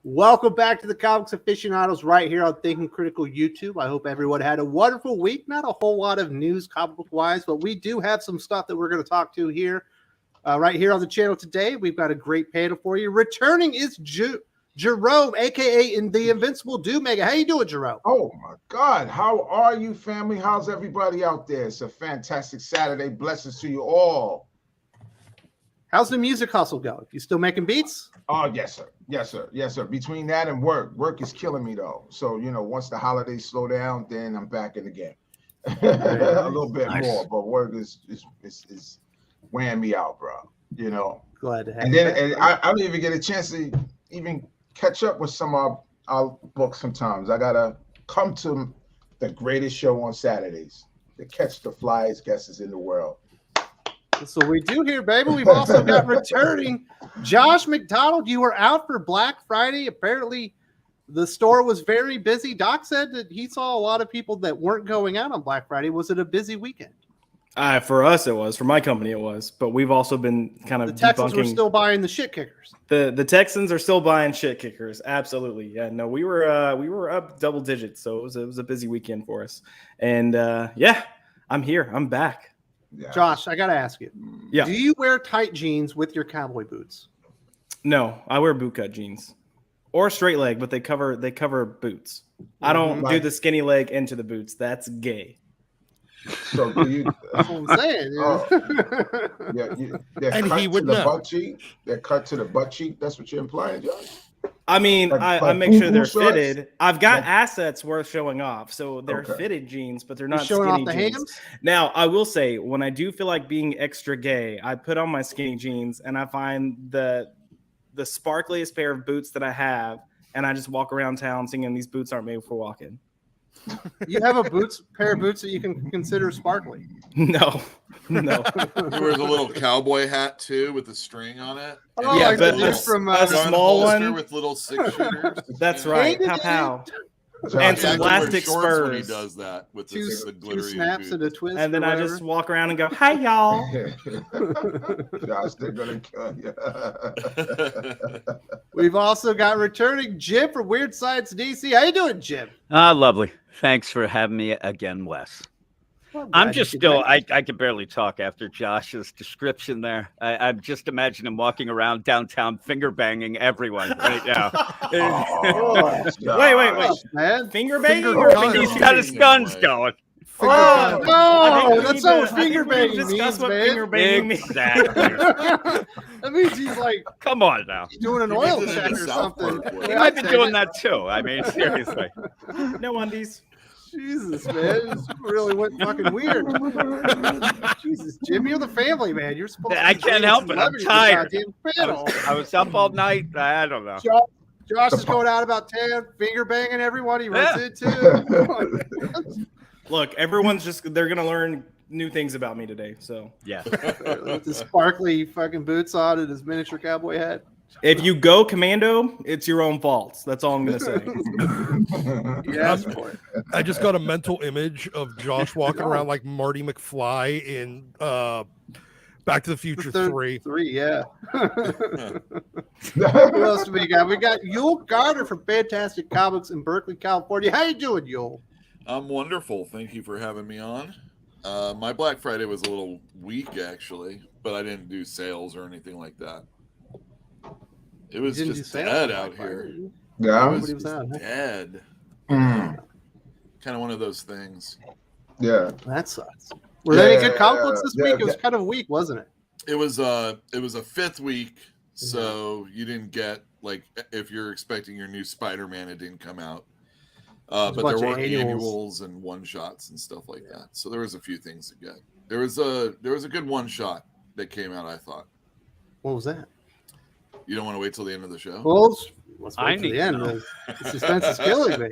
Welcome back to the Comics Aficionados right here on Thinking Critical YouTube. I hope everyone had a wonderful week. Not a whole lot of news comic book wise, but we do have some stuff that we're going to talk to here right here on the channel today. We've got a great panel for you. Returning is Jerome, aka in the Invincible Doom Mega. How you doing, Jerome? Oh my God, how are you, family? How's everybody out there? It's a fantastic Saturday. Blessings to you all. How's the music hustle going? You still making beats? Oh, yes, sir. Yes, sir. Yes, sir. Between that and work is killing me though. So, once the holidays slow down, then I'm back in the game. A little bit more, but work is wearing me out, bro. Glad to have and you then back, and I don't even get a chance to even catch up with some of our books sometimes. I gotta come to the greatest show on Saturdays to catch the flyest guesses in the world. So we do here, baby. We've also got returning Josh McDonald. You were out for Black Friday. Apparently, the store was very busy. Doc said that he saw a lot of people that weren't going out on Black Friday. Was it a busy weekend? For us, it was. For my company, it was. But we've also been kind of the Texans debunking. were still buying the shit kickers. The Texans are still buying shit kickers. Absolutely, yeah. No, we were up double digits, so it was a busy weekend for us. And yeah, I'm here. I'm back. Yeah. Josh, I gotta ask you. Yeah. Do you wear tight jeans with your cowboy boots? No, I wear bootcut jeans or straight leg, but they cover boots. I don't do the skinny leg into the boots. That's gay. So do you? That's what I'm saying. They're And cut he would to the know. butt cheek. They're cut to the butt cheek. That's what you're implying, Josh. I mean, Like I make sure they're boo-boo shorts? fitted. I've got assets worth showing off, so they're Okay. fitted jeans, but they're You not showing skinny off the jeans. hams? Now, I will say, when I do feel like being extra gay, I put on my skinny jeans and I find the sparkliest pair of boots that I have, and I just walk around town singing, "These boots aren't made for walking." You have a pair of boots that you can consider sparkly. No. He wears a little cowboy hat too with a string on it. Oh, Yeah, like but the dude from a Gun small holster one. with little 6-shooters. That's you know? right. Hey, Pow pow. Josh, And He some actually plastic wears shorts when he spurs. does that with two the glittery snaps boot. and a twist. And then or I whatever. just walk around and go, "Hi, y'all." Josh, they're gonna kill you. We've also got returning Jim from Weird Science DC. How you doing, Jim? Lovely. Thanks for having me again, Wes. Well, I'm glad just you could still, make it. I can barely talk after Josh's description there. I'm just imagining him walking around downtown finger banging everyone right now. Oh, Wait. Man. Finger banging Finger or guns. finger He's got his shooting? guns going. Finger Oh, gun. I No, think we that's need not to- what I think finger we need to banging discuss means, what man. finger banging means. Exactly. That means he's like Come on now. doing an He oil means it in check the or South something. Park way. He might be doing that too. I mean, seriously. No undies. Jesus, man. This really went fucking weird. Jesus, Jim, you're the family, man. You're supposed to I be can't bringing help some it. I'm levity to the tired. goddamn panel. I was up all night. I don't know. Josh is going out about 10, finger banging everyone he runs into. Look, everyone's they're going to learn new things about me today. So Yeah. With his sparkly fucking boots on and his miniature cowboy hat. if you go commando, it's your own fault. That's all I'm going to say. Yes, boy. I just got a mental image of Josh walking around like Marty McFly in Back to the Future 3. Yeah. Who else do we got? We got Yul Gardner from Fantastic Comics in Berkeley, California. How you doing, Yul? I'm wonderful. Thank you for having me on. My Black Friday was a little weak, actually, but I didn't do sales or anything like that. It was You didn't just do sales dead on out Black Friday, here. did you? Yeah. Nobody was out, huh? Dead. Mm, Kind of one of those things. yeah. That sucks. Were there any Yeah, good comic books this yeah, week? It was yeah. kind of weak, wasn't it? It was a fifth week, so you didn't get, like, if you're expecting your new Spider-Man, it didn't come out. There's a But bunch there of were annuals. annuals and one-shots and stuff like that. So there was a few things to get. There was a good one-shot that came out, I thought. What was that? You don't want to wait till the end of the show? Well, let's I wait for need the to end. know. The suspense is killing me.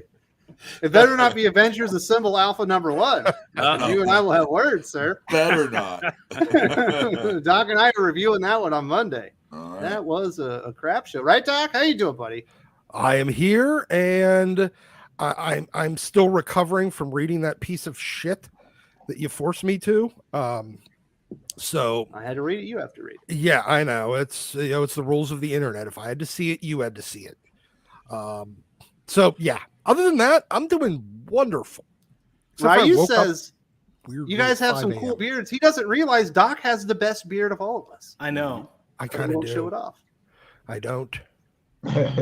It better not be Avengers Assemble Alpha #1. Uh-oh. You and I will have words, sir. Better not. Doc and I are reviewing that one on Monday. All right. That was a crap show, right, Doc? How you doing, buddy? I am here, and I'm still recovering from reading that piece of shit that you forced me to. So I had to read it. You have to read it. yeah, I know it's it's the rules of the internet. If I had to see it, you had to see it. So yeah, other than that, I'm doing wonderful. Except for I Ryu woke up says, weirdly you guys at have 5 some a.m. cool beards. He doesn't realize Doc has the best beard of all of us. I know. I But he kind of won't show do. it off. I don't.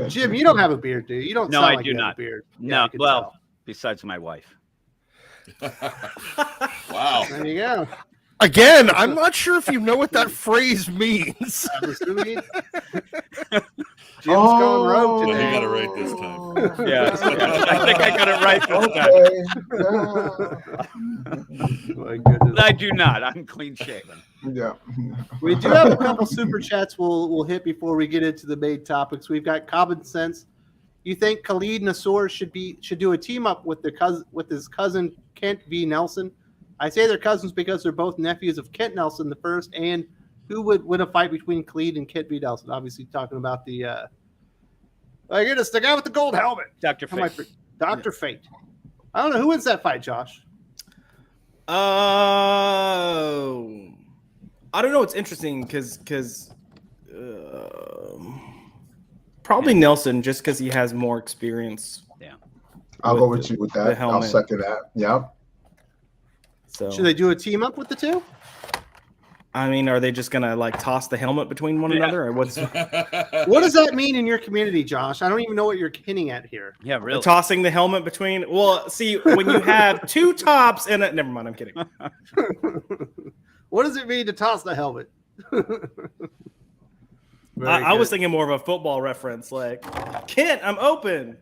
Jim, you don't have a beard, do you? You don't No, sound I like do you have not. a beard. No, I can well, tell. besides my wife. Wow. There you go. Again, I'm not sure if you know what that phrase means. I'm assuming Jim's going rogue Well, today. he got it right this time. Yeah, I think I got it right this time. My goodness. But I do not. I'm clean shaven. Yeah. We do have a couple super chats we'll hit before we get into the main topics. We've got Common Sense. You think Khalid Nassour should do a team up with his cousin Kent V. Nelson? I say they're cousins because they're both nephews of Kent Nelson the first, and who would win a fight between Khalid and Kent V. Nelson? Obviously talking about the my goodness, the guy with the gold helmet. Dr. Fate. Dr. Fate. I don't know who wins that fight, Josh. I don't know. It's interesting because probably Nelson, just because he has more experience. Yeah. I'll go with you with the that. I'll helmet. second that. Yeah. So Should they do a team up with the two? I mean, are they just gonna like toss the helmet between one another, or what's What does that mean in your community, Josh? I don't even know what you're hinting at here. Yeah, really. tossing the helmet between? Well, see, when you have two tops and a, never mind, I'm kidding. What does it mean to toss the helmet? I was thinking more of a football reference, like Kent, I'm open,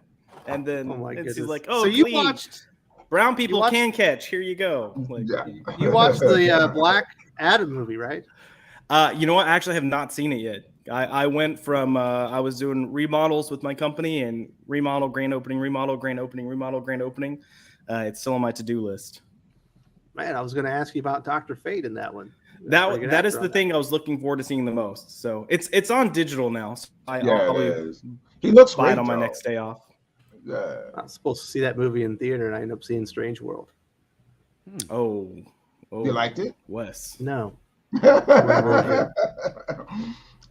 and then Oh my it's goodness. like, oh, so you clean. watched Brown people watched- can catch. Here you go. Like, Yeah. you watched the Black Adam movie, right? You know what? I actually have not seen it yet. I went from I was doing remodels with my company and remodel, grand opening, remodel, grand opening, remodel, grand opening. It's still on my to-do list. Man, I was going to ask you about Dr. Fate in that one. That is the thing I was looking forward to seeing the most. So it's on digital now. So Yeah, I'll it probably is. He looks buy great it on my though. next day off. Yeah. I was supposed to see that movie in theater, and I ended up seeing Strange World. Oh, You liked it? Wes. No.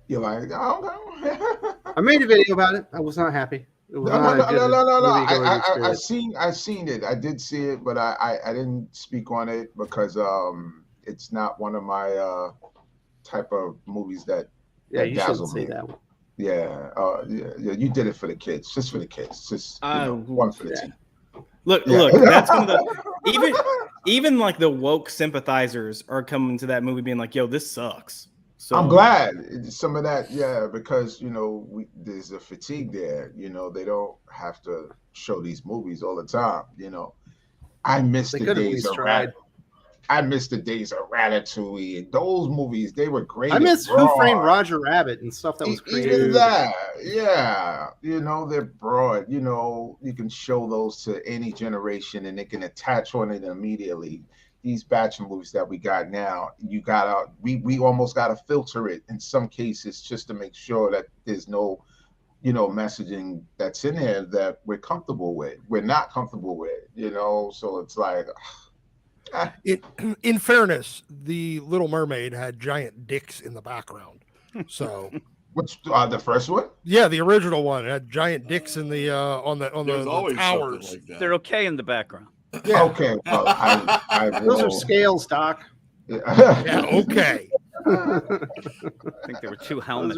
You like it? Oh, I made a video about it. I was not happy. It was no, not a good no. movie-going experience. I've seen it. I did see it, but I didn't speak on it because it's not one of my type of movies that Yeah, you shouldn't dazzle say me. that one. Yeah, you did it for the kids, just for the kids, just one for the team. Look, Yeah. that's one of the even like the woke sympathizers are coming to that movie being like, "Yo, this sucks." So I'm glad some of that, because there's a fatigue there. They don't have to show these movies all the time. I miss They the could have at days least of tried. I miss the days of Ratatouille and those movies. They were great. I miss and Who broad. Framed Roger Rabbit and stuff that was creative. Even that, yeah. They're broad. You can show those to any generation and they can attach on it immediately. These batch of movies that we got now, we almost gotta filter it in some cases just to make sure that there's no, messaging that's in there that we're comfortable with. We're not comfortable with, so it's like. In fairness, the Little Mermaid had giant dicks in the background. So, Which the first one? yeah, the original one had giant dicks in the on There's the always towers. something like that. They're okay in the background. Yeah. Okay. Well, I Those will- are scales, Doc. Yeah, okay. I think there were two Those helmets.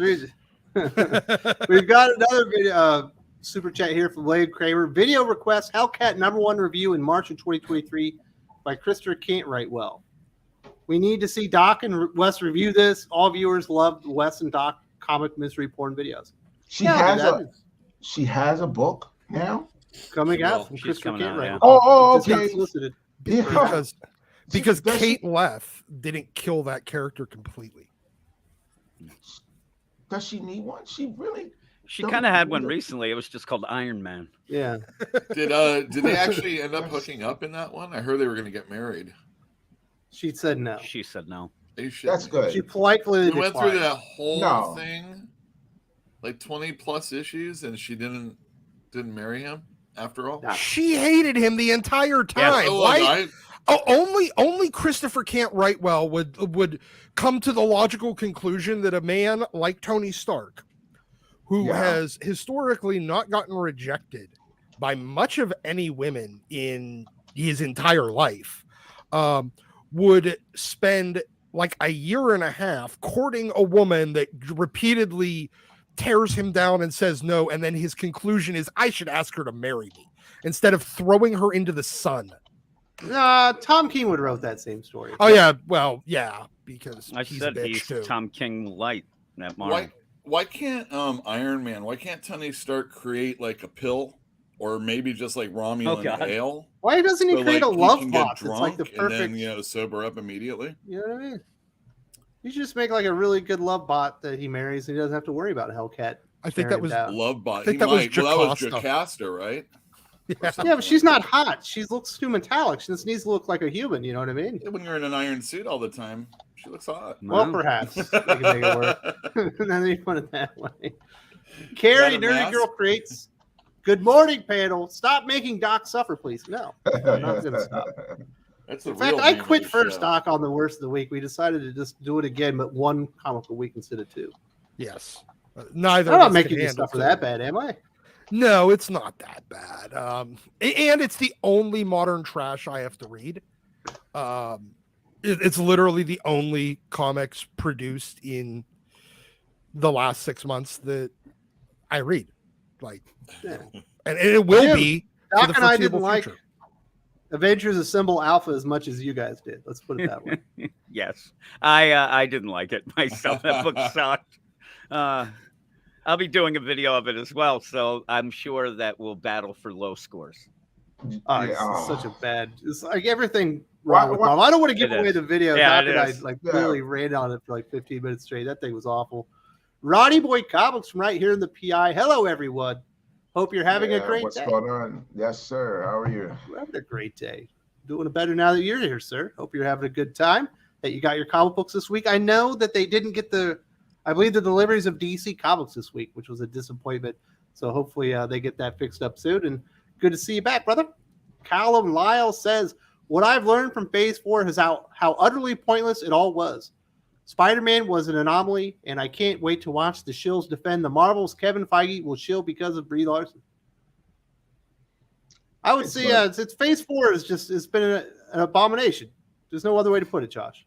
We've got another video, super chat here from Wade Kramer. Video request: Hellcat #1 review in March of 2023 by Christopher Can't Write Well. We need to see Doc and Wes review this. All viewers love Wes and Doc comic misery porn videos. She Yeah, has a book now. coming She out will. from She's Christopher coming Can't out, Write yeah. Well. Oh, It's just okay. unsolicited. Yeah. Because Does Kate Leth didn't kill that character completely. Does she need one? She really. She kind of had one recently. It was just called Iron Man. Yeah. Did they actually end up hooking up in that one? I heard they were going to get married. She said no. She said no. They should. That's good. She politely We went through declined. that whole No. thing, like 20 plus issues, and she didn't marry him after all. No. She hated him the entire time. So, Why? Only Christopher Can't Write Well would come to the logical conclusion that a man like Tony Stark, who has historically not gotten rejected by much of any women in his entire life, would spend like a year and a half courting a woman that repeatedly tears him down and says no, and then his conclusion is, I should ask her to marry me, instead of throwing her into the sun. Tom Kingwood wrote that same story. Oh yeah, well, yeah, because I he's said a bitch he's too. Tom King light. That Marvel. Why can't Iron Man? Why can't Tony Stark create like a pill, or maybe just like Romulan ale? Why doesn't he So, create like, a love can get bot that's like the drunk perfect? and then sober up immediately. You know what I mean? You should just make like a really good love bot that he marries, and he doesn't have to worry about Hellcat. I think that was Love bot. I think that was Jocasta. Jocasta, right? Yeah, but she's not hot. She looks too metallic. She just needs to look like a human. You know what I mean? When you're in an iron suit all the time, she looks hot. Well, perhaps we can make it work. Then you put it that way. Carrie, Nerdy Girl creates. Good morning, panel. Stop making Doc suffer, please. No, I'm not going to stop. That's In fact, I quit first, Doc, on the worst of the week. We decided to just do it again, but one comic a week instead of two. Yes. Neither. I'm not making you suffer that bad, am I? No, it's not that bad. And it's the only modern trash I have to read. It's literally the only comics produced in the last 6 months that I read. Like, and it will be. Doc and I didn't like Avengers Assemble Alpha as much as you guys did. Let's put it that way. Yes, I didn't like it myself. That book sucked. I'll be doing a video of it as well, so I'm sure that we'll battle for low scores. It's such a bad. It's like everything wrong with Bob. I don't want to give away the video. Yeah, I really ran on it for like 15 minutes straight. That thing was awful. Roddy Boy Comics from right here in the PI. Hello, everyone. Hope you're having a great day. What's going on? Yes, sir. How are you? We're having a great day. Doing it better now that you're here, sir. Hope you're having a good time. That you got your comic books this week. I know that they didn't get I believe the deliveries of DC Comics this week, which was a disappointment. So hopefully they get that fixed up soon. And good to see you back, brother. Callum Lyle says, what I've learned from Phase 4 is how utterly pointless it all was. Spider-Man was an anomaly, and I can't wait to watch the shills defend the Marvels. Kevin Feige will shill because of Brie Larson. I would say it's Phase 4 it's been an abomination. There's no other way to put it, Josh.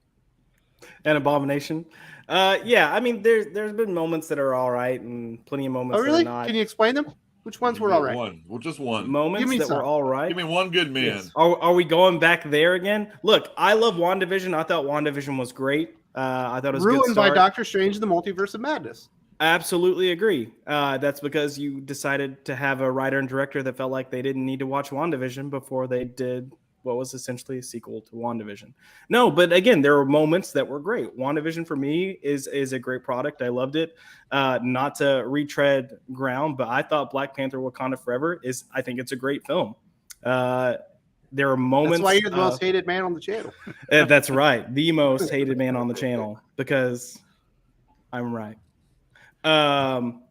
An abomination. Yeah, I mean, there's been moments that are all right and plenty of moments that are not. Can you explain them? Which ones were all right? One. Well, just one. Moments that were all right. Give me one good man. Yes. Are we going back there again? Look, I love WandaVision. I thought WandaVision was great. I thought it was ruined good by Doctor Strange and the Multiverse of Madness. I absolutely agree. That's because you decided to have a writer and director that felt like they didn't need to watch WandaVision before they did what was essentially a sequel to WandaVision. No, but again, there were moments that were great. WandaVision for me is a great product. I loved it. Not to retread ground, but I thought Black Panther Wakanda Forever I think it's a great film. There are moments. That's why you're the most hated man on the channel. That's right. The most hated man on the channel because I'm right.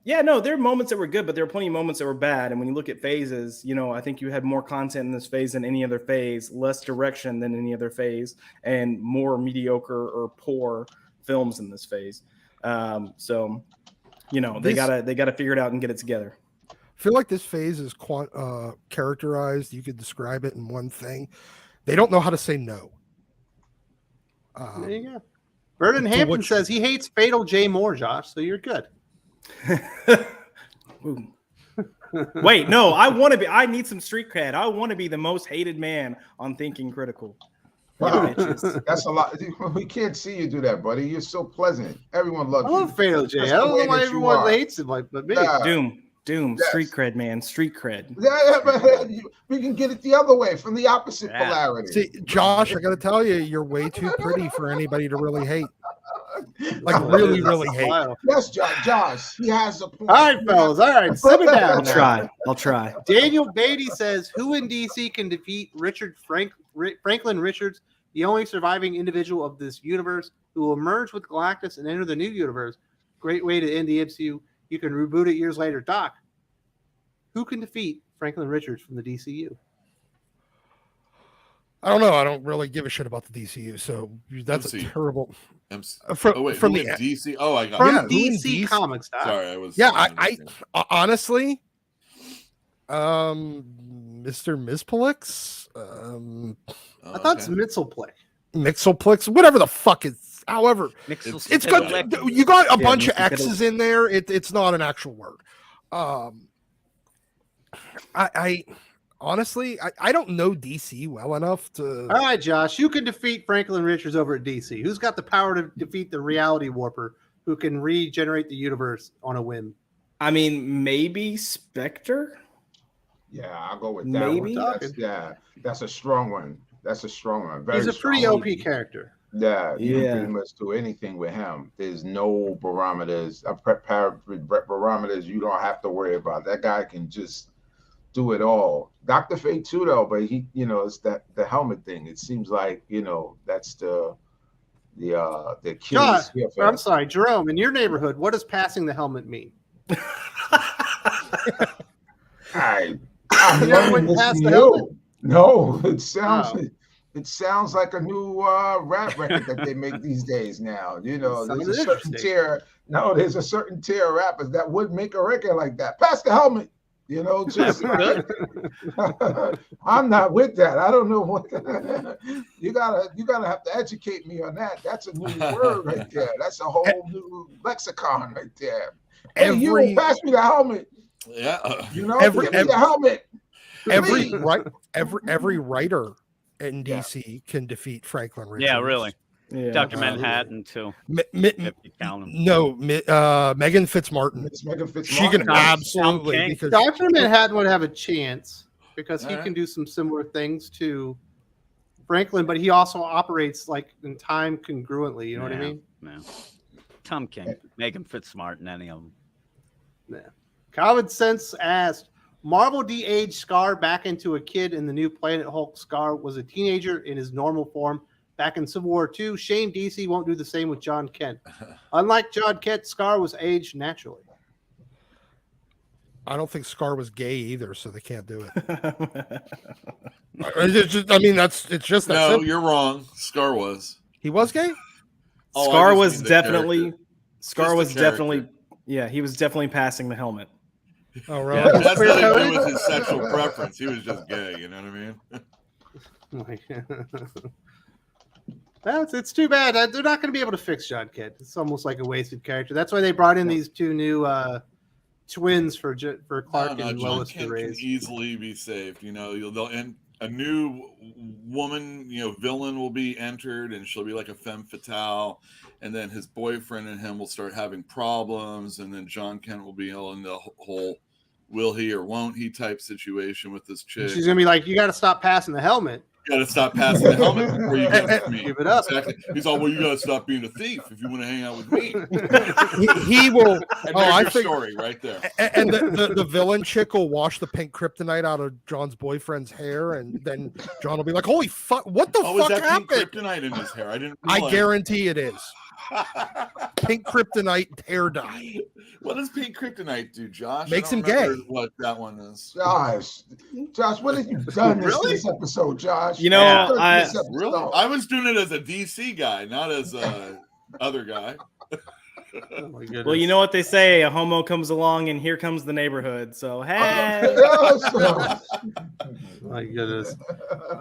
Yeah, no, there are moments that were good, but there are plenty of moments that were bad. And when you look at phases, I think you had more content in this phase than any other phase, less direction than any other phase, and more mediocre or poor films in this phase. So, they gotta figure it out and get it together. I feel like this phase is characterized. You could describe it in one thing. They don't know how to say no. There you go. Vernon Hampton says he hates Fatal J more, Josh, so you're good. Wait, no, I need some street cred. I want to be the most hated man on Thinking Critical. Wow. That's a lot. We can't see you do that, buddy. You're so pleasant. Everyone loves you. I love Fatal J. I don't know why everyone hates him but me. Yeah. Doom, yes. Street cred, man. Street cred. Yeah, but we can get it the other way from the opposite polarity. See, Josh, I got to tell you, you're way too pretty for anybody to really hate. Like really hate. Yes, Josh. He has a point. All right, fellas. All right, simmer down. I'll try. Daniel Beatty says, "Who in DC can defeat Franklin Richards, the only surviving individual of this universe, who will merge with Galactus and enter the new universe? Great way to end the MCU. You can reboot it years later. Doc, who can defeat Franklin Richards from the DCU?" I don't know. I don't really give a shit about the DCU, so that's a terrible. From the DC. Oh, I got from it. DC Comics. Sorry, I was. Yeah, I honestly, Mr. Mizplex, I thought it's Mixelplex, whatever the fuck is. However, it's good. You got a bunch of X's in there. It's not an actual word. I honestly, I don't know DC well enough to. All right, Josh, you can defeat Franklin Richards over at DC. Who's got the power to defeat the reality warper who can regenerate the universe on a whim? I mean, maybe Spectre. Yeah, I'll go with that. Maybe. One. That's a strong one. That's a strong one. He's a pretty OP character. Yeah, you can pretty much do anything with him. There's no barometers, barometers you don't have to worry about. That guy can just do it all. Dr. Fate too, though, but he, it's the helmet thing. It seems like, that's the Josh, I'm sorry, Jerome, in your neighborhood, what does passing the helmet mean? I pass the helmet? No, it sounds like a new rap record that they make these days now. There's a certain tier. No, there's a certain tier of rappers that would make a record like that. Pass the helmet. Just I'm not with that. I don't know what you gotta have to educate me on that. That's a new word right there. That's a whole new lexicon right there. Hey, you pass me the helmet. Yeah, give me the helmet. Every writer in DC can defeat Franklin Richards. Yeah, really. Yeah, Dr. Manhattan too. Megan Fitzmartin. It's Megan Fitzmartin. She can absolutely, because Dr. Manhattan would have a chance because he can do some similar things to Franklin, but he also operates like in time congruently. You know what I mean? Yeah. Tom King, Megan Fitzmartin, any of them. Yeah. Common Sense asked, Marvel de-aged Scar back into a kid in the new Planet Hulk. Scar was a teenager in his normal form back in Civil War II. Shame DC won't do the same with John Kent. Unlike John Kent, Scar was aged naturally. I don't think Scar was gay either, so they can't do it. It's just that simple. You're wrong. Scar was. He was gay? Scar was definitely. Yeah, he was definitely passing the helmet. Oh, right. Yeah, that's nothing to do with his sexual preference. He was just gay. You know what I mean? It's too bad. They're not going to be able to fix John Kent. It's almost like a wasted character. That's why they brought in these two new twins for Clark and Lois to raise. Can easily be saved. And a new woman, villain will be entered, and she'll be like a femme fatale. And then his boyfriend and him will start having problems, and then John Kent will be in the whole will he or won't he type situation with this chick. She's gonna be like, you got to stop passing the helmet. You got to stop passing the helmet before you get with me. Give it up. Exactly. He's all, well, you got to stop being a thief if you want to hang out with me. he will. And there's your story right there. And the villain chick will wash the pink kryptonite out of John's boyfriend's hair, and then John will be like, "Holy fuck! What the fuck is that happened?" Pink kryptonite in his hair. I didn't realize. I guarantee it is. Pink kryptonite hair dye. What does pink kryptonite do, Josh? Makes him gay. What that one is. Josh, what have you done this episode, Josh? I was doing it as a DC guy, not as a other guy. Oh my goodness. Well, you know what they say, a homo comes along and here comes the neighborhood. So hey. My goodness.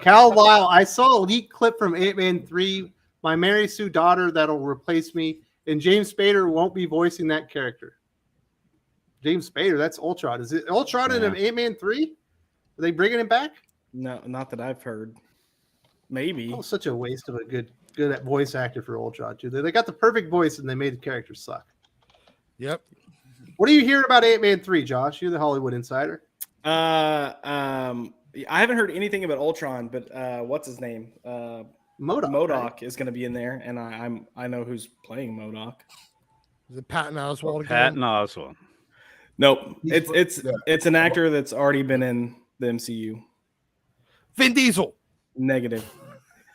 Cal Lyle, I saw a leaked clip from Ant-Man 3. My Mary Sue daughter that'll replace me, and James Spader won't be voicing that character. James Spader, that's Ultron. Is it Ultron in Ant-Man 3? Are they bringing him back? No, not that I've heard. Maybe. Oh, such a waste of a good voice actor for Ultron, too. They got the perfect voice, and they made the character suck. Yep. What do you hear about Ant-Man 3, Josh? You're the Hollywood insider. I haven't heard anything about Ultron, but what's his name? MODOK right? Is going to be in there, and I know who's playing MODOK. Is it Patton Oswalt again? Patton Oswalt. Nope. It's an actor that's already been in the MCU. Vin Diesel. Negative.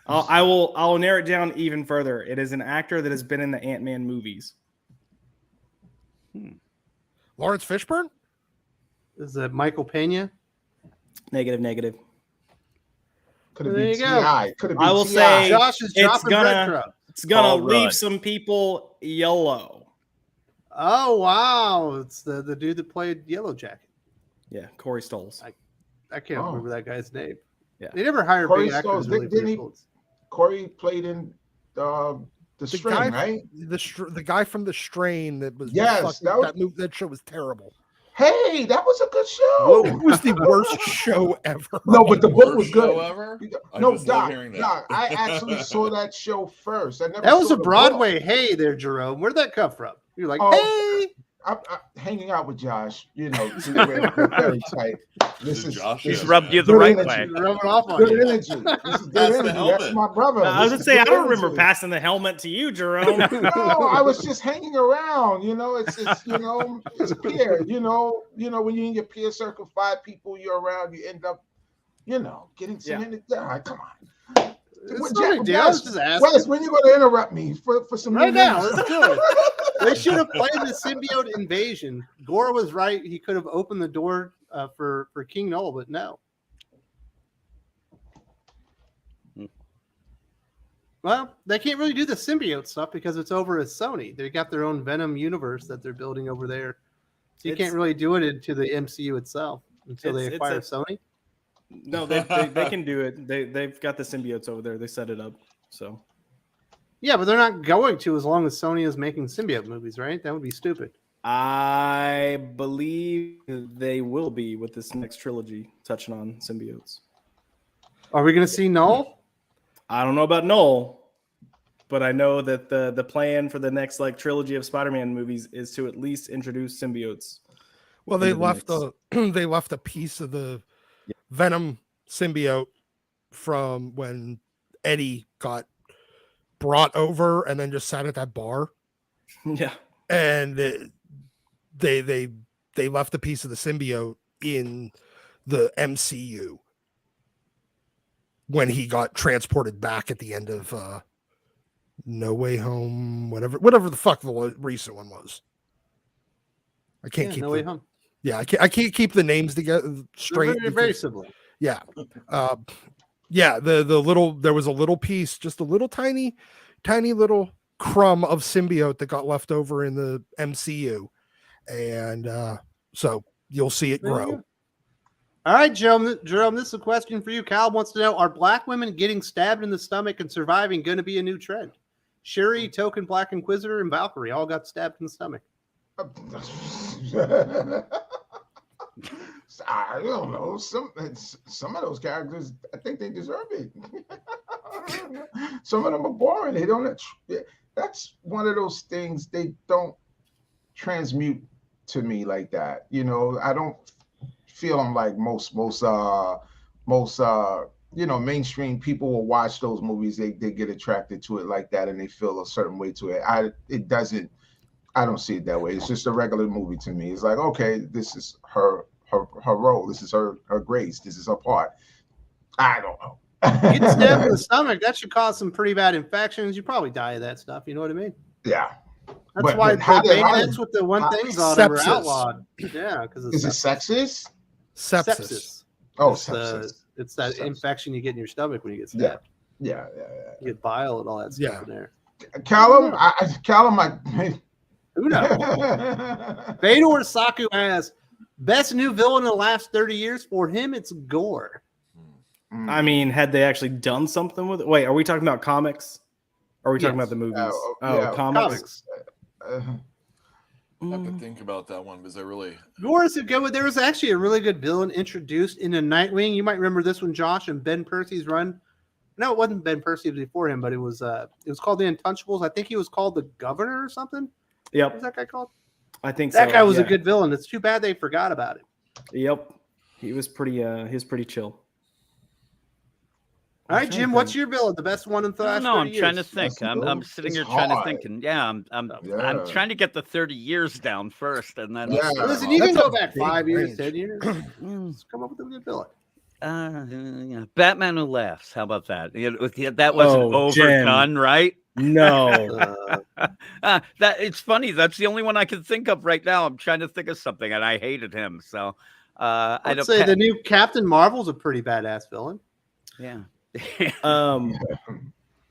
I'll narrow it down even further. It is an actor that has been in the Ant-Man movies. Lawrence Fishburne? Is it Michael Pena? Negative. Could it be T.I.? Could it be I will say Josh is dropping breadcrumbs. It's gonna Paul leave Rudd. some people yellow. Oh wow, it's the dude that played Yellow Jacket. Yeah, Corey Stoles. I can't Oh. remember that guy's name. Yeah. They never hire Corey big actors. Stoles, Really didn't for he- roles. Corey played in the String, guy, right? The guy from the Strain that was Yes, that show was terrible. Hey, that was a good show. It was the worst show ever. No, but the book was Worst show good. ever? I No, just love Doc, hearing that. Doc, I actually saw that show first. I never That was saw a the book. Broadway hey there, Jerome. Where'd that come from? You're like, Oh, hey. I'm hanging out with Josh, we're very tight. This is Josh He's is, rubbed man. you the Good right energy. way. Rubbing off on good you. energy. This is good Pass the energy. That's helmet. my brother. I was This gonna is say, I good don't remember energy. passing the helmet to you, Jerome. No, I was just hanging around. It's it's peer. When you're in your peer circle, 5 people you're around, you end up, getting some energy. Come on. It's no big deal. I was just asking. Wes, when you going to interrupt me for some Right new now, news? let's do it. They should have played the symbiote invasion. Gore was right. He could have opened the door for King Null, but no. Well, they can't really do the symbiote stuff because it's over at Sony. They got their own Venom universe that they're building over there. So you can't really do it into the MCU itself until they acquire Sony. No, they can do it. They've got the symbiotes over there. They set it up. So Yeah, but they're not going to as long as Sony is making symbiote movies, right? That would be stupid. I believe they will be with this next trilogy touching on symbiotes. Are we going to see Null? I don't know about Null, but I know that the plan for the next trilogy of Spider-Man movies is to at least introduce symbiotes. Well, they left they left a piece of the Venom symbiote from when Eddie got brought over and then just sat at that bar. Yeah. And they left a piece of the symbiote in the MCU when he got transported back at the end of No Way Home, whatever the fuck the recent one was. I can't keep No Way Home. Yeah, I can't keep the names together straight. They're very similar. Yeah. The little, there was a little piece, just a little tiny little crumb of symbiote that got left over in the MCU. And so you'll see it grow. All right, Jerome, this is a question for you. Kyle wants to know, are black women getting stabbed in the stomach and surviving going to be a new trend? Shuri, Token, Black Inquisitor, and Valkyrie all got stabbed in the stomach. I don't know. Some of those characters, I think they deserve it. Some of them are boring. They don't. That's one of those things. They don't transmute to me like that. I don't feel them like most mainstream people will watch those movies. They get attracted to it like that, and they feel a certain way to it. I don't see it that way. It's just a regular movie to me. It's like, okay, this is her role. This is her grace. This is her part. I don't know. Getting stabbed in the stomach, that should cause some pretty bad infections. You probably die of that stuff. You know what I mean? Yeah. That's why that's what the one things on them are outlawed. Yeah, because is it sexist? Sepsis. Oh, sepsis. It's that infection you get in your stomach when you get stabbed. Yeah. You get bile and all that stuff in there. Callum, who knows? Fedor Saku asks, best new villain in the last 30 years? For him, it's Gore. I mean, had they actually done something with it? Wait, are we talking about comics? Or are we talking about the movies? Comics. I have to think about that one because Gore is a good one. There was actually a really good villain introduced in a Nightwing. You might remember this one, Josh, and Ben Percy's run. No, it wasn't Ben Percy before him, but it was called the Untouchables. I think he was called the Governor or something. Yep. What was that guy called? I think that guy was a good villain. It's too bad they forgot about it. Yep. He was pretty chill. All right, Jim, what's your villain? The best one in the last 30 I'm years? trying to think. I'm sitting here trying to think, and I'm trying to get the 30 years down first, and then listen, you can go back 5 years, 10 years. Let's come up with a good villain. Batman Who Laughs. How about that? That wasn't overdone, right? No. It's funny. That's the only one I can think of right now. I'm trying to think of something, and I hated him. So I'd say the new Captain Marvel's a pretty badass villain. Yeah.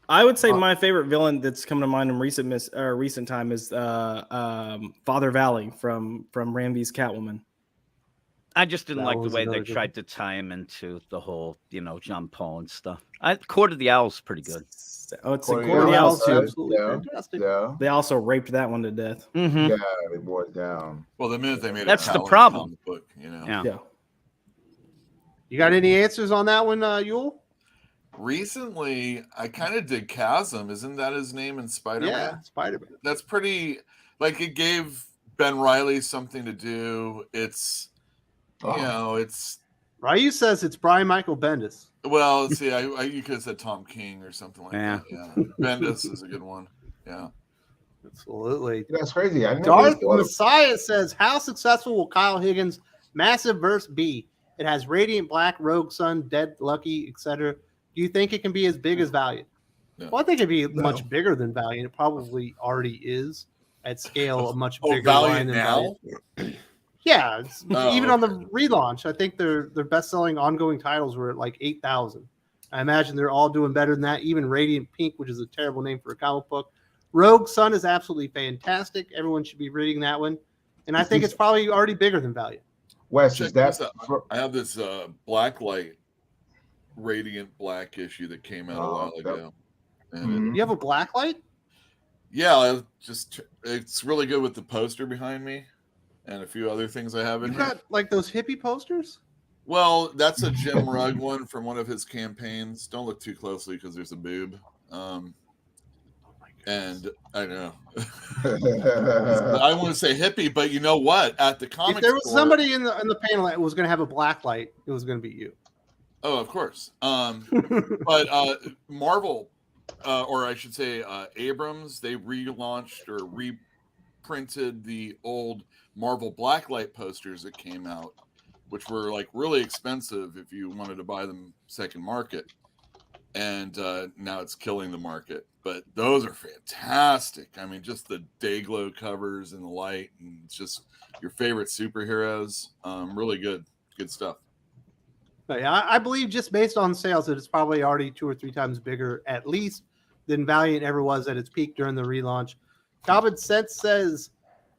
I would say my favorite villain that's come to mind in recent time is Father Valley from Rambee's Catwoman. I just didn't like the way they tried to tie him into the whole, John Paul and stuff. Court of the Owl's pretty good. Oh, it's Court of the Owl's too. Absolutely fantastic. Yeah. They also raped that one to death. Mm-hmm. Yeah, they wore it down. Well, the minute they made That's a the problem. comic book, Yeah. You got any answers on that one, Yule? Recently, I kind of did Chasm. Isn't that his name in Spider-Man? Yeah, Spider-Man. That's pretty. Like, it gave Ben Reilly something to do. It's, it's. Ryu says it's Brian Michael Bendis. Well, see, you could have said Tom King or something like Yeah. that. Yeah, Bendis is a good one. Yeah, Absolutely. That's crazy. I never Darth thought of- Messiah says, how successful will Kyle Higgins' massive verse be? It has Radiant Black, Rogue Sun, Dead Lucky, etc. Do you think it can be as big as Valiant? No. Well, I think it'd be much bigger than Valiant. It probably already is at scale a much bigger line Valiant than now. Valiant. Yeah, it's, even on the okay. relaunch, I think their best-selling ongoing titles were at like 8,000. I imagine they're all doing better than that. Even Radiant Pink, which is a terrible name for a comic book. Rogue Sun is absolutely fantastic. Everyone should be reading that one. And I think it's probably already bigger than Valiant. Wes, Check is that this out. I have this Blacklight Radiant Black issue that came out a while ago. And You have a blacklight? it's really good with the poster behind me and a few other things I have in You here. got like those hippie posters? Well, that's a Jim Rugg one from one of his campaigns. Don't look too closely because there's a boob. And I know I want to say hippie, but you know what? At the comic, If there was somebody in the panel that was going to have a black light, it was going to be you. Oh, of course. But Marvel, or I should say Abrams, they relaunched or reprinted the old Marvel Blacklight posters that came out, which were like really expensive if you wanted to buy them second market. And now it's killing the market. But those are fantastic. I mean, just the Dayglow covers and the light, and it's just your favorite superheroes. Really good stuff. But yeah, I believe just based on sales that it's probably already 2 or 3 times bigger, at least, than Valiant ever was at its peak during the relaunch. Calvin Sense says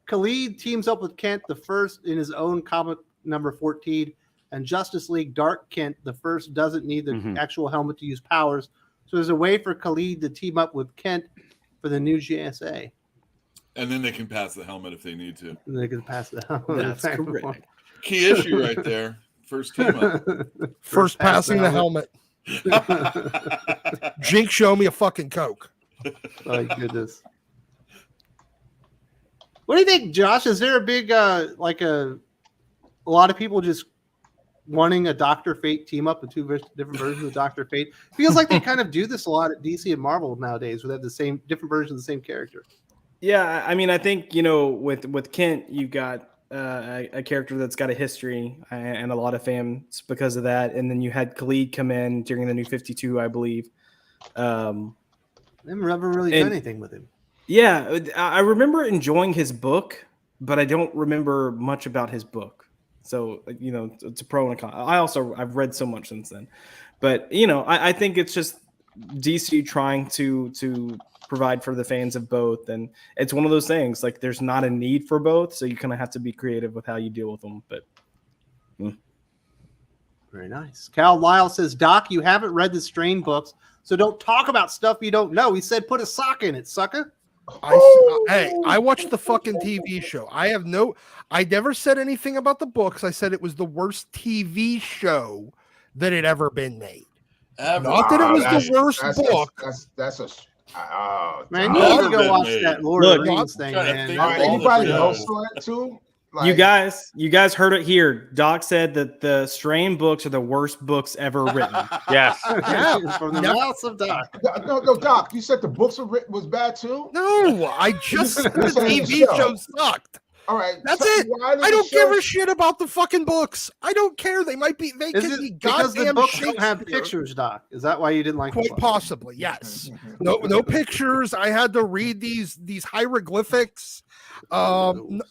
Khalid teams up with Kent the First in his own comic number 14, and Justice League Dark Kent the First doesn't need the actual helmet to use powers. So there's a way for Khalid to team up with Kent for the new GSA. And then they can pass the helmet if they need to. And they can pass the helmet. That's correct. Key issue right there. First team up. First passing the helmet. Jink, show me a fucking Coke. My goodness. What do you think, Josh? Is there a big a lot of people just wanting a Dr. Fate team up with 2 different versions of Dr. Fate? Feels like they kind of do this a lot at DC and Marvel nowadays, where they have the same different versions of the same character. Yeah, I mean, I think with Kent, you've got a character that's got a history and a lot of fans because of that, and then you had Khalid come in during the New 52, I believe. They never really done anything with him. Yeah, I remember enjoying his book, but I don't remember much about his book. So, it's a pro and a con. I've read so much since then. But, I think it's just DC trying to provide for the fans of both. And it's one of those things, like there's not a need for both. So you kind of have to be creative with how you deal with them. But Very nice. Cal Lyle says, Doc, you haven't read the Strain books, so don't talk about stuff you don't know. He said, put a sock in it, sucker. I watched the fucking TV show. I never said anything about the books. I said it was the worst TV show that had ever been made. Not that it was the worst book. Man, you need to go watch that Lord of the Rings thing, man. Anybody else saw it too? You guys heard it here. Doc said that the Strain books are the worst books ever written. Yes. From the mouths of Doc. No, Doc, you said the books was bad too? No, I just said the TV show sucked. All right, that's it. I don't give a shit about the fucking books. I don't care. They could be because the books don't have pictures, Doc. Is that why you didn't like Quite possibly, yes. No pictures. I had to read these hieroglyphics. I Wait, think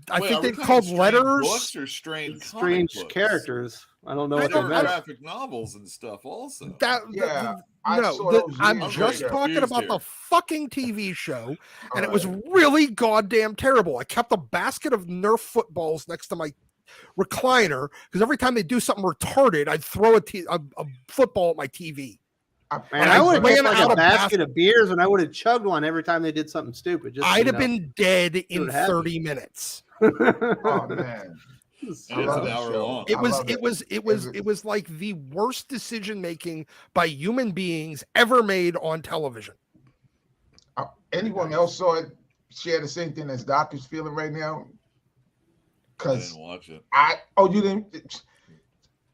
are we they've talking called strange letters. Books or strange Strange characters. I don't know I what There they are meant. graphic novels and stuff also. Yeah, I saw those I'm years just ago. talking Confused about the here. fucking TV show, and it was Alright. really goddamn terrible. I kept a basket of Nerf footballs next to my recliner because every time they do something retarded, I'd throw a football at my TV. Man, I would have ran kept like out a of basket of beers, and I would have chugged one every time they did something stupid. Just I'd have been dead in what happened. 30 minutes. Oh man, It's I an love that hour show. long. It I was love it was like the worst decision making by human beings ever made on television. Anyone else saw it? Share the same thing as Doc is feeling right now? I Because didn't watch it. you didn't.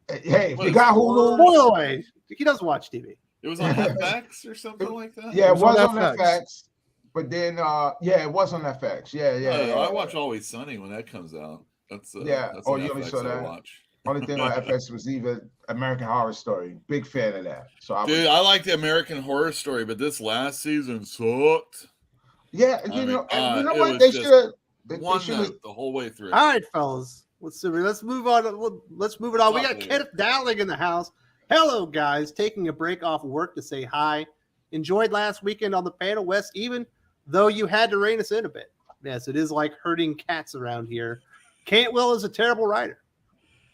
Hey, if What you is got it? Hulu, Spoil away. He doesn't watch TV. It was on FX or something like that. yeah, it was on FX. FX. But then, yeah, it was on FX. Yeah. I watch Always Sunny when that comes out. That's Yeah. That's Oh, an you only FX saw I that? watch. Only thing on FX was even American Horror Story. Big fan of that. So Dude, I like the American Horror Story, but this last season sucked. yeah, I you mean, know it what? was They just should have. One note the whole way through. All right, fellas. Let's move on. Let's move it on. We got Top Kenneth Dowling in the house. Hello, guys. Taking a break off work to say hi. Enjoyed last weekend on the panel, West, even though you had to rein us in a bit. Yes, it is like herding cats around here. Cantwell is a terrible writer.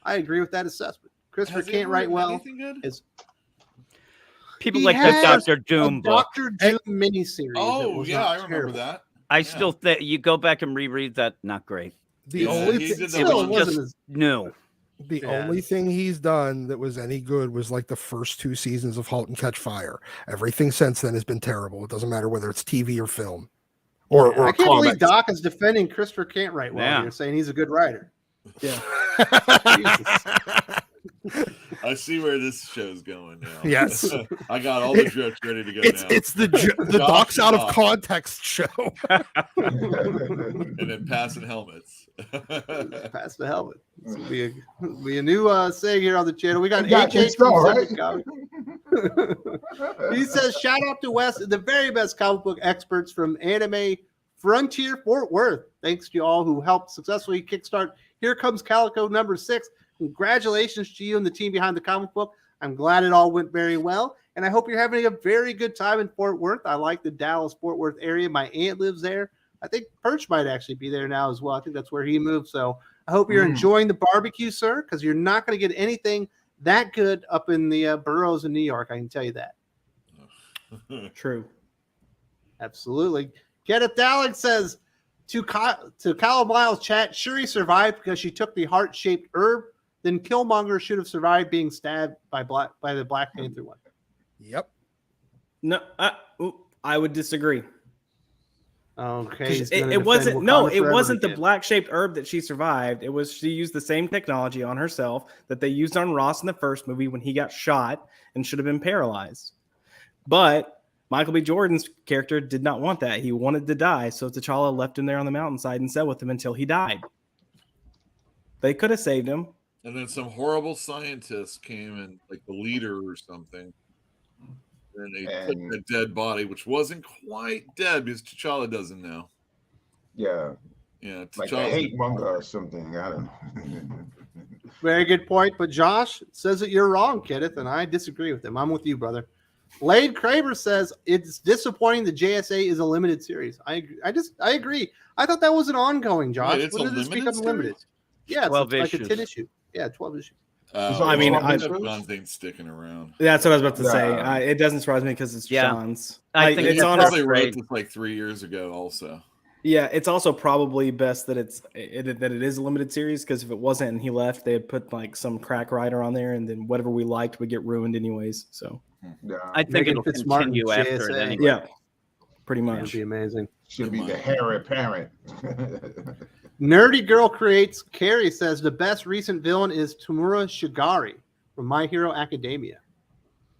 I agree with that assessment. Christopher Has he can't ever write written well. anything good? People He like the has Doctor Doom A book. Dr. Doom miniseries. that Oh was yeah, not I remember terrible. that. I Yeah. still think you go back and reread that. Not great. The Yeah, only he thing, did the Still, one- it wasn't just as new. the Yeah. only thing he's done that was any good was like the first 2 seasons of *Halt and Catch Fire*. Everything since then has been terrible. It doesn't matter whether it's TV or film or I can't believe comics. Doc is defending Christopher can't write well Yeah. here, saying he's a good writer. Yeah. I see where this show's going now. Yes. I got all the jokes ready to go now. It's the Doc's out of context show. And then passing helmets. Pass the helmet. This will be a new saying here on the channel. We got We got AJ this from though, right? Chapek Out. He says, shout out to Wes, the very best comic book experts from Anime Frontier Fort Worth. Thanks to all who helped successfully kickstart Here Comes Calico #6. Congratulations to you and the team behind the comic book. I'm glad it all went very well, and I hope you're having a very good time in Fort Worth. I like the Dallas-Fort Worth area. My aunt lives there. I think Perch might actually be there now as well. I think that's where he moved. So I hope you're enjoying the barbecue, sir, because you're not going to get anything that good up in the boroughs in New York. I can tell you that. True. Absolutely. Kenneth Dowling says to Kyle Miles' chat, Shuri survived because she took the heart-shaped herb. Then Killmonger should have survived being stabbed by the Black Panther one. Yep. No, I would disagree. Okay. It wasn't the black-shaped herb that she survived. It was she used the same technology on herself that they used on Ross in the first movie when he got shot and should have been paralyzed. But Michael B. Jordan's character did not want that. He wanted to die, so T'Challa left him there on the mountainside and sat with him until he died. They could have saved him. And then some horrible scientist came and like the leader or something. And they took a dead body, which wasn't quite dead because T'Challa doesn't know. Yeah. Yeah, Like a hate monger or something. I don't know. Very good point. But Josh says that you're wrong, Kenneth, and I disagree with him. I'm with you, brother. Lade Craver says it's disappointing the JSA is a limited series. I agree. I thought that was an ongoing, Josh. Wait, it's when a did this limited become limited? series? Yeah, it's 12 like a issues. 10 issue. Yeah, 12 issues. I mean, John's ain't sticking around. That's what I was about to Yeah. say. It doesn't surprise me because it's Yeah. John's. I think it's he's on. Probably great. wrote this like 3 years ago. Also, Yeah, it's also probably best that that it is a limited series because if it wasn't and he left, they'd put like some crack writer on there, and then whatever we liked would get ruined anyways. So Yeah. I think Megan it'll Fitzmartin, continue after it JSA. anyway. yeah, pretty That would much. be amazing. Should be the hair parent. Nerdy Girl Creates Carrie says the best recent villain is Tamura Shigari from My Hero Academia.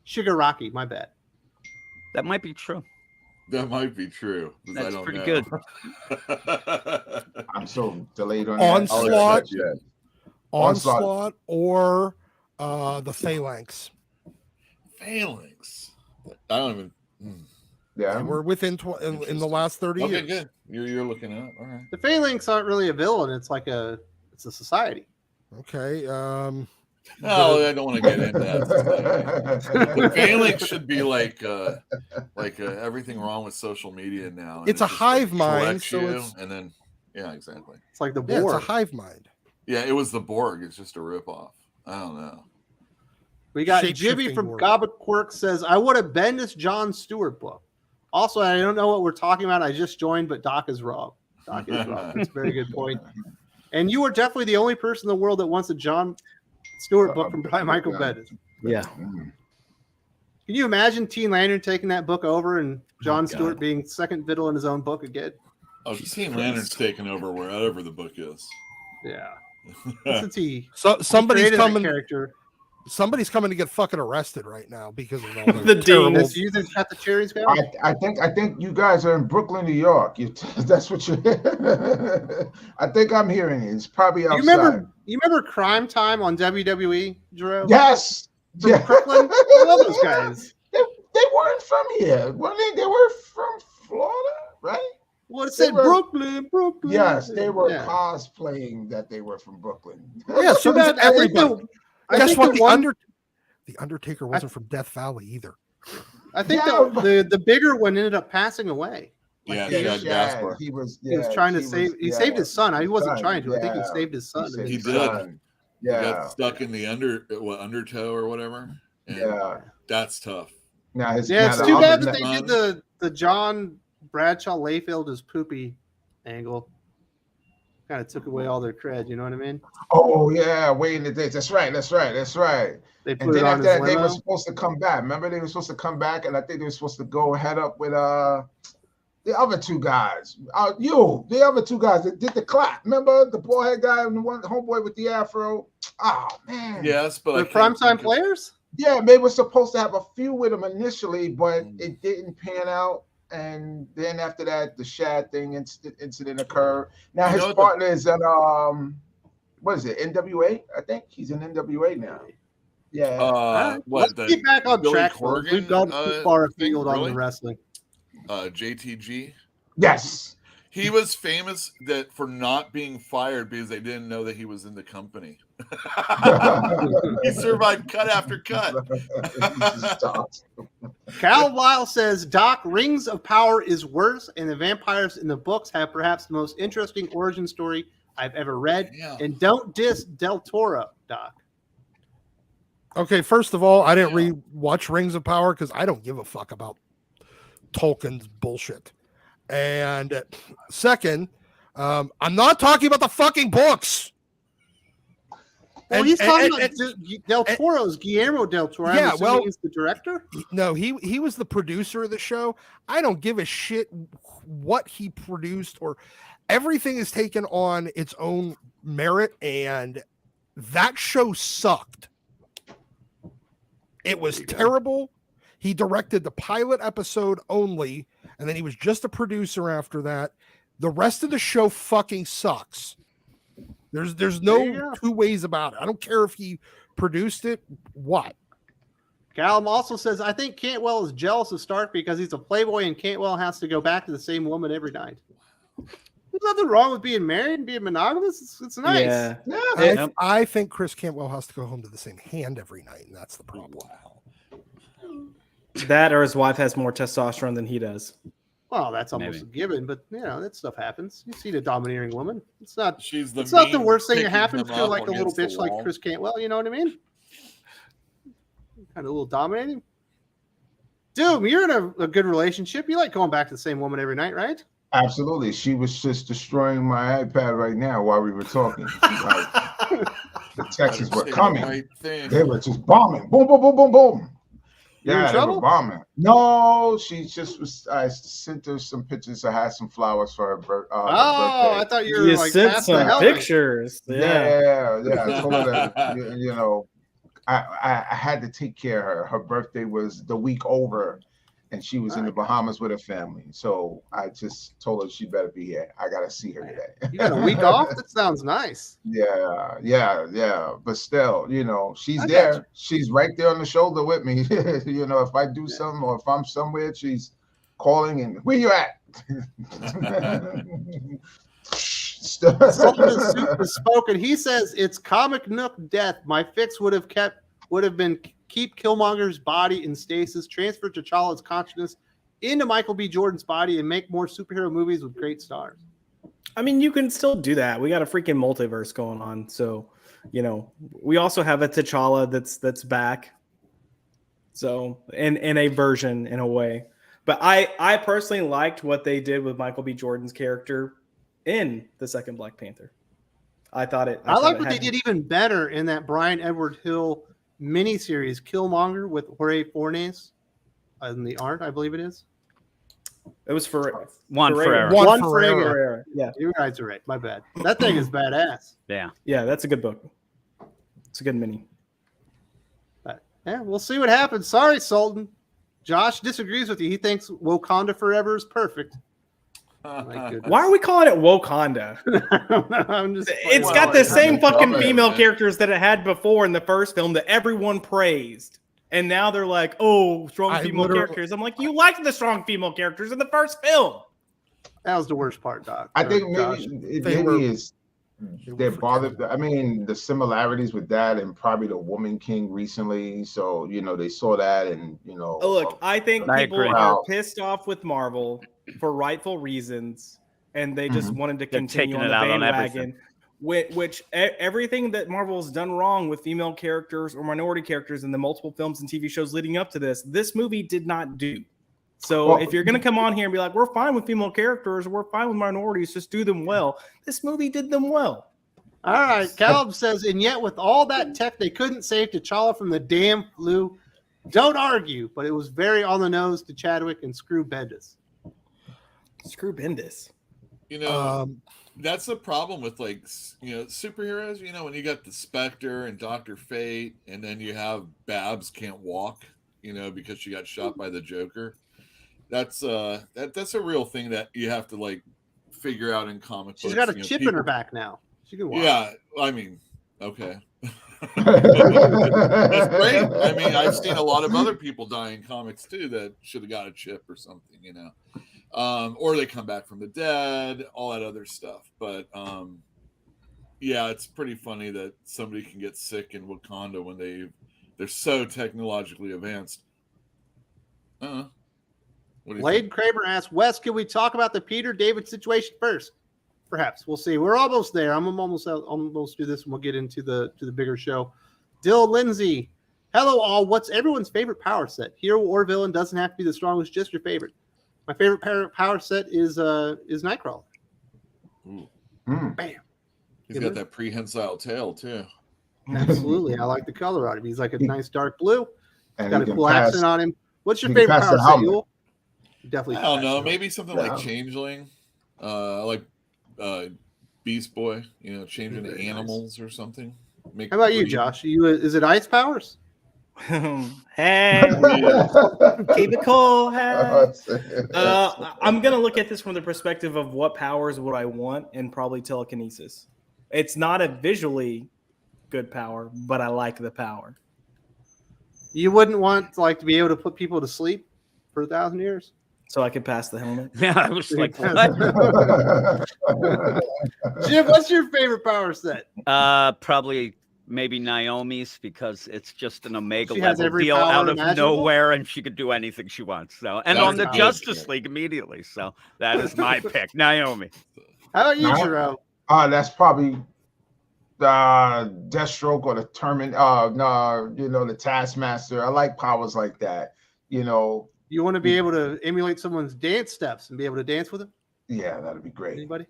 Shigaraki, my bad. That might be true. that might be true. 'Cause I That's don't pretty know. good. I'm so delayed on Onslaught. that. Onslaught or the Phalanx. Phalanx. I don't even. Yeah. They were within in the last 30 Okay, years. good. You're looking it up. All right. The Phalanx aren't really a villain. It's a society. Okay. No, I don't want to get into that. The Phalanx should be like everything wrong with social media now. And It's a just, hive like, mind, collects so you, it's- and then exactly. It's like the Yeah, Borg. it's a hive mind. Yeah, it was the Borg. It's just a ripoff. I don't know. We got Shape-shifting Jibby from Borg. Gobbet Quirk says, I would have been this John Stewart book. Also, I don't know what we're talking about. I just joined, but Doc is wrong. Doc is wrong. That's a very good point. And you are definitely the only person in the world that wants a John Stewart book from Michael Bendis. Yeah. Mm. Can you imagine Teen Lantern taking that book over and John God. Stewart being second fiddle in his own book again? Oh, Teen Lantern's taken over wherever the book is. Yeah. Since he So somebody's created that coming. character. Somebody's coming to get fucking arrested right now because of all The terrible. Dean. This you think got the cherries guy? I think you guys are in Brooklyn, New York. That's what you. I think I'm hearing it. It's probably outside. You remember Crime Time on WWE, Drew? Yes. From Yeah. Brooklyn? I love those guys. They weren't from here. Weren't they? They were from Florida, right? Well, it They said were- Brooklyn. Yes, they were Yeah. cosplaying that they were from Brooklyn. Yeah, so Too does bad- I think everybody. I Guess think what? the The Undertaker wasn't from Death Valley either. I think Yeah, the bigger one ended up passing away. Yeah, Yeah, Chad Gaspar. he was. He was trying to save. He saved his son. He wasn't trying to. I think he saved his son. saved He his did. son. He Yeah. got stuck in the undertow or whatever. And Yeah. that's tough. Now his. Yeah, now it's the too other- bad that they did the John Bradshaw Layfield as poopy angle. Kind of took away all their cred. You know what I mean? Oh yeah, way in the days. That's right. They And put then it on after his that, they were limo. supposed to come back. Remember, they were supposed to come back, and I think they were supposed to go head up with the other two guys. The other two guys that did the clap. Remember the bald head guy and the one homeboy with the afro. Oh man. Yes, but I The can't primetime think of- players. Yeah, they were supposed to have a few with him initially, but it didn't pan out. And then after that, the Shad thing incident occurred. Now You his know what partner is in what is it? NWA? I think he's in NWA now. Yeah. Let's What the get back on Billy track. folks. We've gone too far thing, afield on really? the wrestling. JTG? Yes. He was famous for not being fired because they didn't know that he was in the company. He survived cut after cut. Cal Lyle says Doc Rings of Power is worse, and the vampires in the books have perhaps the most interesting origin story I've ever read. Yeah. And don't diss Del Toro, Doc. Okay, first of all, I didn't re-watch Rings of Power because I don't give a fuck about Tolkien's bullshit. And second, I'm not talking about the fucking books. Well, he's talking about Del Toro's Guillermo Del Toro. Yeah, I'm well, he's the director. No, he was the producer of the show. I don't give a shit what he produced, or everything is taken on its own merit, and that show sucked. It was terrible. He directed the pilot episode only, and then he was just a producer after that. The rest of the show fucking sucks. There's There you no go. two ways about it. I don't care if he produced it. What? Callum also says, I think Cantwell is jealous of Stark because he's a playboy and Cantwell has to go back to the same woman every night. There's nothing wrong with being married and being monogamous. It's nice. Yeah. I think Chris Cantwell has to go home to the same hand every night, and that's the problem. That or his wife has more testosterone than he does. Well, that's almost Maybe. a given, but that stuff happens. You see the domineering woman. It's not She's the it's not the mean worst thing that picking happens him to up like a little against the bitch like wall. Chris Cantwell, you know what I mean? Kind of a little dominating. Doom, you're in a good relationship. You like going back to the same woman every night, right? Absolutely. She was just destroying my iPad right now while we were talking. The texts were Say the coming. right thing. They were just bombing. Boom, boom, boom, boom, boom. You're in Yeah, they trouble? were bombing. No, she just was. I sent her some pictures. I had some flowers for her, birthday. I thought you were You like sent past the some helmet. pictures. Yeah. Yeah. I told her that, you know, I had to take care of her. Her birthday was the week over, and she was in the Bahamas with her family. So I just told her she better be here. I gotta see her today. You got a week off? That sounds nice. Yeah. But still, she's I got there. She's right there on the shoulder with me. If I do something or if I'm somewhere, she's calling and where you at? Sultan is spoken. He says it's comic nook death. My fix would have been keep Killmonger's body in stasis, transfer T'Challa's consciousness into Michael B. Jordan's body, and make more superhero movies with great stars. I mean, you can still do that. We got a freaking multiverse going on, so we also have a T'Challa that's back. So in a version, in a way. But I personally liked what they did with Michael B. Jordan's character in the second Black Panther. I like what they did even better in that Brian Edward Hill miniseries, Killmonger, with Jorge Fornes in the art, I believe it is. It was for Juan Ferreira. Juan Ferreira. Yeah, you guys are right. My bad. That thing is badass. Yeah. Yeah, that's a good book. It's a good mini. But, yeah, we'll see what happens. Sorry, Sultan. Josh disagrees with you. He thinks Wakanda Forever is perfect. Why are we calling it Wakanda? It's got the same fucking female characters that it had before in the first film that everyone praised. And now they're like, oh, strong female characters. I'm like, you liked the strong female characters in the first film. That was the worst part, Doc. I think they're bothered. I mean, the similarities with that and probably the Woman King recently. So, they saw that and, Look, I think people are pissed off with Marvel for rightful reasons, and they just wanted to continue on the bandwagon. Which everything that Marvel has done wrong with female characters or minority characters in the multiple films and TV shows leading up to this movie did not do. So if you're going to come on here and be like, we're fine with female characters, we're fine with minorities, just do them well. This movie did them well. All right. Caleb says, and yet with all that tech, they couldn't save T'Challa from the damn flu. Don't argue, but it was very on the nose to Chadwick and screw Bendis. Screw Bendis. That's the problem with superheroes. When you got the Spectre and Dr. Fate, and then you have Babs can't walk, because she got shot by the Joker. That's a real thing that you have to figure out in comic books. She's got a chip in her back now. She can walk. Yeah, I mean, okay. That's great. I mean, I've seen a lot of other people die in comics too that should have got a chip or something, or they come back from the dead, all that other stuff. But yeah, it's pretty funny that somebody can get sick in Wakanda when they're so technologically advanced. Blade Kramer asks, Wes, can we talk about the Peter David situation first? Perhaps. We'll see. We're almost there. I'm almost do this and we'll get into the bigger show. Dill Lindsay, hello all. What's everyone's favorite power set? Hero or villain doesn't have to be the strongest, just your favorite. My favorite power set is Nightcrawler. Ooh. Bam. He's got that prehensile tail too. Absolutely. I like the color on him. He's like a nice dark blue. And got a cool accent on him. What's your favorite power set, Yule? Definitely. I don't know. Maybe something like Changeling. Like Beast Boy, changing to animals or something. How about you, Josh? Is it ice powers? Hey, keep it cool. Hey. I'm gonna look at this from the perspective of what powers would I want, and probably telekinesis. It's not a visually good power, but I like the power. You wouldn't want to be able to put people to sleep for 1,000 years? So I could pass the helmet. Yeah, I was like, what? Jim, what's your favorite power set? Probably maybe Naomi's, because it's just an Omega She has level every deal power out of imaginable? nowhere, and she could do anything she wants. So, and That's on the good. Justice League immediately. So that is my pick, Naomi. How about you, Jerome? That's probably Deathstroke or the the Taskmaster. I like powers like that. You want to be able to emulate someone's dance steps and be able to dance with them? Yeah, that'd be great. Anybody?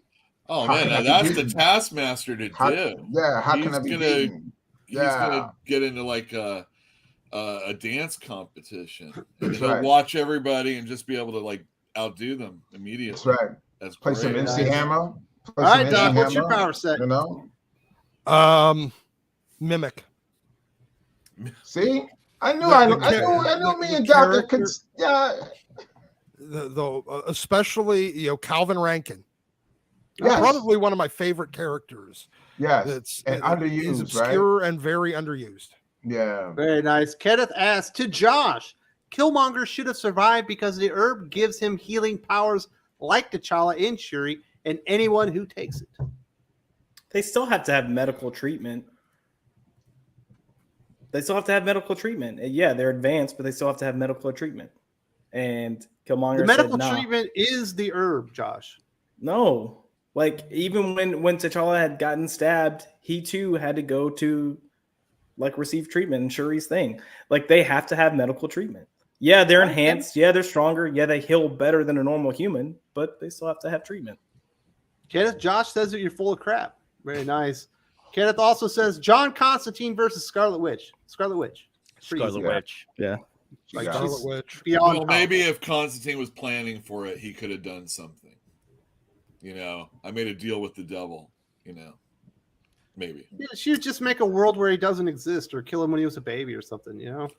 Oh man, now that's the Taskmaster to do. How can I be beaten? He's gonna get into a dance competition, and he'll right. watch everybody and just be able to outdo them immediately. That's right. That's Play great. some MC Hammer. All right, Doc, what's your power set? Mimic. See, I knew me and Doctor could. Yeah. Especially Calvin Rankin. Yes. Probably one of my favorite characters. Yes, and underused, he's obscure and very underused. Yeah. Very nice. Kenneth asks, to Josh, Killmonger should have survived because the herb gives him healing powers like T'Challa and Shuri and anyone who takes it. They still have to have medical treatment. Yeah, they're advanced, but they still have to have medical treatment. And Killmonger The medical said, nah. treatment is the herb, Josh. No. Like, even when T'Challa had gotten stabbed, he too had to go to, like, receive treatment and Shuri's thing. Like, they have to have medical treatment. Yeah, they're enhanced. Yeah, they're stronger. Yeah, they heal better than a normal human, but they still have to have treatment. Kenneth, Josh says that you're full of crap. Very nice. Kenneth also says John Constantine versus Scarlet Witch. Scarlet Witch. Scarlet Witch. Yeah. Like Scarlet Witch. Beyond Well, maybe if Constantine was planning for it, he could have done something. You know, I made a deal with the devil, you know. Maybe. Yeah, she would just make a world where he doesn't exist or kill him when he was a baby or something, you know?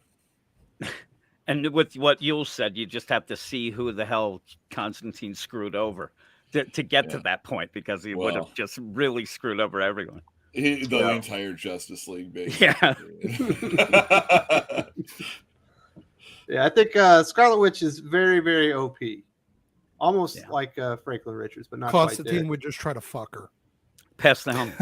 And with what Yule said, you just have to see who the hell Constantine screwed over to get to that point, because he would have just really screwed over everyone. The entire Justice League, basically. Yeah. Yeah, I think Scarlet Witch is very, very OP. Almost like Franklin Richards, but not Constantine quite there. would just try to fuck her. Pass the helm.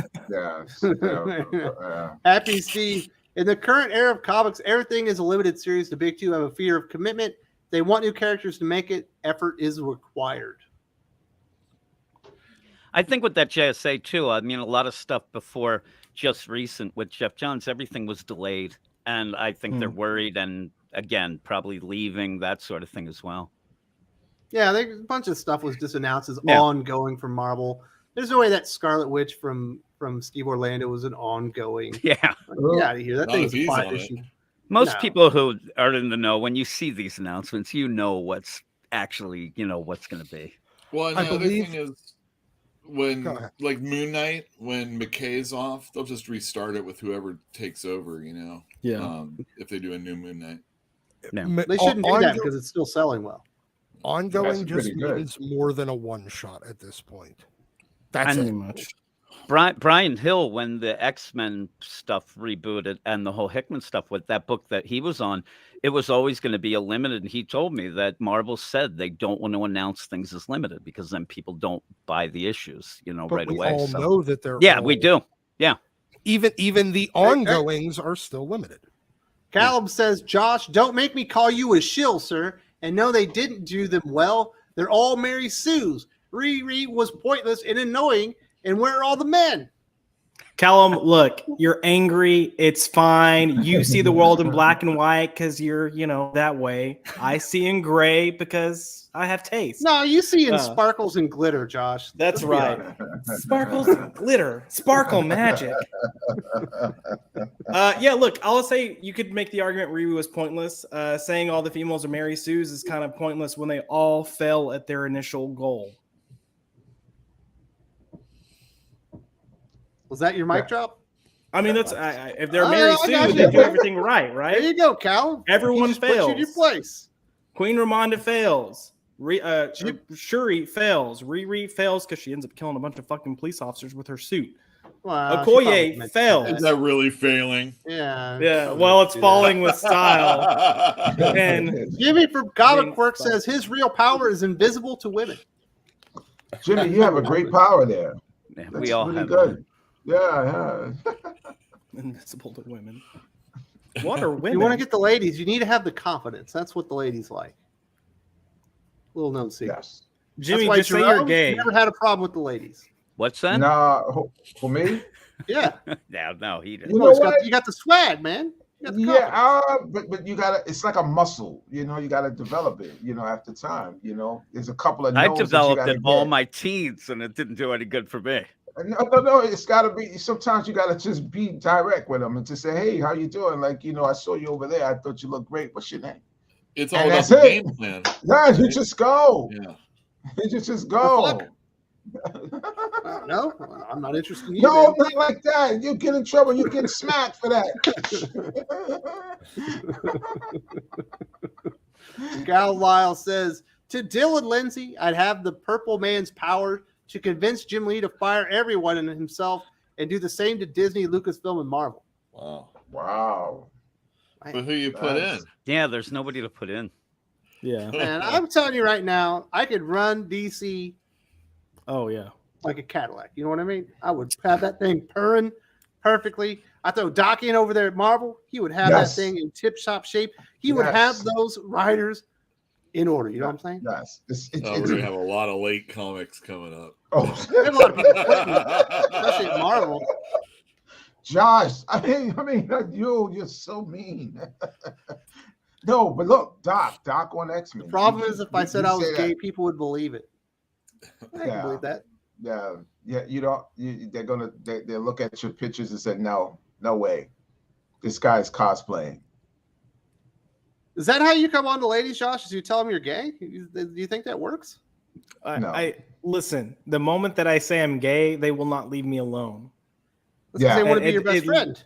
Happy Steve. In the current era of comics, everything is a limited series. The big two have a fear of commitment. They want new characters to make it. Effort is required. I think with that JSA too, I mean, a lot of stuff before just recent with Jeff Johns, everything was delayed. And I think they're worried and, again, probably leaving, that sort of thing as well. Yeah, a bunch of stuff was just announced as ongoing from Marvel. There's no way that Scarlet Witch from Steve Orlando was an ongoing. Yeah. Get out of here. That thing's a plot issue. Most people who are in the know, when you see these announcements, you know what's actually, what's going to be. Well, and the other thing is, when like Moon Knight, when McKay's off, they'll just restart it with whoever takes over, if they do a new Moon Knight. No. They shouldn't do that because it's still selling well. Ongoing just means more than a one shot at this point. That's pretty much. Brian Hill, when the X-Men stuff rebooted and the whole Hickman stuff with that book that he was on, it was always going to be a limited. And he told me that Marvel said they don't want to announce things as limited because then people don't buy the issues, But right we away. all know that they're we do. Yeah. Even the ongoings are still limited. Callum says, Josh, don't make me call you a shill, sir. And no, they didn't do them well. They're all Mary Sue's. Riri was pointless and annoying. And where are all the men? Callum, look, you're angry. It's fine. You see the world in black and white because you're, that way. I see in gray because I have taste. No, you see in sparkles and glitter, Josh. That's right. Sparkles and glitter. Sparkle magic. Look, I'll say you could make the argument Riri was pointless. Saying all the females are Mary Sue's is kind of pointless when they all fail at their initial goal. Was that your mic drop? I mean, that's if they're Mary Sue, they do everything right? There you go, Cal. Everyone fails. Put you in your place. Queen Ramonda fails. Shuri fails. Riri fails because she ends up killing a bunch of fucking police officers with her suit. Okoye fails. Is that really failing? Yeah. Yeah. Well, it's falling with style. And Jimmy from Comic Quirk says his real power is invisible to women. Jimmy, you have a great power there. Yeah, we all really have good. Yeah. Invisible to women. What are women? You want to get the ladies, you need to have the confidence. That's what the ladies like. Little known secret. Yes. Jimmy, just say you're gay. Never had a problem with the ladies. What's that? No, for me? Yeah. No, he didn't. You got the swag, man. But you gotta. It's like a muscle, you gotta develop it. After time, there's a couple of. I developed it all my teens, and it didn't do any good for me. No. It's got to be. Sometimes you got to just be direct with them and just say, "Hey, how you doing? Like, I saw you over there. I thought you looked great. What's your name?" It's all about the game plan. Yeah, you just go. Yeah, you just go. No, I'm not interested in you. No, not like that. You get in trouble. You get smacked for that. Gal Lyle says, to Dylan Lindsay, I'd have the Purple Man's power to convince Jim Lee to fire everyone and himself and do the same to Disney, Lucasfilm, and Marvel. Wow. But who you put in? Yeah, there's nobody to put in. Yeah. Man, I'm telling you right now, I could run DC. Oh yeah. Like a Cadillac. You know what I mean? I would have that thing purring perfectly. I throw Doc in over there at Marvel. He would have that thing in tip-top shape. He would have those riders in order. You know what I'm saying? Yes. We're going to have a lot of late comics coming up. Oh, a lot of people quitting, especially at Marvel. Josh, I mean, you're so mean. No, but look, Doc on X-Men. The problem is if I said I was gay, people would believe it. I can believe that. Yeah. They'll look at your pictures and say, no way. This guy's cosplaying. Is that how you come on to ladies, Josh? Is you tell them you're gay? Do you think that works? No. I listen. The moment that I say I'm gay, they will not leave me alone. They want to be your best friend.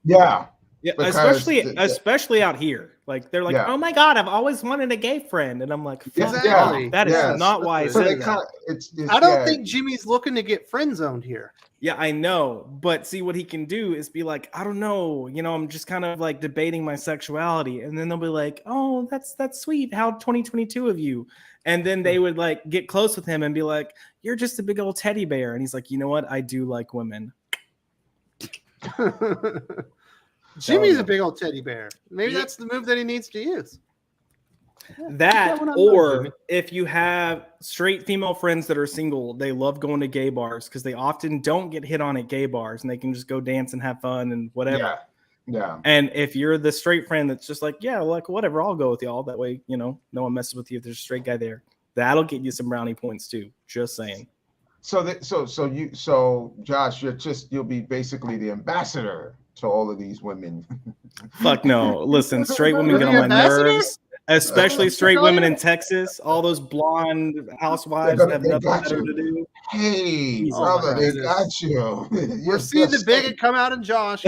Yeah. Yeah, especially out here. Like they're like, oh my God, I've always wanted a gay friend, and I'm like, exactly. That is not why I said that. I don't think Jimmy's looking to get friend zoned here. Yeah, I know, but see what he can do is be like, I don't know, I'm just kind of like debating my sexuality, and then they'll be like, oh, that's sweet. How 2022 of you? And then they would like get close with him and be like, you're just a big old teddy bear, and he's like, you know what? I do like women. Jimmy's a big old teddy bear. Maybe that's the move that he needs to use. That, or if you have straight female friends that are single, they love going to gay bars because they often don't get hit on at gay bars and they can just go dance and have fun and whatever. Yeah. And if you're the straight friend that's just like, yeah, like whatever, I'll go with y'all. That way, no one messes with you if there's a straight guy there. That'll get you some brownie points too. Just saying. So Josh, you'll be basically the ambassador to all of these women. Fuck no. Listen, straight women get on my nerves, especially straight women in Texas. All those blonde housewives that have nothing better to do. Hey, brother, they got you. We're seeing the bigot come out in Josh.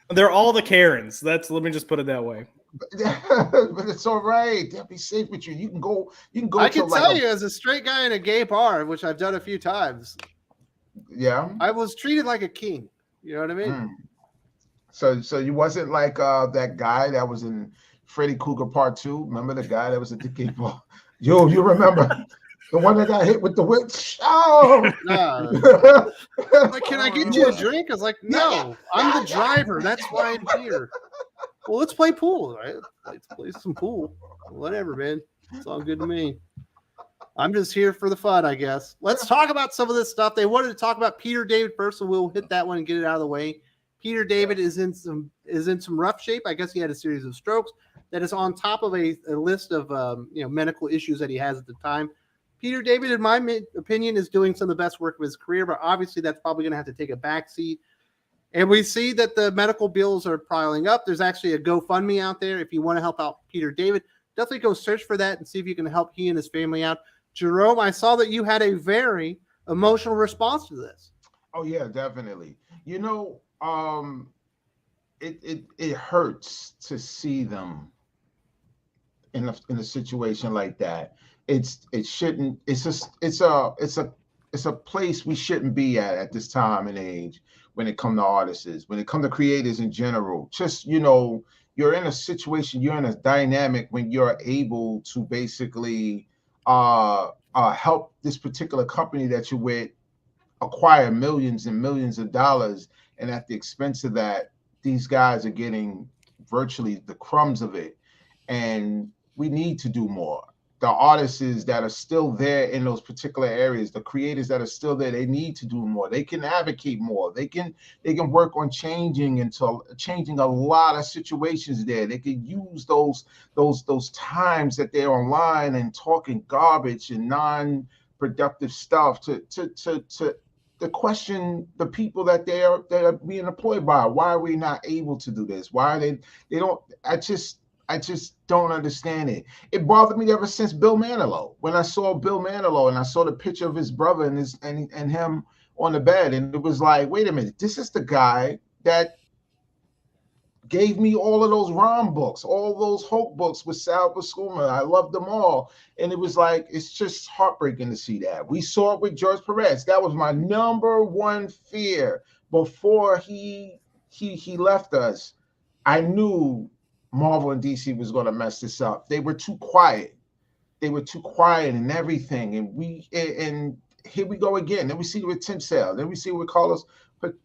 They're all the Karens. Let me just put it that way. But it's all right. They'll be safe with you. You can go. I can tell you, as a straight guy in a gay bar, which I've done a few times. Yeah, I was treated like a king. You know what I mean? So you wasn't like that guy that was in Freddy Krueger Part 2. Remember the guy that was at the gay bar? You remember the one that got hit with the witch? Oh, like, can I get you a drink? I was like, no, I'm the driver. That's why I'm here. Well, let's play pool, right? Let's play some pool. Whatever, man. It's all good to me. I'm just here for the fun, I guess. Let's talk about some of this stuff. They wanted to talk about Peter David first, so we'll hit that one and get it out of the way. Peter David is in some rough shape. I guess he had a series of strokes that is on top of a list of medical issues that he has at the time. Peter David, in my opinion, is doing some of the best work of his career, but obviously that's probably going to have to take a backseat. And we see that the medical bills are piling up. There's actually a GoFundMe out there. If you want to help out Peter David, definitely go search for that and see if you can help he and his family out. Jerome, I saw that you had a very emotional response to this. Oh yeah, definitely. It hurts to see them in a situation like that. It's a place we shouldn't be at this time and age when it comes to artists, when it comes to creators in general. Just you're in a situation, you're in a dynamic when you're able to basically help this particular company that you're with acquire millions and millions of dollars, and at the expense of that, these guys are getting virtually the crumbs of it. And we need to do more. The artists that are still there in those particular areas, the creators that are still there, they need to do more. They can advocate more. They can work on changing a lot of situations there. They can use those times that they're online and talking garbage and non-productive stuff to question the people that they are being employed by. Why are we not able to do this? Why are they don't? I just don't understand it. It bothered me ever since Bill Manilow. When I saw Bill Manilow and I saw the picture of his brother and him on the bed, and it was like, wait a minute, this is the guy that gave me all of those Rom books, all those Hulk books with Sal Buscema. I loved them all. And it was like, it's just heartbreaking to see that. We saw it with George Perez. That was my number one fear before he he left us, I knew Marvel and DC was going to mess this up. They were too quiet. They were too quiet and everything. And here we go again. Then we see it with Tim Sale. Then we see it with Carlos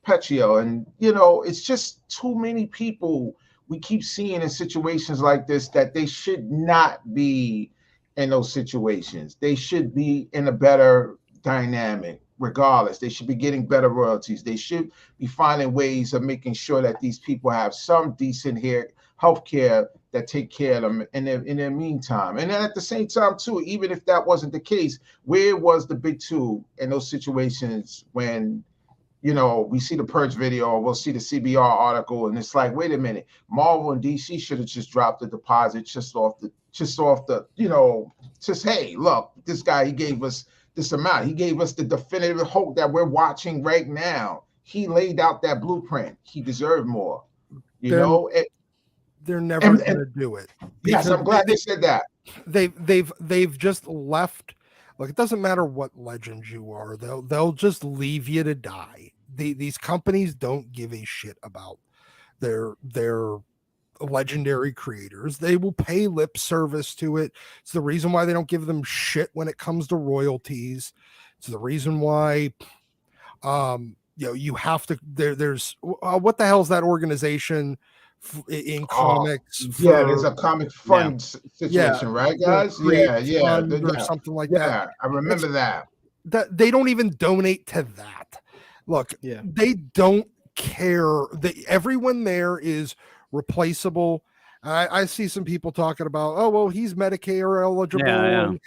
Petio. And, you know, it's just too many people we keep seeing in situations like this that they should not be in those situations. They should be in a better dynamic. Regardless, they should be getting better royalties. They should be finding ways of making sure that these people have some decent health care that take care of them in their meantime. And then at the same time, too, even if that wasn't the case, where was the big two in those situations when, you know, we see the Purge video or we'll see the CBR article and it's like, wait a minute, Marvel and DC should have just dropped the deposit just off the, you know, just, hey, look, this guy, he gave us this amount. He gave us the definitive hope that we're watching right now. He laid out that blueprint. He deserved more. They're never going to do it. Yes, I'm glad they said that. They've just left. Look, it doesn't matter what legend you are. They'll just leave you to die. These companies don't give a shit about their legendary creators. They will pay lip service to it. It's the reason why they don't give them shit when it comes to royalties. It's the reason why you have to there's what the hell is that organization in comics? There's a comic fund situation, right, guys? Or something like that. I remember that they don't even donate to that. Look, they don't care. Everyone there is replaceable. I see some people talking about, oh, well, he's Medicare eligible.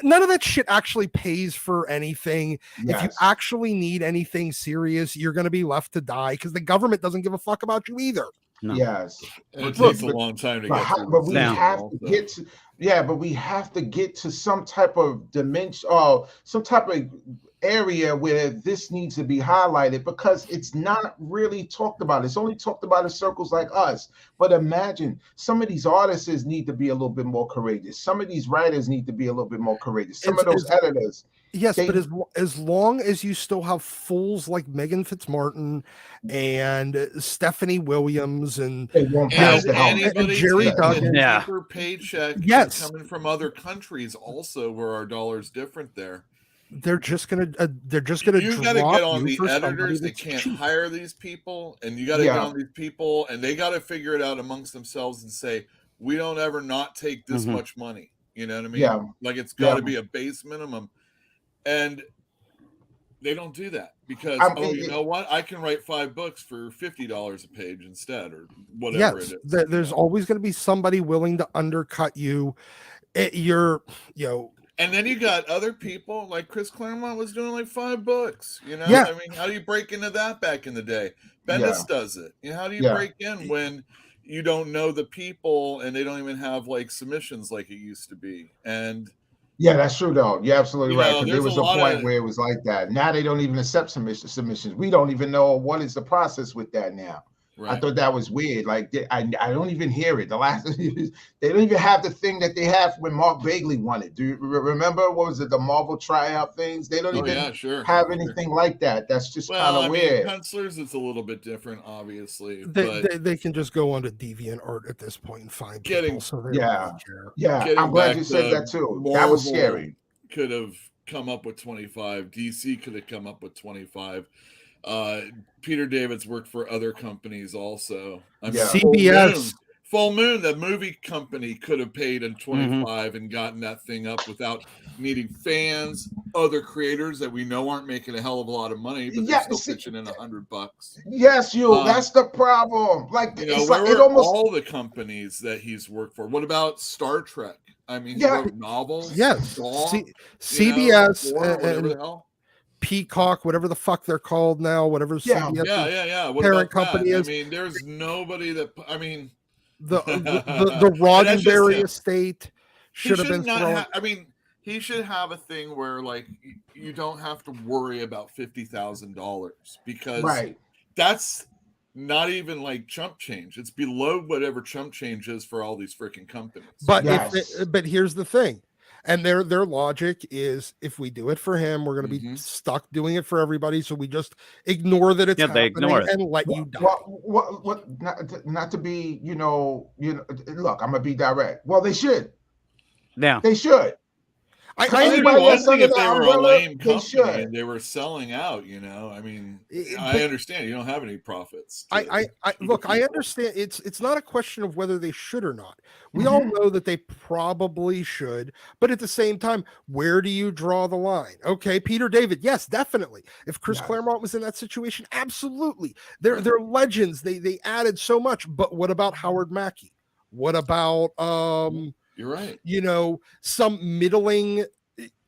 None of that shit actually pays for anything. If you actually need anything serious, you're going to be left to die because the government doesn't give a fuck about you either. No. Yes. It takes a long time to get through. But we have to get to, but we have to get to some type of dimension or some type of area where this needs to be highlighted because it's not really talked about. It's only talked about in circles like us. But imagine some of these artists need to be a little bit more courageous. Some of these writers need to be a little bit more courageous. Some of those editors. Yes, but as long as you still have fools like Megan Fitzmartin and Stephanie Williams and Jerry Duggan, paper paycheck coming from other countries also where our dollar's different there. They're just gonna you got to get on the editors. They can't hire these people, and you got to get on these people, and they got to figure it out amongst themselves and say, we don't ever not take this much money. You know what I mean? Yeah. Like it's got to be a base minimum. And they don't do that because, you know what? I can write 5 books for $50 a page instead or whatever it is. There's always going to be somebody willing to undercut you. And then you got other people like Chris Claremont was doing like 5 books, you know? Yeah. I mean, how do you break into that back in the day? Bendis does it. You know, how do you break in when you don't know the people and they don't even have like submissions like it used to be? And yeah, that's true though. You're absolutely right. There was a point where it was like that. Now they don't even accept submissions. We don't even know what is the process with that now. Right. I thought that was weird. Like I don't even hear it. The last they don't even have the thing that they have when Mark Bagley won it. Do you remember what was it? The Marvel tryout things. They don't even have anything like that. That's just kind of weird. Pencilers, it's a little bit different, obviously. They can just go onto DeviantArt at this point and find people. So I'm glad you said that too. Marvel, that was scary. Could have come up with 25. DC could have come up with 25. Peter David's worked for other companies also. I mean, CBS. Full Moon, the movie company, could have paid in 25 and gotten that thing up without needing fans, other creators that we know aren't making a hell of a lot of money, but they're still pitching in $100. Yes, that's the problem. Like, it's like it almost all the companies that he's worked for. What about Star Trek? I mean, he wrote novels. Yes, CBS whatever the hell. Peacock, whatever the fuck they're called now, whatever CBS what parent company is. I mean, there's nobody that the Roddenberry estate should have been thrown. He should have a thing where like you don't have to worry about $50,000 because that's not even like chump change. It's below whatever chump change is for all these freaking companies. But but here's the thing. And their logic is, if we do it for him, we're going to be stuck doing it for everybody. So we just ignore that it's happening, they ignore it and let you die. What not to be, look, I'm gonna be direct. Well, they should. Yeah, they should. I think if they were a lame company and they were selling out, I mean, I understand you don't have any profits. I look, I understand it's not a question of whether they should or not. We all know that they probably should, but at the same time, where do you draw the line? Okay, Peter David, yes, definitely. If Chris Claremont was in that situation, absolutely. They're legends. They added so much. But what about Howard Mackey? What about You're right. Some middling,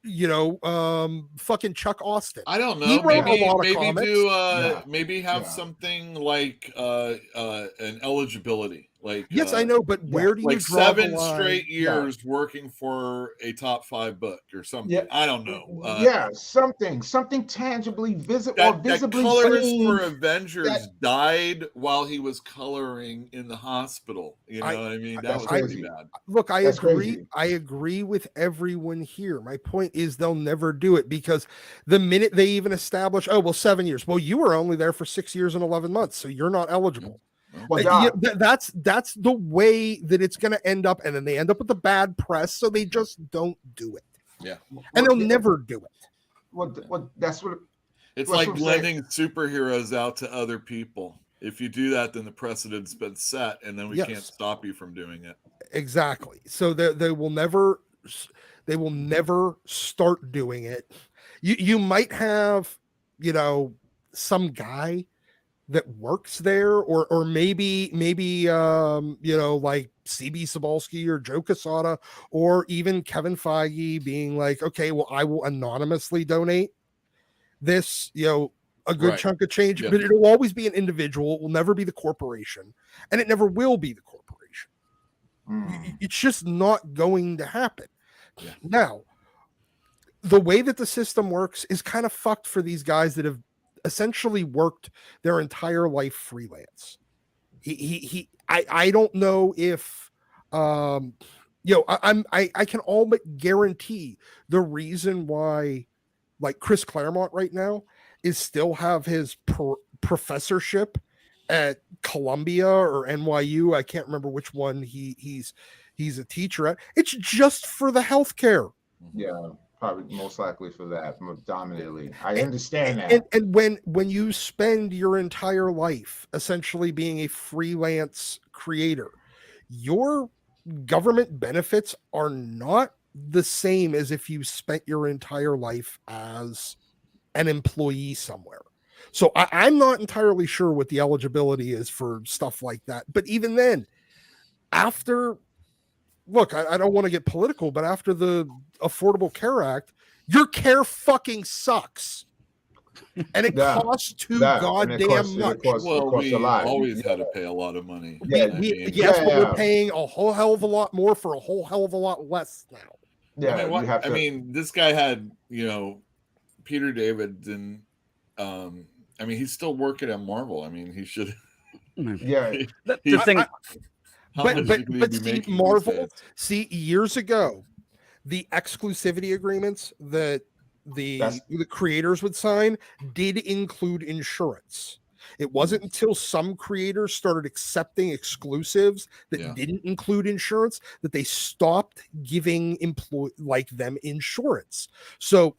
fucking Chuck Austin. I don't know. He wrote a lot of comics. Maybe have something like an eligibility. Like yes, I know, but where do you draw 7 the line? straight years working for a top 5 book or something? Yeah. I don't know. Something tangibly visible or visibly that colorist seen. for Avengers died while he was coloring in the hospital. You know what I mean? That was pretty bad. Look, I agree. I agree with everyone here. My point is they'll never do it because the minute they even establish, 7 years. Well, you were only there for 6 years and 11 months, so you're not eligible. Well, that's the way that it's going to end up, and then they end up with the bad press, so they just don't do it. Yeah, and they'll never do it. Well, that's what it's like lending superheroes out to other people. If you do that, then the precedent's been set, and then we can't stop you from doing it. Exactly. So they will never start doing it. You might have, some guy that works there, or maybe like CB Cebulski or Joe Quesada, or even Kevin Feige being like, okay, well, I will anonymously donate this, a good chunk of change, but it'll always be an individual. It will never be the corporation, and it never will be the corporation. It's just not going to happen. Yeah. Now, the way that the system works is kind of fucked for these guys that have essentially worked their entire life freelance. I don't know if I can all but guarantee the reason why like Chris Claremont right now is still have his professorship at Columbia or NYU. I can't remember which one he's a teacher at. It's just for the healthcare. Yeah. Probably most likely for that, dominantly. I understand that. And when you spend your entire life essentially being a freelance creator, your government benefits are not the same as if you spent your entire life as an employee somewhere. So I'm not entirely sure what the eligibility is for stuff like that. But even then, look, I don't want to get political, but after the Affordable Care Act, your care fucking sucks. And it costs too goddamn much. We always had to pay a lot of money. But we're paying a whole hell of a lot more for a whole hell of a lot less now. Yeah, I mean, this guy had, Peter David, and he's still working at Marvel. I mean, he should. Yeah. The thing. But Steve, Marvel, years ago, the exclusivity agreements that the creators would sign did include insurance. It wasn't until some creators started accepting exclusives that didn't include insurance that they stopped giving them insurance. So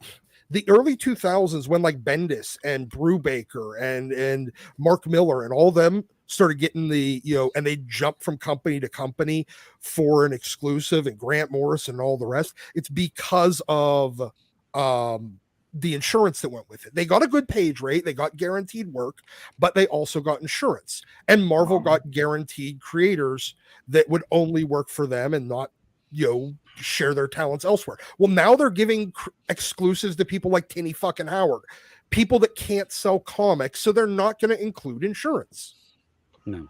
the early 2000s, when like Bendis and Brubaker and Mark Miller and all them started getting and they jumped from company to company for an exclusive, and Grant Morrison and all the rest, it's because of the insurance that went with it. They got a good page rate, they got guaranteed work, but they also got insurance. And Marvel got guaranteed creators that would only work for them and not, share their talents elsewhere. Well, now they're giving exclusives to people like Tinny fucking Howard, people that can't sell comics, so they're not going to include insurance. No.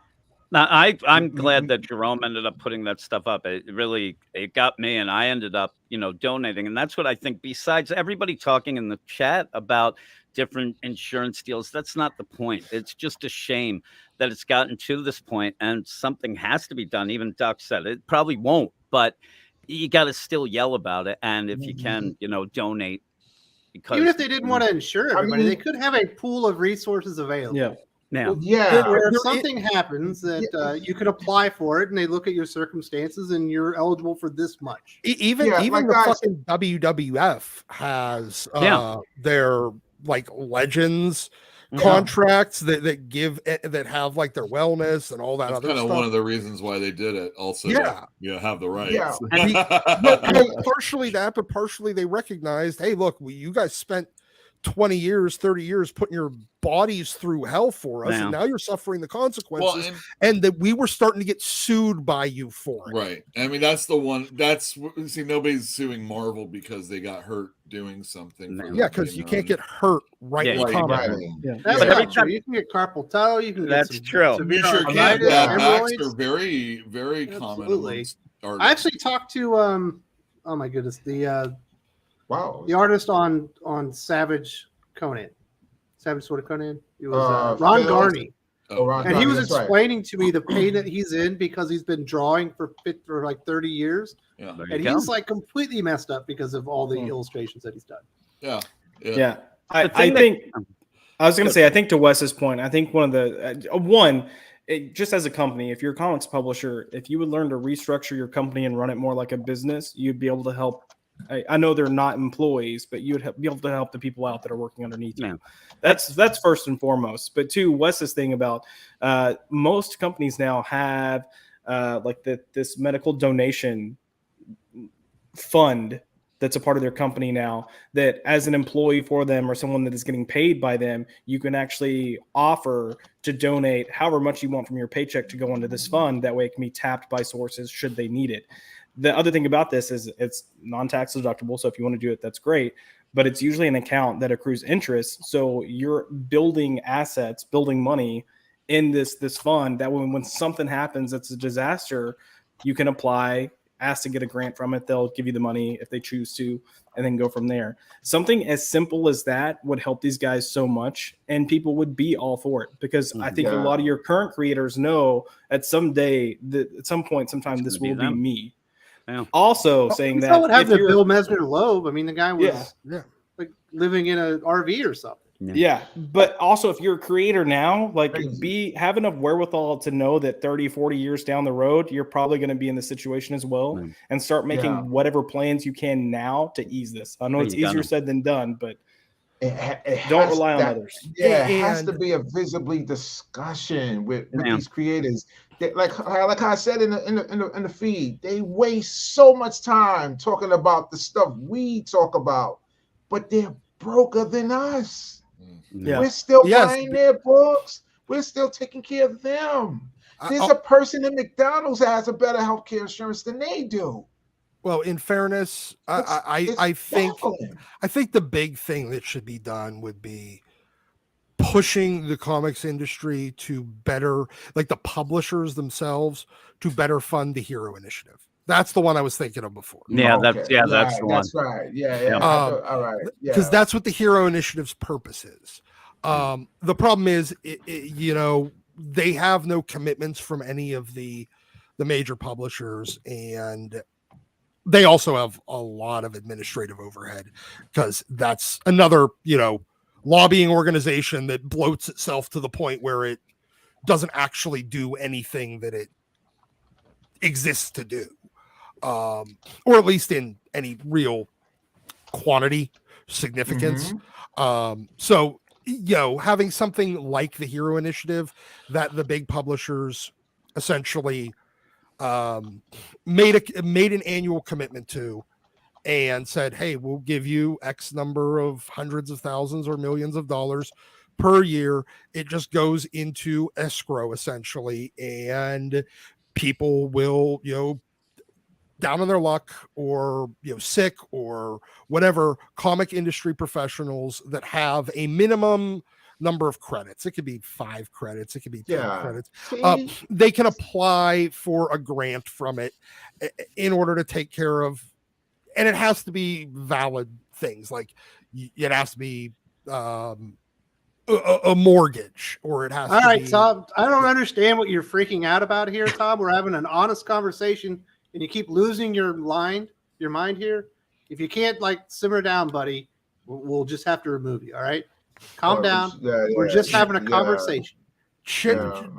Now, I'm glad that Jerome ended up putting that stuff up. It got me, and I ended up, donating. And that's what I think, besides everybody talking in the chat about different insurance deals, that's not the point. It's just a shame that it's gotten to this point, and something has to be done. Even Doc said it probably won't, but you got to still yell about it, and if you can, donate. Because even if they didn't want to insure everybody, mean, they could have a pool of resources available. Yeah. now, Where if something happens that you can apply for it, and they look at your circumstances, and you're eligible for this much. Even like the guys, fucking WWF has their like legends contracts that give that have like their wellness and all that. That's other kind of stuff. one of the reasons why they did it. Also, have the rights. Yeah. Partially that, but partially they recognized, hey, look, you guys spent 20 years, 30 years putting your bodies through hell for us, and now you're suffering the consequences, and that we were starting to get sued by you for it. Right. I mean, that's the one. Nobody's suing Marvel because they got hurt doing something. Yeah, because you can't get hurt That's not true. You can get carpal toe. You can get You sure can. Backs are very, very common. I actually talked to oh my goodness, the artist on Savage Conan. Savage Sword of Conan. It was Ron Garney. And he was explaining to me the pain that he's in because he's been drawing for like 30 years. Yeah. And he's like completely messed up because of all the illustrations that he's done. Yeah. I think I was going to say, I think to Wes's point, I think one of the just as a company, if you're a comics publisher, if you would learn to restructure your company and run it more like a business, you'd be able to help. I know they're not employees, but you would be able to help the people out that are working underneath you. That's first and foremost. But two, Wes's thing about most companies now have like this medical donation fund that's a part of their company now, that as an employee for them or someone that is getting paid by them, you can actually offer to donate however much you want from your paycheck to go into this fund. That way it can be tapped by sources should they need it. The other thing about this is it's non-tax deductible. So if you want to do it, that's great. But it's usually an account that accrues interest. So you're building assets, building money in this fund that when something happens that's a disaster, you can apply, ask to get a grant from it. They'll give you the money if they choose to, and then go from there. Something as simple as that would help these guys so much, and people would be all for it, because I think a lot of your current creators know at some point, sometime this will be me. Yeah. Also saying that would have the Bill Messner Loeb. I mean, the guy was like living in an RV or something. Yeah. But also if you're a creator now, like have enough wherewithal to know that 30, 40 years down the road, you're probably going to be in this situation as well, and start making whatever plans you can now to ease this. I know it's easier said than done, but don't rely on others. Yeah, it has to be a visibly discussion with these creators. Like I said in the feed, they waste so much time talking about the stuff we talk about, but they're broker than us. Yeah. We're still buying their books. We're still taking care of them. There's a person in McDonald's that has a better healthcare insurance than they do. Well, in fairness, I think the big thing that should be done would be pushing the comics industry to better, like the publishers themselves, to better fund the Hero Initiative. That's the one I was thinking of before. That's the one. That's right. All right. Because that's what the Hero Initiative's purpose is. The problem is, they have no commitments from any of the major publishers, and they also have a lot of administrative overhead, because that's another, lobbying organization that bloats itself to the point where it doesn't actually do anything that it exists to do, or at least in any real quantity significance. So having something like the Hero Initiative that the big publishers essentially made an annual commitment to, and said, hey, we'll give you X number of hundreds of thousands or millions of dollars per year. It just goes into escrow essentially, and people will, down on their luck or sick or whatever, comic industry professionals that have a minimum number of credits. It could be 5 credits. It could be 10 credits. They can apply for a grant from it in order to take care of, and it has to be valid things. Like it has to be a mortgage, or it has to be... Tom, I don't understand what you're freaking out about here, Tom. We're having an honest conversation. and you keep losing your mind here, if you can't like simmer down, buddy, we'll just have to remove you. All right, calm down. We're just having a conversation.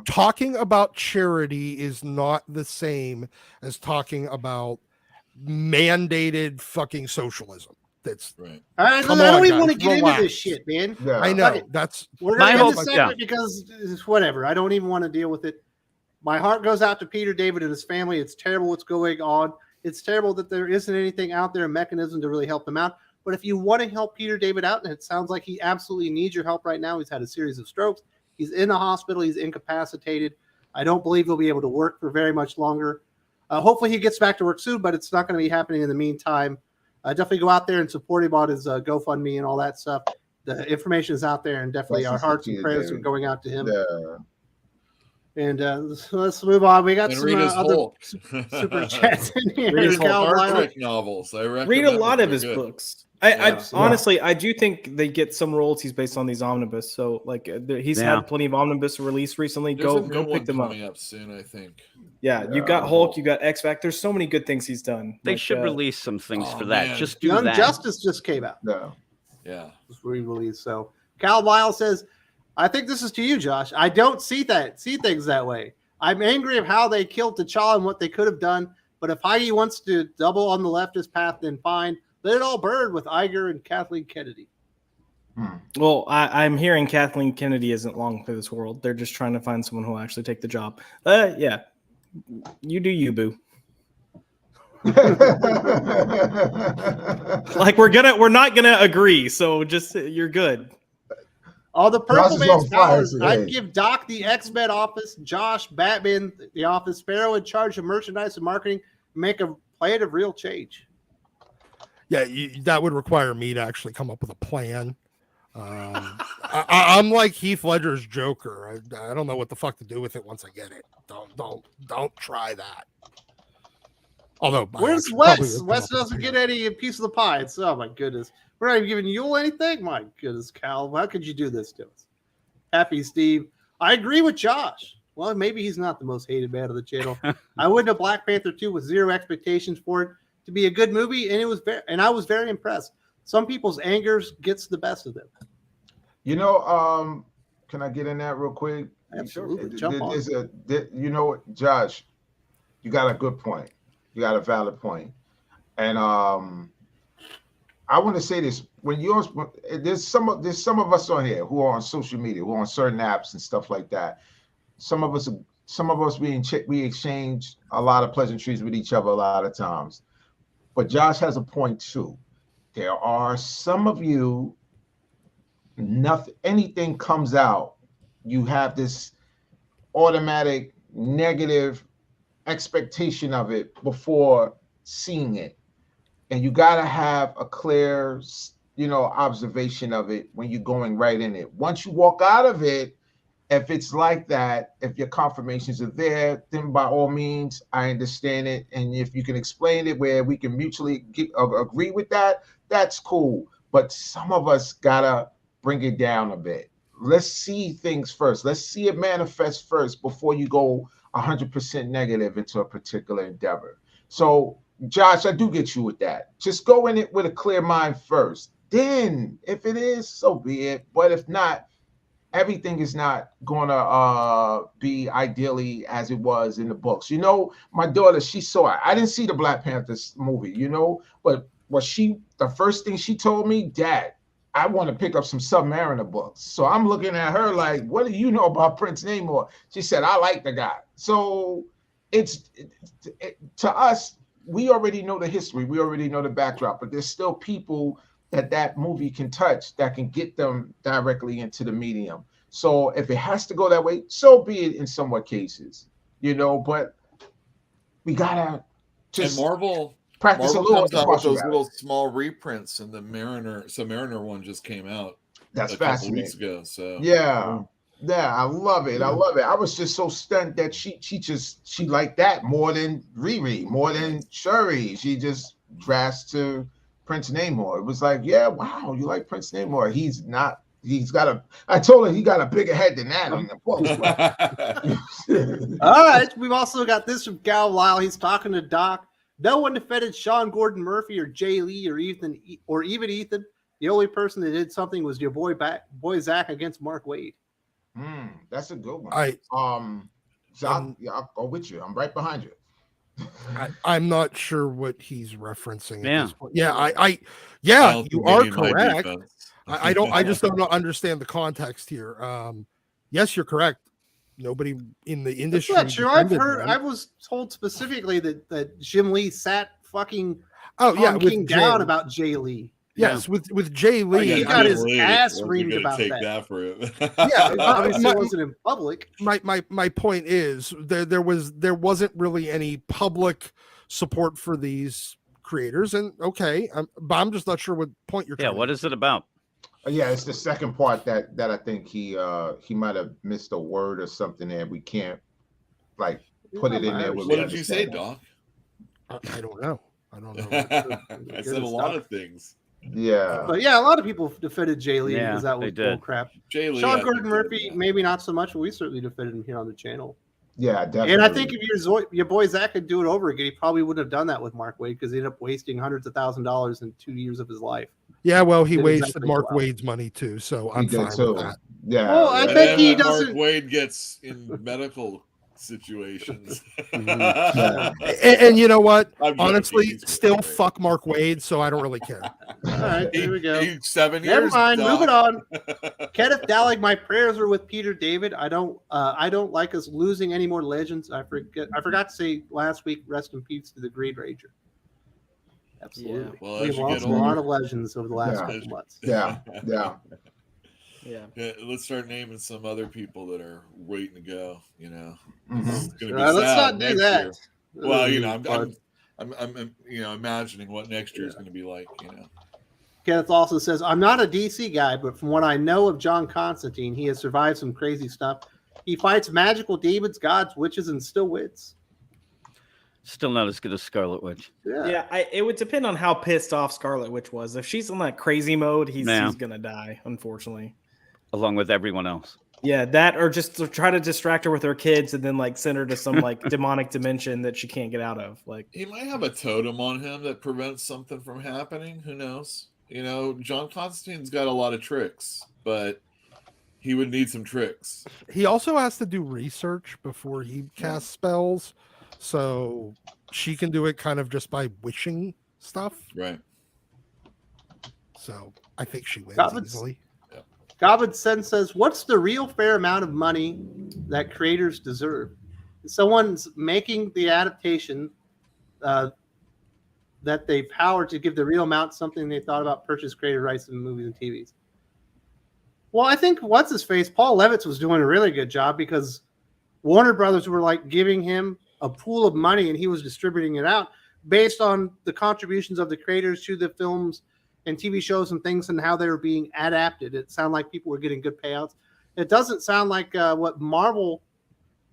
Talking about charity is not the same as talking about mandated fucking socialism. That's right. All right, I don't even want to get into this shit, man. I know. We're gonna end this segment because it's whatever. I don't even want to deal with it. My heart goes out to Peter David and his family. It's terrible what's going on. It's terrible that there isn't anything out there, a mechanism to really help him out. But if you want to help Peter David out, and it sounds like he absolutely needs your help right now, he's had a series of strokes. He's in the hospital. He's incapacitated. I don't believe he'll be able to work for very much longer. Hopefully he gets back to work soon, but it's not going to be happening in the meantime. Definitely go out there and support him on his GoFundMe and all that stuff. The information is out there, and definitely our hearts and prayers are going out to him. Yeah. And let's move on. We got some other super chats in here. Read his Star Trek novels. Read a lot of his books. Honestly, I do think they get some royalties based on these omnibus. So, like, he's had plenty of omnibus released recently. Go pick them up. Coming up soon, I think. Yeah, you got Hulk, you got X-Factor. There's so many good things he's done. They should release some things for that. Man. Just do Young that. Justice just came out. Yeah. Just re-released. So, Cal Lyle says, I think this is to you, Josh. I don't see things that way. I'm angry of how they killed T'Challa and what they could have done. But if Heidi wants to double on the leftist path, then fine. Let it all burn with Iger and Kathleen Kennedy. Well, I'm hearing Kathleen Kennedy isn't long for this world. They're just trying to find someone who will actually take the job. Yeah. You do you, boo. Like we're not gonna agree, so just you're good. All the Purple Man's powers. I'd give Doc the X-Men office, Josh, Batman, the office, Sparrow in charge of merchandise and marketing, make a plan of real change. Yeah, that would require me to actually come up with a plan. I'm like Heath Ledger's Joker. I don't know what the fuck to do with it once I get it. Don't try that. Although, where's Wes? Wes doesn't get any piece of the pie. It's, oh my goodness. We're not even giving Yule anything? My goodness, Cal. How could you do this to us? Happy Steve. I agree with Josh. Well, maybe he's not the most hated man of the channel. I went to Black Panther 2 with zero expectations for it to be a good movie, and I was very impressed. Some people's anger gets the best of them. You know, can I get in that real quick? Absolutely. Jump on. You know what, Josh, you got a good point. You got a valid point. And I want to say this: there's some of us on here who are on social media, who are on certain apps and stuff like that. Some of us we exchange a lot of pleasantries with each other a lot of times. But Josh has a point too. There are some of you, anything comes out, you have this automatic negative expectation of it before seeing it. And you got to have a clear, observation of it when you're going right in it. Once you walk out of it, if it's like that, if your confirmations are there, then by all means, I understand it. And if you can explain it where we can mutually agree with that, that's cool. But some of us got to bring it down a bit. Let's see things first. Let's see it manifest first before you go 100% negative into a particular endeavor. So, Josh, I do get you with that. Just go in it with a clear mind first. Then, if it is, so be it. But if not, everything is not going to be ideally as it was in the books. My daughter, she saw it. I didn't see the Black Panther movie, but the first thing she told me, Dad, I want to pick up some Submariner books. So I'm looking at her like, what do you know about Prince Namor? She said, I like the guy. So to us, we already know the history. We already know the backdrop, but there's still people that movie can touch that can get them directly into the medium. So if it has to go that way, so be it in somewhat cases, but we gotta just Marvel practice a little. Comes out with those little small reprints, and the Submariner one just came out. That's a couple fascinating. Weeks ago. So yeah, I love it. I love it. I was just so stunned that she liked that more than Riri, more than Shuri. She just dressed to Prince Namor. It was like, yeah, wow, you like Prince Namor. I told her he got a bigger head than that on the post. All right, we've also got this from Gal Lyle. He's talking to Doc. No one defended Sean Gordon Murphy or Jay Lee or even Ethan. The only person that did something was your boy Zach against Mark Waid. That's a good one. I'll go with you. I'm right behind you. I'm not sure what he's referencing Yeah. at this point. You are correct. I just don't understand the context here. Yes, you're correct. Nobody in the industry. That's not true. I was told specifically that Jim Lee sat fucking down about Jay Lee. Yes, with Jay Lee, he got his ass reamed about that. For it. Obviously, it wasn't in public. My point is there wasn't really any public support for these creators, and but I'm just not sure what point you're. Yeah, what is it about? Yeah, it's the second part that I think he might have missed a word or something there. We can't put it in there. What did you say, Doc? I don't know. I said a lot of things. Yeah, but a lot of people defended Jay Lee because that was bull crap. Jay Lee, Sean Gordon Murphy, maybe not so much, but we certainly defended him here on the channel. Yeah, definitely. And I think if your boy Zach could do it over again, he probably wouldn't have done that with Mark Waid because he ended up wasting hundreds of $1,000s in 2 years of his life. Yeah, well, he wasted Mark Waid's money too, so I'm fine with that. Yeah. Well, I think he doesn't. Mark Waid gets in medical situations. And you know what? Honestly, still fuck Mark Waid, so I don't really care. All right, here we go. He's 7 years. Never mind, moving on. Kenneth Dallig, my prayers are with Peter David. I don't like us losing any more legends. I forgot to say last week, rest in peace to the Green Ranger. Absolutely. Yeah. Well, we've lost a lot of legends over the last couple months. Yeah. Let's start naming some other people that are waiting to go. Let's not do that. Year. Well, I'm imagining what next year is going to be like. Kenneth also says, I'm not a DC guy, but from what I know of John Constantine, he has survived some crazy stuff. He fights magical demons, gods, witches, and still wins. Still not as good as Scarlet Witch. It would depend on how pissed off Scarlet Witch was. If she's in that crazy mode, he's gonna die, unfortunately. Along with everyone else. Yeah, that or just to try to distract her with her kids and then send her to some demonic dimension that she can't get out of. He might have a totem on him that prevents something from happening. Who knows? John Constantine's got a lot of tricks, but he would need some tricks. He also has to do research before he casts spells. So she can do it kind of just by wishing stuff. Right. So I think she wins easily. Goblin Sen says, what's the real fair amount of money that creators deserve? Someone's making the adaptation that they power to give the real amount something they thought about purchase creative rights in movies and TVs. Well, I think what's-his-face, Paul Levitz was doing a really good job because Warner Brothers were giving him a pool of money and he was distributing it out based on the contributions of the creators to the films and TV shows and things and how they were being adapted. It sounded like people were getting good payouts. It doesn't sound like what Marvel,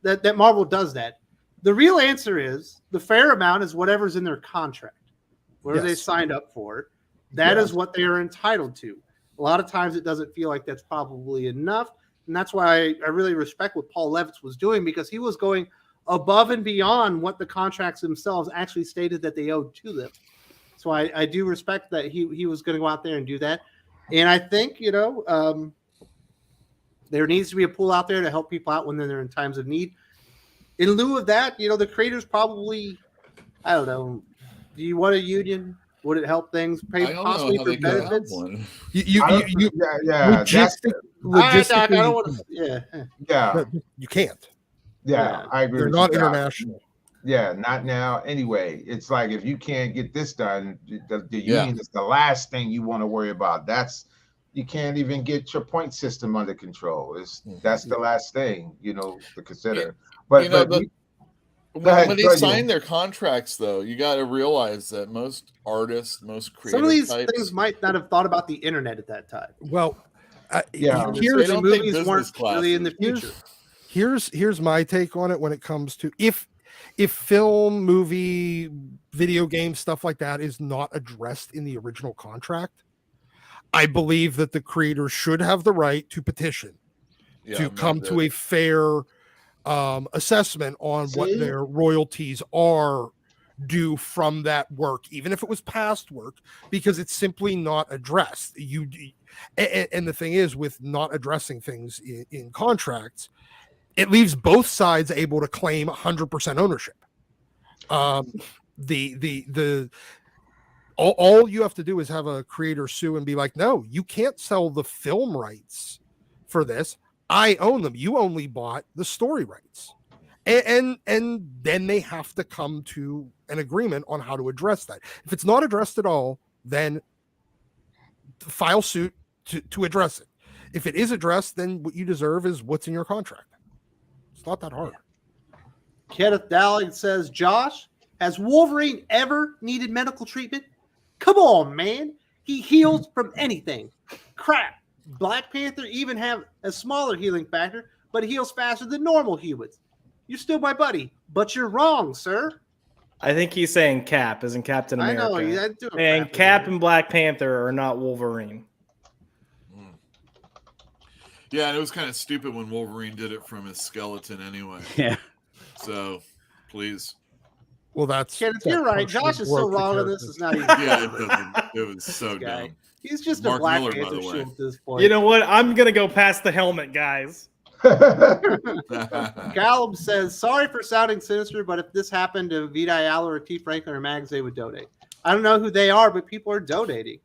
that Marvel does that. The real answer is the fair amount is whatever's in their contract, whatever they signed up for. That is what they are entitled to. A lot of times it doesn't feel like that's probably enough. And that's why I really respect what Paul Levitz was doing because he was going above and beyond what the contracts themselves actually stated that they owed to them. So I do respect that he was going to go out there and do that. And I think, there needs to be a pool out there to help people out when they're in times of need. In lieu of that, the creators probably, I don't know, do you want a union? Would it help things pay possibly for benefits? I don't want to. You can't. Yeah, I agree. They're not international. Yeah, not now. Anyway, it's like if you can't get this done, the union is the last thing you want to worry about. You can't even get your point system under control. That's the last thing to consider. But when they sign their contracts, though, you got to realize that most artists, most creative some of these types, things might not have thought about the internet at that time. Well, here's the movies weren't really in the future. Here's my take on it when it comes to if film, movie, video game stuff like that is not addressed in the original contract, I believe that the creator should have the right to petition to come to a fair assessment on what their royalties are due from that work, even if it was past work, because it's simply not addressed. And the thing is, with not addressing things in contracts, it leaves both sides able to claim 100% ownership. All you have to do is have a creator sue and be like, no, you can't sell the film rights for this. I own them. You only bought the story rights. And then they have to come to an agreement on how to address that. If it's not addressed at all, then file suit to address it. If it is addressed, then what you deserve is what's in your contract. It's not that hard. Kenneth Dowling says, Josh, has Wolverine ever needed medical treatment? Come on, man. He heals from anything. Crap. Black Panther even have a smaller healing factor, but he heals faster than normal humans. You're still my buddy, but you're wrong, sir. I think he's saying Cap, as in Captain America. I know. He's doing and Cap and Black Panther are not Wolverine. Yeah, and it was kind of stupid when Wolverine did it from his skeleton anyway. Yeah. So, please. Well, that's Kenneth, you're right. Josh is so wrong on this. It's not even. Yeah, it was so dumb. He's just Mark a Black Miller, Panther by the way. shit at this point. You know what? I'm going to go past the helmet, guys. Callum says, sorry for sounding sinister, but if this happened to Vita Ayala or T. Franklin or Mags, they would donate. I don't know who they are, but people are donating.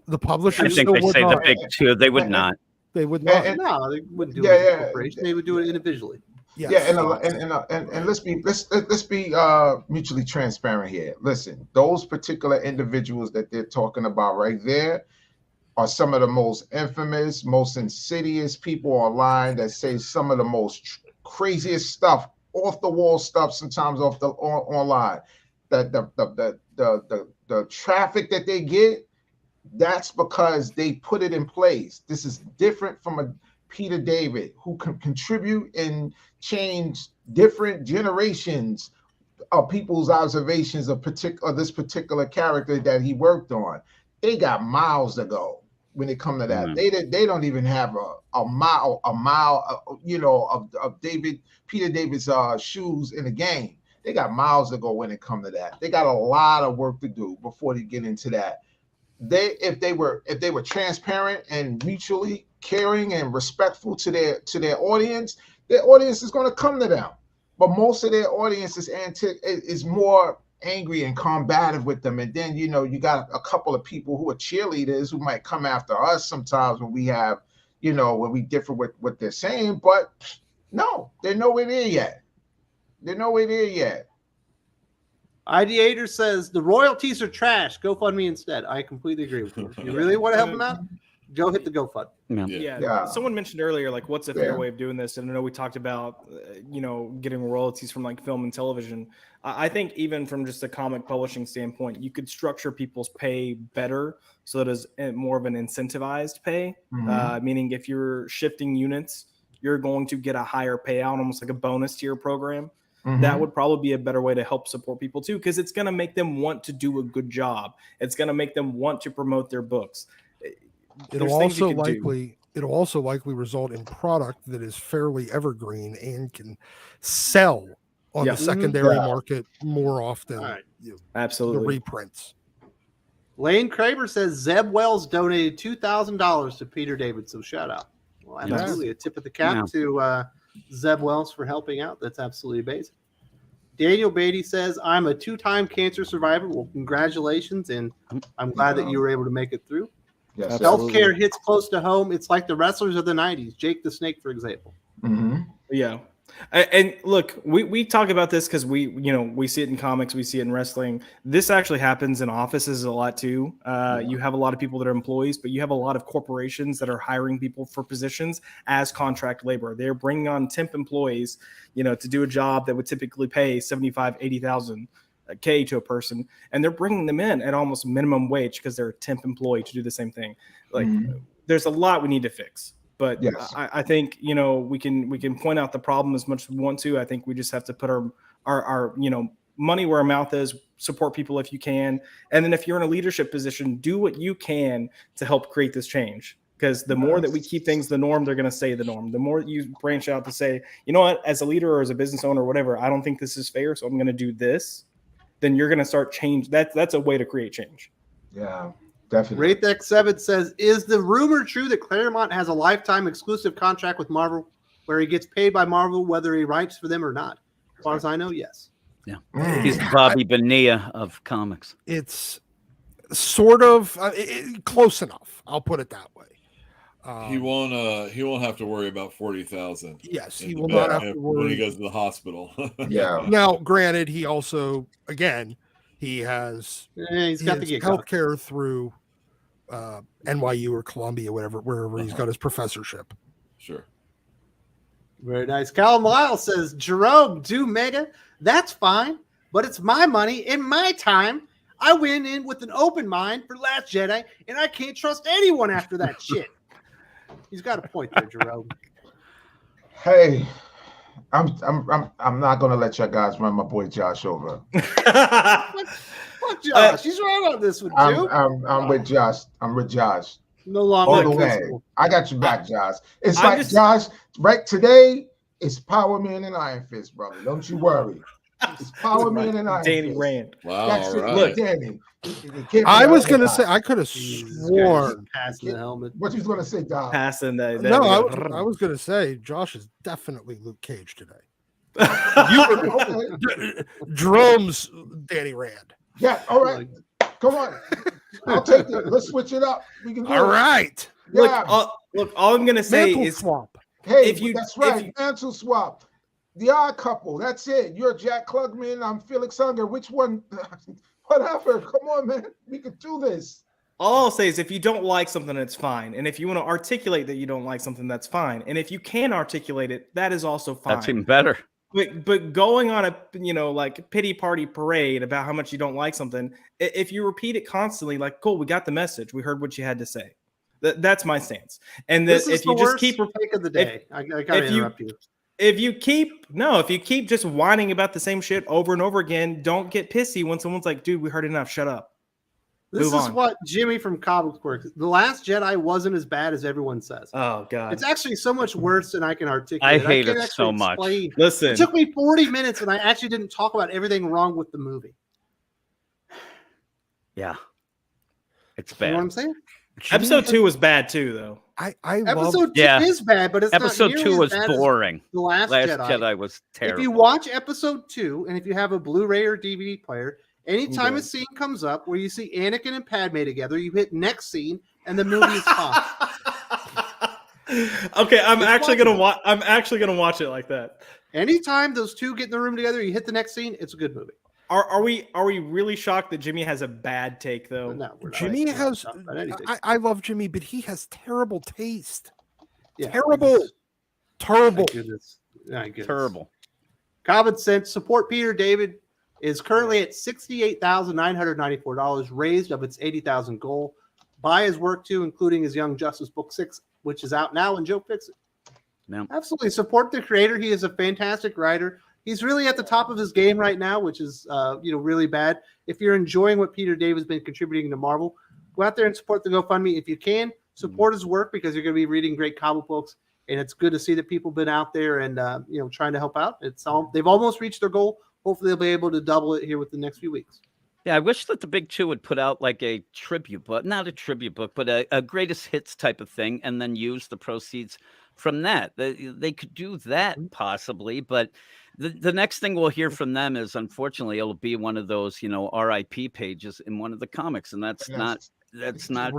The publishers I think they say the big two. They would not. They would not. No, they wouldn't do it as a corporation. They would do it individually. Yes. Yeah, and let's be mutually transparent here. Listen, those particular individuals that they're talking about right there are some of the most infamous, most insidious people online that say some of the most craziest stuff, off the wall stuff, sometimes off the online. The traffic that they get, that's because they put it in place. This is different from a Peter David who can contribute and change different generations of people's observations of this particular character that he worked on. They got miles to go when it comes to that. Mm-hmm. They don't even have a mile, of Peter David's shoes in the game. They got miles to go when it comes to that. They got a lot of work to do before they get into that. If they were transparent and mutually caring and respectful to their audience is going to come to them. But most of their audience is more angry and combative with them. And then, you got a couple of people who are cheerleaders who might come after us sometimes when we have, when we differ with what they're saying. But no, they're nowhere there yet. Ideator says the royalties are trash. GoFundMe instead. I completely agree with you. If you really want to help them out, go hit the GoFund. Yeah. Someone mentioned earlier, like, what's a fair way of doing this? And I know we talked about, getting royalties from like film and television. I think even from just a comic publishing standpoint, you could structure people's pay better so that it's more of an incentivized pay. Mm-hmm. Meaning if you're shifting units, you're going to get a higher payout, almost like a bonus to your program. Mm-hmm. That would probably be a better way to help support people too, because it's going to make them want to do a good job. It's going to make them want to promote their books. It'll also likely result in product that is fairly evergreen and can sell on the secondary market more often. Absolutely. The reprints. Lane Kramer says Zeb Wells donated $2,000 to Peter David. So shout out. Well, absolutely a tip of the cap to Zeb Wells for helping out. That's absolutely amazing. Daniel Beatty says, I'm a 2-time cancer survivor. Well, congratulations. And I'm glad that you were able to make it through. Yes, healthcare hits close to home. It's like the wrestlers of the 90s, Jake the Snake, for example. Mm-hmm. Yeah. And look, we talk about this because we see it in comics, we see it in wrestling. This actually happens in offices a lot too. You have a lot of people that are employees, but you have a lot of corporations that are hiring people for positions as contract labor. They're bringing on temp employees, to do a job that would typically pay $75,000-$80,000 K to a person, and they're bringing them in at almost minimum wage because they're a temp employee to do the same thing. Like, there's a lot we need to fix. But I think, we can point out the problem as much as we want to. I think we just have to put our money where our mouth is, support people if you can. And then if you're in a leadership position, do what you can to help create this change. Because the more that we keep things the norm, they're going to say the norm. The more you branch out to say, you know what, as a leader or as a business owner or whatever, I don't think this is fair, so I'm going to do this. Then you're going to start change. That's a way to create change. Yeah, definitely. WraithX7 says, is the rumor true that Claremont has a lifetime exclusive contract with Marvel where he gets paid by Marvel whether he writes for them or not? As far as I know, yes. Yeah. He's the Bobby Bonilla of comics. It's sort of close enough. I'll put it that way. He won't have to worry about 40,000. Yes, he will not have to worry when he goes to the hospital. Yeah. Now, granted, he also, again, he has he's got the gig healthcare through NYU or Columbia, wherever he's got his professorship. Sure. Very nice. Callum Lyle says, Jerome, do Mega. That's fine, but it's my money in my time. I went in with an open mind for Last Jedi, and I can't trust anyone after that shit. He's got a point there, Jerome. Hey, I'm not gonna let you guys run my boy Josh over. Fuck Josh. He's right on this one, too. I'm with Josh. I'm with Josh. No longer All the way. I got you back, Josh. It's like Josh, right today, it's Power Man and Iron Fist, brother. Don't you worry. It's Power Man and Iron Danny Fist. Rand. Wow. That's right. Look, Danny. I was going to say, I could have sworn. Passing the helmet. What you was going to say, Dom? Passing that. No, I was going to say, Josh is definitely Luke Cage today. Jerome's Danny Rand. Yeah, all right. Come on. I'll take it. Let's switch it up. We can do All it. right. Yeah. Look, all I'm going to say Mantle is swap. Hey, if you- that's right. if you- Mantle swap. The Odd Couple. That's it. You're Jack Klugman. I'm Felix Unger. Which one? Whatever. Come on, man. We can do this. all I'll say is if you don't like something, it's fine. And if you want to articulate that you don't like something, that's fine. And if you can articulate it, that is also fine. That's even better. But going on a like pity party parade about how much you don't like something, if you repeat it constantly, like, cool, we got the message, we heard what you had to say. That's my stance. And that if you just keep take of the day, I gotta interrupt you. If you keep just whining about the same shit over and over again, don't get pissy when someone's like, dude, we heard enough, shut up. This is what Jimmy from Comics works. The Last Jedi wasn't as bad as everyone says. Oh God, it's actually so much worse than I can articulate. I hate it so much. Listen, it took me 40 minutes, and I actually didn't talk about everything wrong with the movie. Yeah, it's bad. You know what I'm saying? Episode 2 was bad too, though. Episode 2 is bad, but it's episode not 2 was boring. The Last Jedi was terrible. If you watch episode 2, and if you have a Blu-ray or DVD player, anytime a scene comes up where you see Anakin and Padme together, you hit next scene, and the movie is fine. Okay, I'm actually gonna watch it like that. Anytime those two get in the room together, you hit the next scene, it's a good movie. Are we really shocked that Jimmy has a bad take though? No, Jimmy has. I love Jimmy, but he has terrible taste. Yeah, terrible. My goodness. Terrible. Common Sense support Peter David is currently at $68,994, raised of its $80,000 goal. Buy his work too, including his Young Justice Book 6, which is out now, and Joe Fix It. No. Absolutely support the creator. He is a fantastic writer. He's really at the top of his game right now, which is really bad. If you're enjoying what Peter David's been contributing to Marvel, go out there and support the GoFundMe. If you can, support his work because you're going to be reading great comic books, and it's good to see that people have been out there and trying to help out. They've almost reached their goal. Hopefully, they'll be able to double it here within the next few weeks. Yeah, I wish that the Big Two would put out like a tribute book, not a tribute book, but a greatest hits type of thing, and then use the proceeds from that. They could do that possibly, but the next thing we'll hear from them is, unfortunately, it'll be one of those, RIP pages in one of the comics, and that's not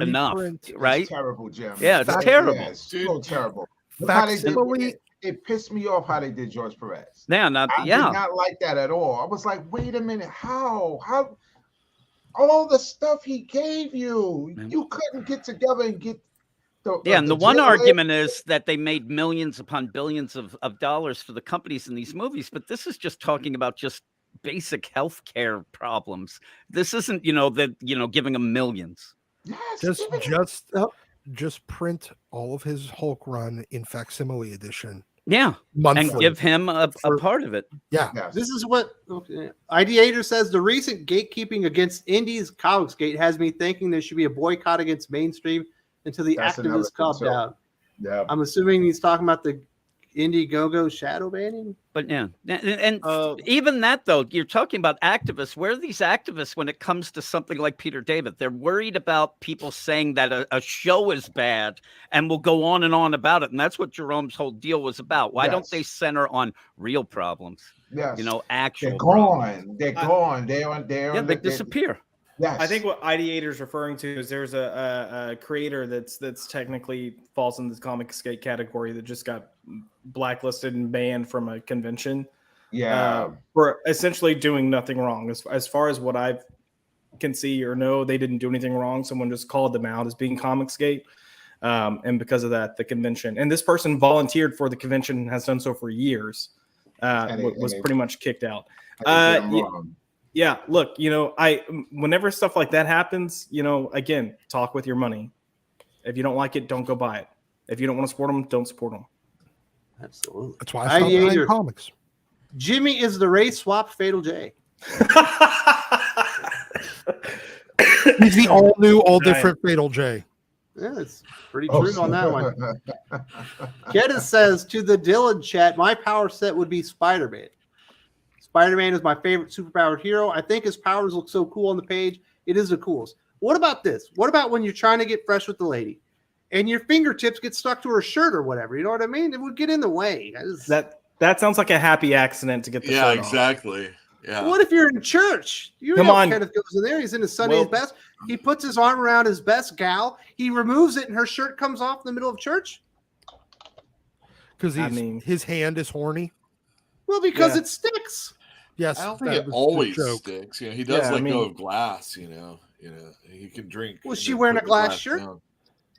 enough, right? It's terrible, Jim. Yeah, it's terrible. Yeah, it's so terrible. It pissed me off how they did George Perez. Yeah, I did not like that at all. I was like, wait a minute, how all the stuff he gave you, you couldn't get together and get. And the one argument is that they made millions upon billions of dollars for the companies in these movies, but this is just talking about just basic healthcare problems. This isn't, giving them millions. Yes, just print all of his Hulk run in facsimile edition. Yeah, monthly. And give him a part of it. Yeah, this is what Ideator says. The recent gatekeeping against Indies Comics Gate has me thinking there should be a boycott against mainstream until the That's another activists calmed concern. down. Yeah. I'm assuming he's talking about the Indiegogo shadow banning. But yeah, and even that though, you're talking about activists. Where are these activists when it comes to something like Peter David? They're worried about people saying that a show is bad and will go on and on about it. And that's what Jerome's whole deal was about. Why don't they center on real problems? Yes. Actual They're problems. gone. They're gone. They disappear. Yes. I think what Ideator is referring to is there's a creator that's technically falls in the comic skate category that just got blacklisted and banned from a convention. Yeah. For essentially doing nothing wrong. As far as what I can see or know, they didn't do anything wrong. Someone just called them out as being comic skate. And because of that, the convention, and this person volunteered for the convention and has done so for years, was pretty much kicked out. Yeah, look, whenever stuff like that happens, again, talk with your money. If you don't like it, don't go buy it. If you don't want to support them, don't support them. Absolutely. That's why I stopped buying comics. Jimmy is the race swap Fatal J. He's the all new, all different Fatal J. Yeah, it's pretty true on that one. Kenneth says to the Dylan chat, my power set would be Spider-Man. Spider-Man is my favorite superpowered hero. I think his powers look so cool on the page. It is the coolest. What about this? What about when you're trying to get fresh with the lady and your fingertips get stuck to her shirt or whatever? You know what I mean? It would get in the way. That sounds like a happy accident to get the shirt exactly. off. Yeah. What if you're in church? Come on. Kenneth goes in there. He's in his Sunday's best. He puts his arm around his best gal. He removes it, and her shirt comes off in the middle of church. Because his hand is horny. Well, because it sticks. Yes, I don't think it always sticks. He does go of glass. He can drink. Was she wearing a glass shirt? Down.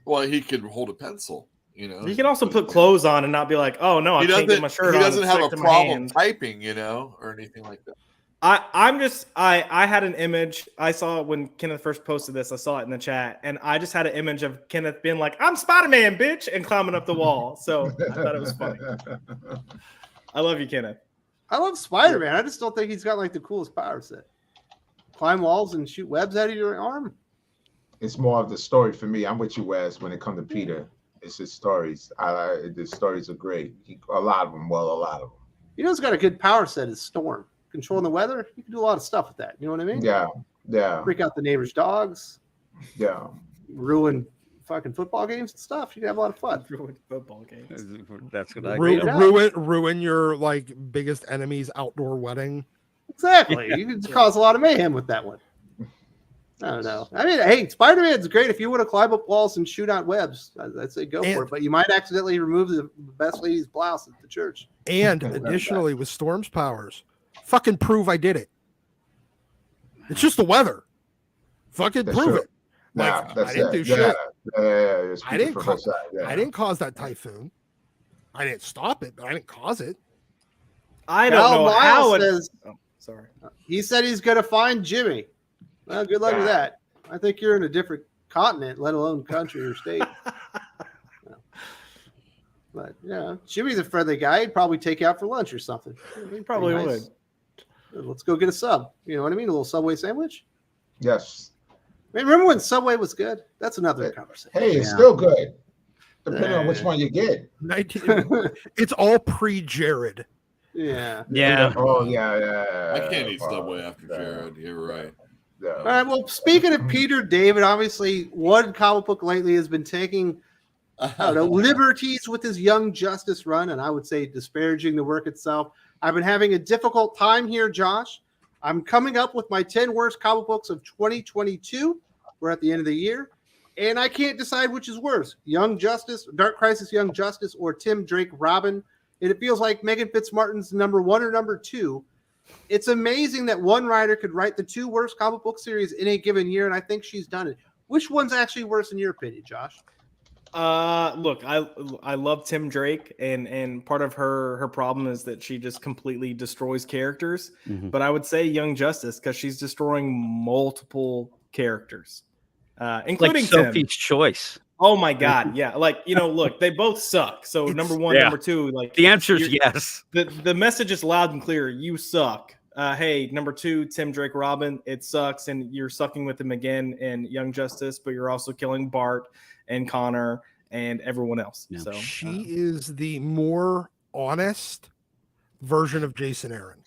Well, he could hold a pencil. He can also put clothes on and not be like, "Oh no, I can't get my shirt on." He doesn't have a problem typing, or anything like that. I had an image I saw when Kenneth first posted this. I saw it in the chat, and I just had an image of Kenneth being like, "I'm Spider-Man, bitch," and climbing up the wall. So I thought it was funny. I love you, Kenneth. I love Spider-Man. I just don't think he's got like the coolest power set. Climb walls and shoot webs out of your arm. It's more of the story for me. I'm with you, Wes, when it comes to Peter. It's his stories. The stories are great. A lot of them. Who's got a good power set is Storm. Controlling the weather. You can do a lot of stuff with that. You know what I mean? Yeah. Freak out the neighbor's dogs. Yeah. Ruin fucking football games and stuff. You can have a lot of fun. Ruin football games. That's what I ruin your biggest enemy's outdoor wedding. Exactly. You can cause a lot of mayhem with that one. I don't know. I mean, hey, Spider-Man's great if you want to climb up walls and shoot out webs. I'd say go for it, but you might accidentally remove the best lady's blouse at the church. And additionally, with Storm's powers, fucking prove I did it. It's just the weather. Fucking prove it. I didn't do shit. I didn't cause that typhoon. I didn't stop it, but I didn't cause it. I don't know how it is. Sorry. He said he's going to find Jimmy. Well, good luck with that. I think you're in a different continent, let alone country or state. But Jimmy's a friendly guy. He'd probably take you out for lunch or something. He probably would. Let's go get a sub. You know what I mean? A little Subway sandwich. Yes. I mean, remember when Subway was good? That's another conversation. Hey, it's still good. Depending on which one you get. It's all pre-Jared. Yeah. Oh, yeah. I can't eat Subway after Jared. You're right. Yeah. All right. Well, speaking of Peter David, obviously one comic book lately has been taking liberties with his Young Justice run, and I would say disparaging the work itself. I've been having a difficult time here, Josh. I'm coming up with my 10 worst comic books of 2022. We're at the end of the year, and I can't decide which is worse: Young Justice, Dark Crisis, Young Justice, or Tim Drake Robin. And it feels like Megan Fitzmartin's number 1 or number 2. It's amazing that one writer could write the 2 worst comic book series in a given year, and I think she's done it. Which one's actually worse in your opinion, Josh? Look, I love Tim Drake, and part of her problem is that she just completely destroys characters. Mm-hmm. But I would say Young Justice because she's destroying multiple characters, including like Sophie's Choice. Oh my God, yeah. Look, they both suck. So number 1, number 2, the answer is yes. The message is loud and clear. You suck. Hey, number 2, Tim Drake Robin, it sucks, and you're sucking with him again in Young Justice, but you're also killing Bart and Connor and everyone else. Yeah. So She is the more honest version of Jason Aaron.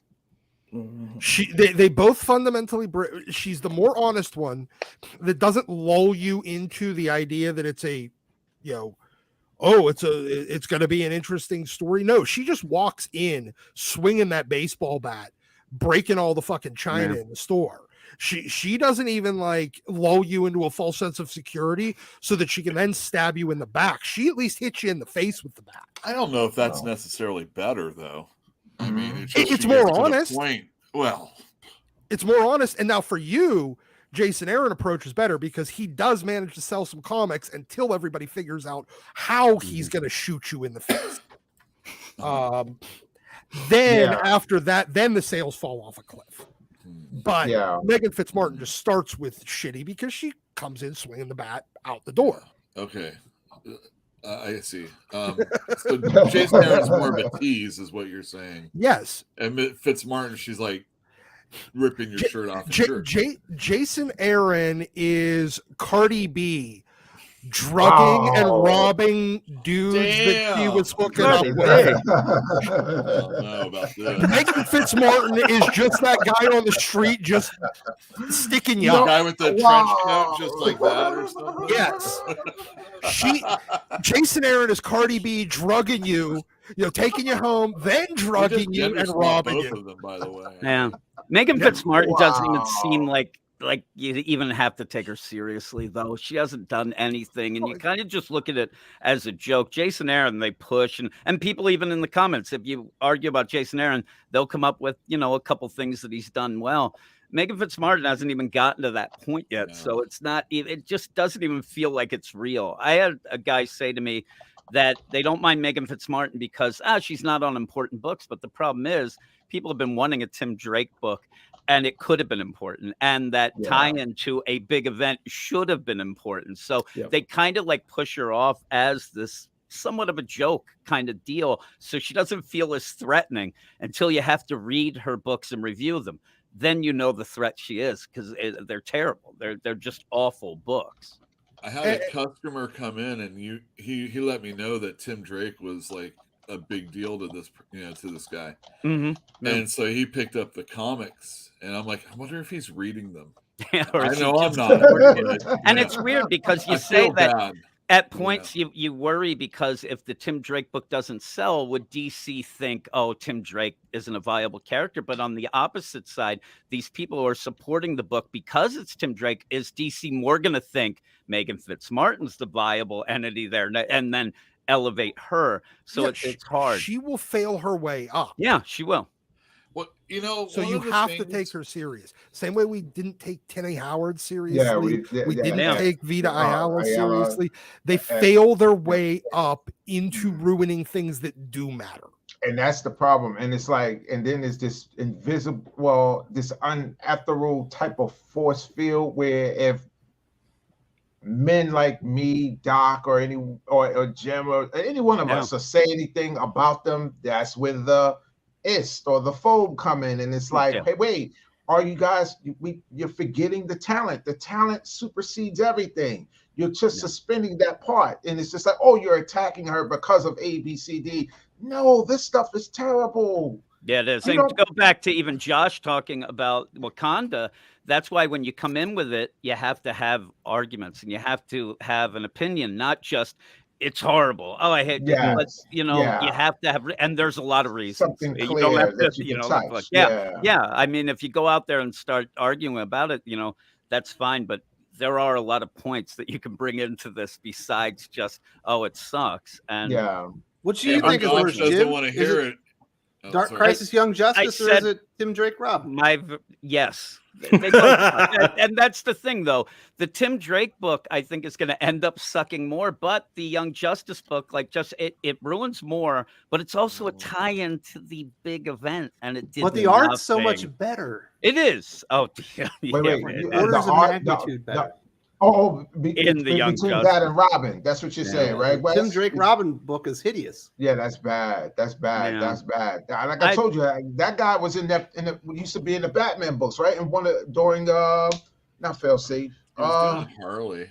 They both fundamentally she's the more honest one that doesn't lull you into the idea that it's a, you know, oh, it's going to be an interesting story. No, she just walks in swinging that baseball bat, breaking all the fucking china in the store. She doesn't even like lull you into a false sense of security so that she can then stab you in the back. She at least hits you in the face with the bat. I don't know if that's necessarily better, though. I mean, It's more honest. Well, it's more honest. And now for you, Jason Aaron approach is better because he does manage to sell some comics until everybody figures out how he's going to shoot you in the face. Then after that, then the sales fall off a cliff. But Megan Fitzmartin just starts with shitty because she comes in swinging the bat out the door. Okay. I see. So Jason Aaron's more of a tease, is what you're saying. Yes. And Fitzmartin, she's like ripping your shirt off. Jason Aaron is Cardi B drugging and robbing dudes that she was hooking up with. I don't know about this. Megan Fitzmartin is just that guy on the street just sticking you The up. guy with the trench coat, just like that, or something. Yes. Jason Aaron is Cardi B drugging you, taking you home, then drugging you and robbing you. Both of them, by the way. Yeah. Megan Fitzmartin doesn't even seem like you even have to take her seriously, though. She hasn't done anything, and you kind of just look at it as a joke. Jason Aaron, they push, and people even in the comments, if you argue about Jason Aaron, they'll come up with, a couple things that he's done well. Megan Fitzmartin hasn't even gotten to that point yet, so it's not even, it just doesn't even feel like it's real. I had a guy say to me that they don't mind Megan Fitzmartin because she's not on important books, but the problem is people have been wanting a Tim Drake book, and it could have been important, and that tie-in to a big event should have been important. So they kind of like push her off as this somewhat of a joke kind of deal, so she doesn't feel as threatening until you have to read her books and review them. Then you know the threat she is, because they're terrible. They're just awful books. I had a customer come in, and he let me know that Tim Drake was like a big deal to this guy. Mm-hmm. And so he picked up the comics, and I'm like, I wonder if he's reading them. I know I'm not. And it's weird because you say that at points you worry, because if the Tim Drake book doesn't sell, would DC think, oh, Tim Drake isn't a viable character? But on the opposite side, these people who are supporting the book because it's Tim Drake, is DC more going to think Megan Fitzmartin's the viable entity there, and then elevate her? So it's hard. She will fail her way up. Yeah, she will. Well, so you have to take her serious. Same way we didn't take Tenny Howard seriously. Yeah, we didn't take Vita Ayala Ayala seriously. They fail their way up into ruining things that do matter. And that's the problem. And it's like, and then there's this invisible, this unethereal type of force field where if men like me, Doc, or Jim, or any one of us, or say anything about them, that's when the ist or the phobe come in, and it's like, hey, wait, are you guys? You're forgetting the talent. The talent supersedes everything. You're just suspending that part, and it's just like, oh, you're attacking her because of A, B, C, D. No, this stuff is terrible. Yeah, it is. And to go back to even Josh talking about Wakanda, that's why when you come in with it, you have to have arguments and you have to have an opinion, not just it's horrible. Oh, I hate it. But, you have to have, and there's a lot of reasons. Something clear, you don't have to, that you can touch. Like, I mean, if you go out there and start arguing about it, that's fine. But there are a lot of points that you can bring into this besides just, oh, it sucks. And what do you think is worse, Jim? Doesn't want to hear it. Dark Crisis, Young Justice, or is it Tim Drake Rob? Yes. And that's the thing, though. The Tim Drake book, I think, is going to end up sucking more, but the Young Justice book, it ruins more, but it's also a tie-in to the big event, and it did. But the art's so much better. It is. Oh, wait. Orders of magnitude better. In the Young between Justice. that and Robin, that's what you're saying, right? Wes? Tim Drake Robin book is hideous. Yeah, that's bad. That's bad. Yeah. That's bad. Like I told you, that guy was used to be in the Batman books, right? And during not Failsafe. Harley.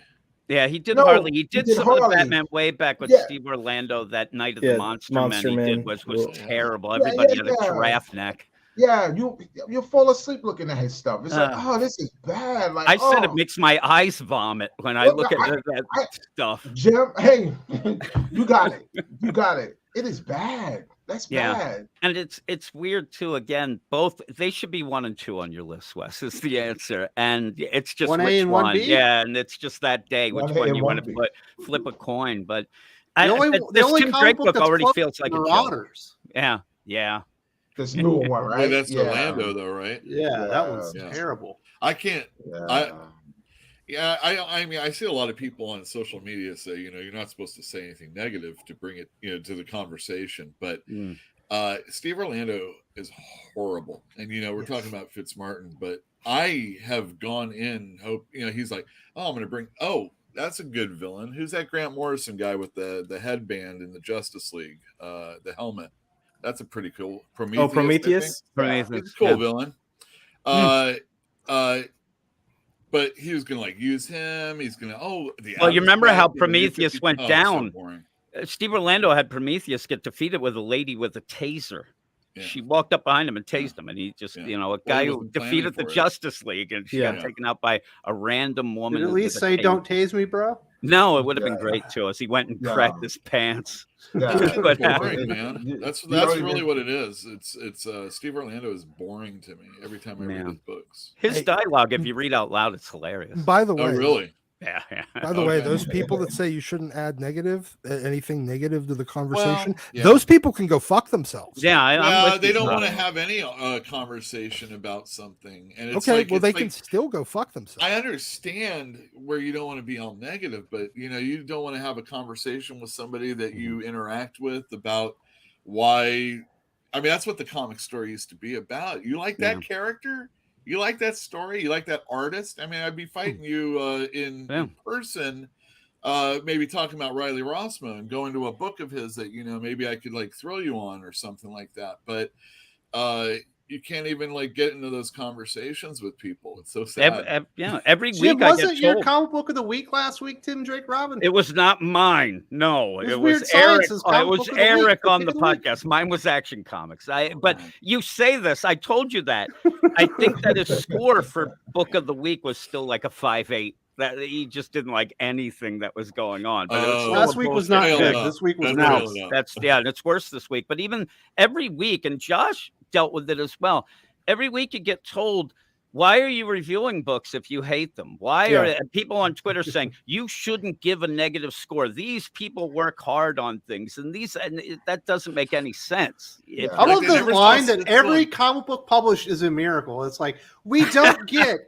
Yeah, he did No, Harley. He he did did some of the Harley. Batman way back with Yeah. Steve Orlando. That Night of Yeah, the Monster Monster Men he Men. did was Yeah. terrible. Yeah, Everybody yeah, had a yeah. giraffe neck. Yeah, you fall asleep looking at his stuff. It's like, oh, this is bad. Like, I said it oh, makes my eyes vomit when I Well, look no, at that stuff. Jim, hey, you got it. You got it. It is bad. That's Yeah. bad. And it's weird too. Again, both they should be 1 and 2 on your list, Wes. Is the answer, and it's just 1A which and one. 1B? Yeah, and it's just that day which 1A one and you want to 1B. flip a coin. But The only Tim comic Drake book book that's already close feels to like a joke. Marauders. Yeah, yeah. This new one, right? Wait, that's yeah. Orlando, though, right? Yeah, that one's Yeah. terrible. I can't. Yeah. I mean, I see a lot of people on social media say, you're not supposed to say anything negative to bring it, to the conversation. But Steve Orlando is horrible, and we're talking about Fitzmartin, but I have gone in hope. He's like, oh, I'm going to bring. Oh, that's a good villain. Who's that Grant Morrison guy with the headband in the Justice League? The helmet. That's a pretty cool Prometheus. Prometheus. He's a cool villain. But he was gonna use him. He's gonna Well, you remember how Prometheus went down? So Steve Orlando had Prometheus get defeated with a lady with a taser. Yeah. She walked up behind him and tased him, and he just, a guy who defeated the Justice League, and she got taken out by a random woman. Did at least say, "Don't tase me, bro"? No, it would have been great too, as he went and cracked his pants. It's boring, man. That's really what it is. It's Steve Orlando is boring to me every time I read his books. His dialogue, if you read out loud, it's hilarious. By the way, really? Yeah. By the way, those people that say you shouldn't add anything negative to the conversation, Well, those people can go fuck themselves. Yeah, they don't want to have any conversation about something, and it's okay. Well, they can still go fuck themselves. I understand where you don't want to be all negative, but you don't want to have a conversation with somebody that you interact with about why. I mean, that's what the comic story used to be about. You like that character? You like that story? You like that artist? I mean, I'd be fighting you in person, maybe talking about Riley Rossmo and going to a book of his that, maybe I could throw you on or something like that. But you can't even get into those conversations with people. It's so sad. Every Jim, week I wasn't get your told. comic book of the week last week, Tim Drake Robin? It was not mine. No, it was Weird Eric. It was Eric on the podcast. Mine was Action Comics. But you say this. I told you that. I think that his score for book of the week was still like a 5.8. That he just didn't like anything that was going on. But last week was not good. This week was nice. And it's worse this week. But even every week, and Josh dealt with it as well. Every week you get told, why are you reviewing books if you hate them? Why are people on Twitter saying you shouldn't give a negative score? These people work hard on things, and that doesn't make any sense. I love the line that every comic book published is a miracle. It's like, we don't get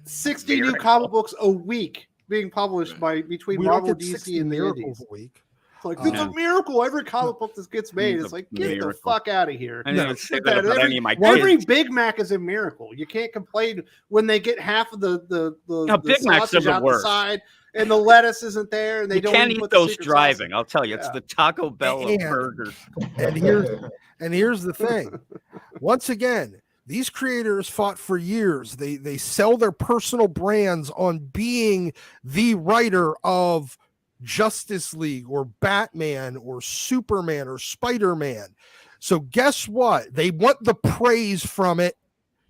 60 new comic books a week being published between Marvel, DC, and the Indies. A week. Like, it's a miracle. Every comic book that gets made, it's like, get the fuck out of here. Every Big Mac is a miracle. You can't complain when they get half of the Big Mac's sausage out the side and the lettuce isn't there, and they don't can't even eat put those the driving. sauce. I'll tell you, it's the Taco Bell of burgers. And here's the thing. Once again, these creators fought for years. They sell their personal brands on being the writer of Justice League or Batman or Superman or Spider-Man. So guess what? They want the praise from it.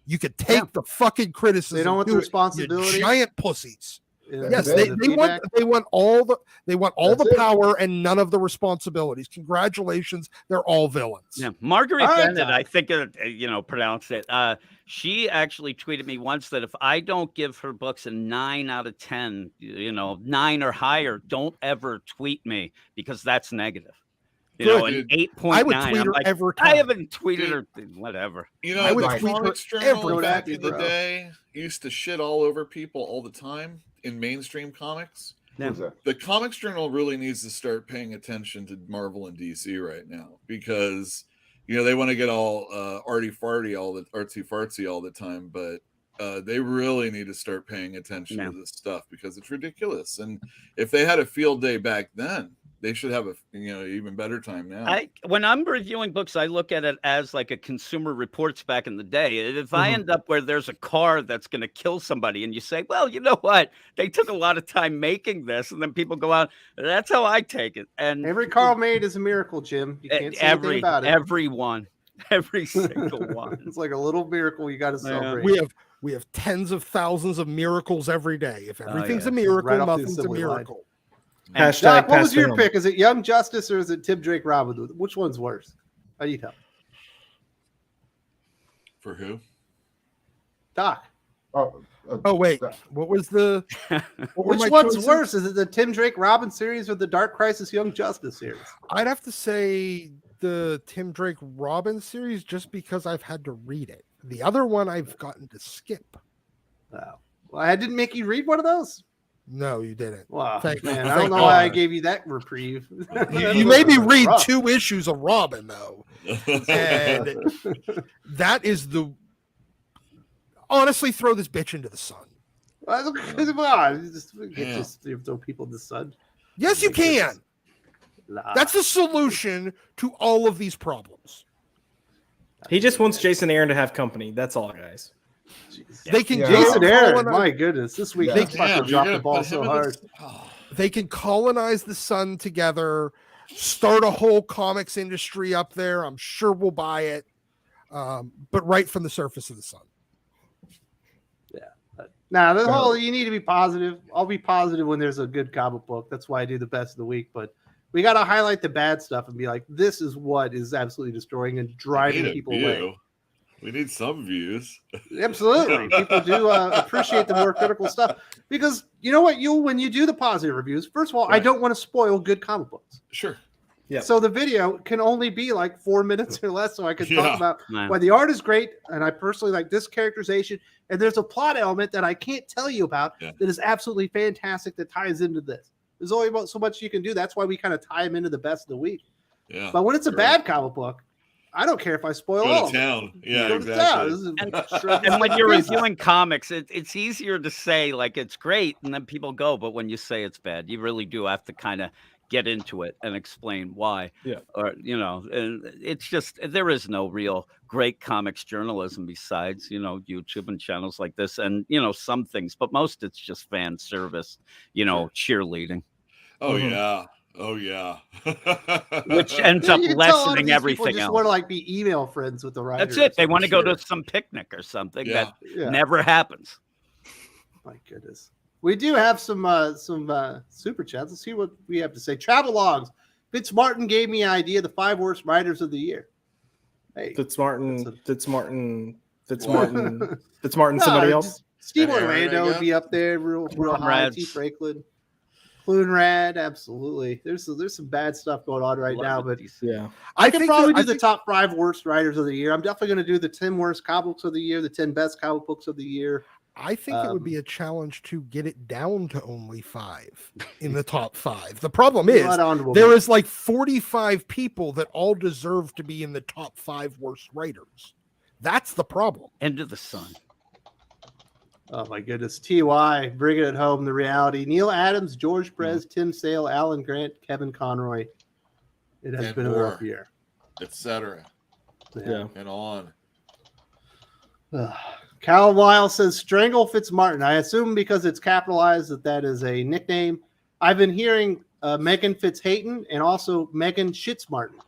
You could take the fucking criticism. They don't want the responsibility. You giant pussies. Yes, they want all the power and none of the responsibilities. Congratulations, they're all villains. Yeah, Marguerite Bennett, I think pronounced it. She actually tweeted me once that if I don't give her books a 9 out of 10, 9 or higher, don't ever tweet me because that's negative. An 8.9. I would tweet her every time. I haven't tweeted her. Whatever. I would the tweet her Comics Journal back in the day used to shit all over people all the time in mainstream comics. Yeah. The Comics Journal really needs to start paying attention to Marvel and DC right now because they want to get all artsy fartsy all the time, but they really need to start paying attention to this stuff because it's ridiculous. And if they had a field day back then, they should have a even better time now. When I'm reviewing books, I look at it as like a Consumer Reports back in the day. If I end up where there's a car that's going to kill somebody, and you say, well, you know what? They took a lot of time making this, and then people go out. That's how I take it. And every car made is a miracle, Jim. You can't say anything about it. Every single one. It's like a little miracle you got to celebrate. We have tens of thousands of miracles every day. If everything's a Right miracle, off the nothing's a assembly line. miracle. Hashtag Doc, what pass was your film. pick? Is it Young Justice or is it Tim Drake Robin? Which one's worse? How do you tell? For who? Doc. Oh wait, what was the? What were Which my one's choices? worse? Is it the Tim Drake Robin series or the Dark Crisis Young Justice series? I'd have to say the Tim Drake Robin series, just because I've had to read it. The other one I've gotten to skip. Wow. Well, I didn't make you read one of those. No, you didn't. Wow, Thank- man, I thank don't know why I God. gave you that reprieve. You made me read Rough. 2 issues of Robin though, and that is the. Honestly, throw this bitch into the sun. Come on, just throw people in the sun. Yes, you can. Nah. That's the solution to all of these problems. He just wants Jason Aaron to have company. That's all, guys. They can Yeah. Jason Aaron. colonize- My goodness, this week Yeah. he's fucking dropped the ball so hard. They can colonize the sun together, start a whole comics industry up there. I'm sure we'll buy it, but right from the surface of the sun. Now, you need to be positive. I'll be positive when there's a good comic book. That's why I do the best of the week. But we got to highlight the bad stuff and be like, this is what is absolutely destroying and driving people away. We need some views. Absolutely. People do appreciate the more critical stuff because you know what? When you do the positive reviews, first of all, I Right. don't want to spoil good comic books. Sure. Yeah. So the video can only be like 4 minutes or less, so I can Yeah. talk about Man. why the art is great, and I personally like this characterization. And there's a plot element that I can't tell you about that is absolutely fantastic that ties into this. There's only about so much you can do. That's why we kind of tie them into the best of the week. Yeah. But when it's a bad comic book, I don't care if I spoil all Go of to it. town. Yeah, Go to town. exactly. This is And when you're reviewing comics, it's easier to say like it's great, and then people go. But when you say it's bad, you really do have to kind of get into it and explain why. Yeah. Or and it's just there is no real great comics journalism besides YouTube and channels like this, and some things, but most it's just fan service, cheerleading. Oh yeah. Oh yeah. Which ends Yeah, up you can tell a lot of lessening these people everything just else. want to like be email friends with the writer. That's it. They want to go to some picnic or something Yeah. that never happens. My goodness. We do have some super chats. Let's see what we have to say. Travelogues. Fitz Martin gave me an idea, the 5 worst writers of the year. Hey, Fitzmartin, No, somebody else. Steve And Aaron, Orlando I would guess. be up there, real high. Rads. T. Franklin, Clunrad, absolutely. There's some bad stuff going on right now, but Yeah. I could think probably that- do the top 5 worst writers of the year. I'm definitely going to do the 10 worst comic books of the year, the 10 best comic books of the year. I think it would be a challenge to get it down to only 5 in the top 5. The problem is Not honorable there mention. is like 45 people that all deserve to be in the top 5 worst writers. That's the problem. End of the sun. Oh my goodness. TY, bringing it home, the reality. Neil Adams, George Perez, Tim Sale, Alan Grant, Kevin Conroy. It has And been a more. rough year. Etc. Yeah. And on. Cal Lyle says Strangle Fitzmartin. I assume because it's capitalized that is a nickname. I've been hearing Megan Fitzhayton and also Megan Schitzmartin.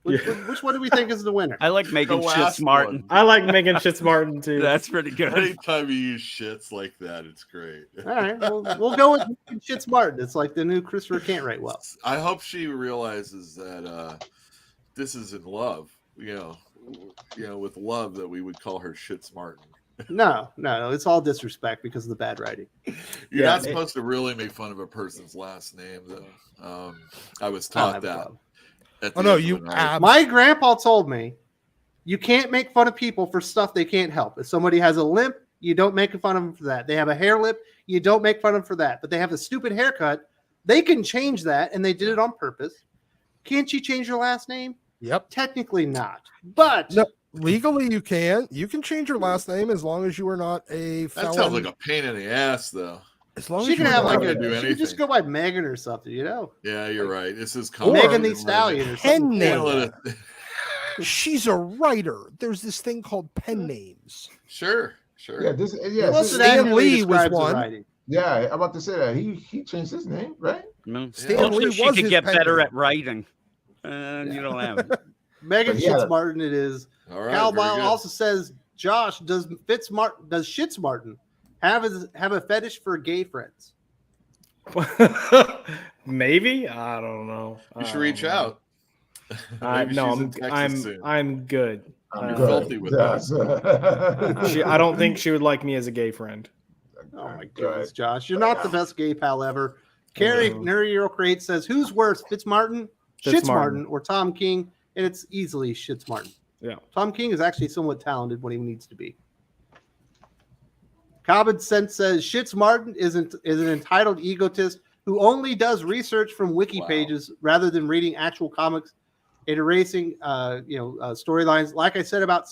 Which one do we think is the winner? I like Megan The last Martin. one. I like Megan Fitzmartin too. That's pretty good. Anytime you use shits like that, it's great. All right, we'll go with Megan Schitzmartin. It's like the new Christopher can't write well. I hope she realizes that this is in love. With love that we would call her Shits Martin. No, it's all disrespect because of the bad writing. You're Yeah, not supposed to really make fun of a person's last name, though. I was taught that. at Oh the no, end of you the night. My grandpa told me you can't make fun of people for stuff they can't help. If somebody has a limp, you don't make fun of them for that. They have a hair lip, you don't make fun of them for that. But they have a stupid haircut, they can change that, and they did it on purpose. Can't you change your last name? Yep. Technically not. But No, legally you can. You can change your last name as long as you are not a That felon. sounds like a pain in the ass, though. As long She as can you have know like not a. gonna do She can just anything. go by Megan or something, you know. Yeah, you're right. This is Or Megan the Stallion or pen something. name. Let it- She's a writer. There's this thing called pen names. Sure. Yeah, this yeah, Plus, this, it Stan accurately Lee was describes the one. writing. yeah. I'm about to say that he changed his name, right? No. Stan Told Lee you she was could his get pen better name. at writing. And you don't have it. Megan But he had a- Fitzmartin, it is. All right. Cal very Bile good. also says, Josh, does Shitsmartin have a fetish for gay friends? Maybe, I don't know. You should reach out. Maybe No, she's in Texas soon. I'm good. I'm You're filthy with Yes. I don't think she would like me as a gay friend. Oh my goodness, Josh, you're not the best gay pal ever. Carrie Nerdy Crate says, "Who's worse, Fitzmartin, Shitsmartin, or Tom King?" And it's easily Shitsmartin. Yeah, Tom King is actually somewhat talented when he needs to be. Common Sense says Shitsmartin is an entitled egotist who only does research from wiki pages rather than reading actual comics and erasing, storylines. Like I said about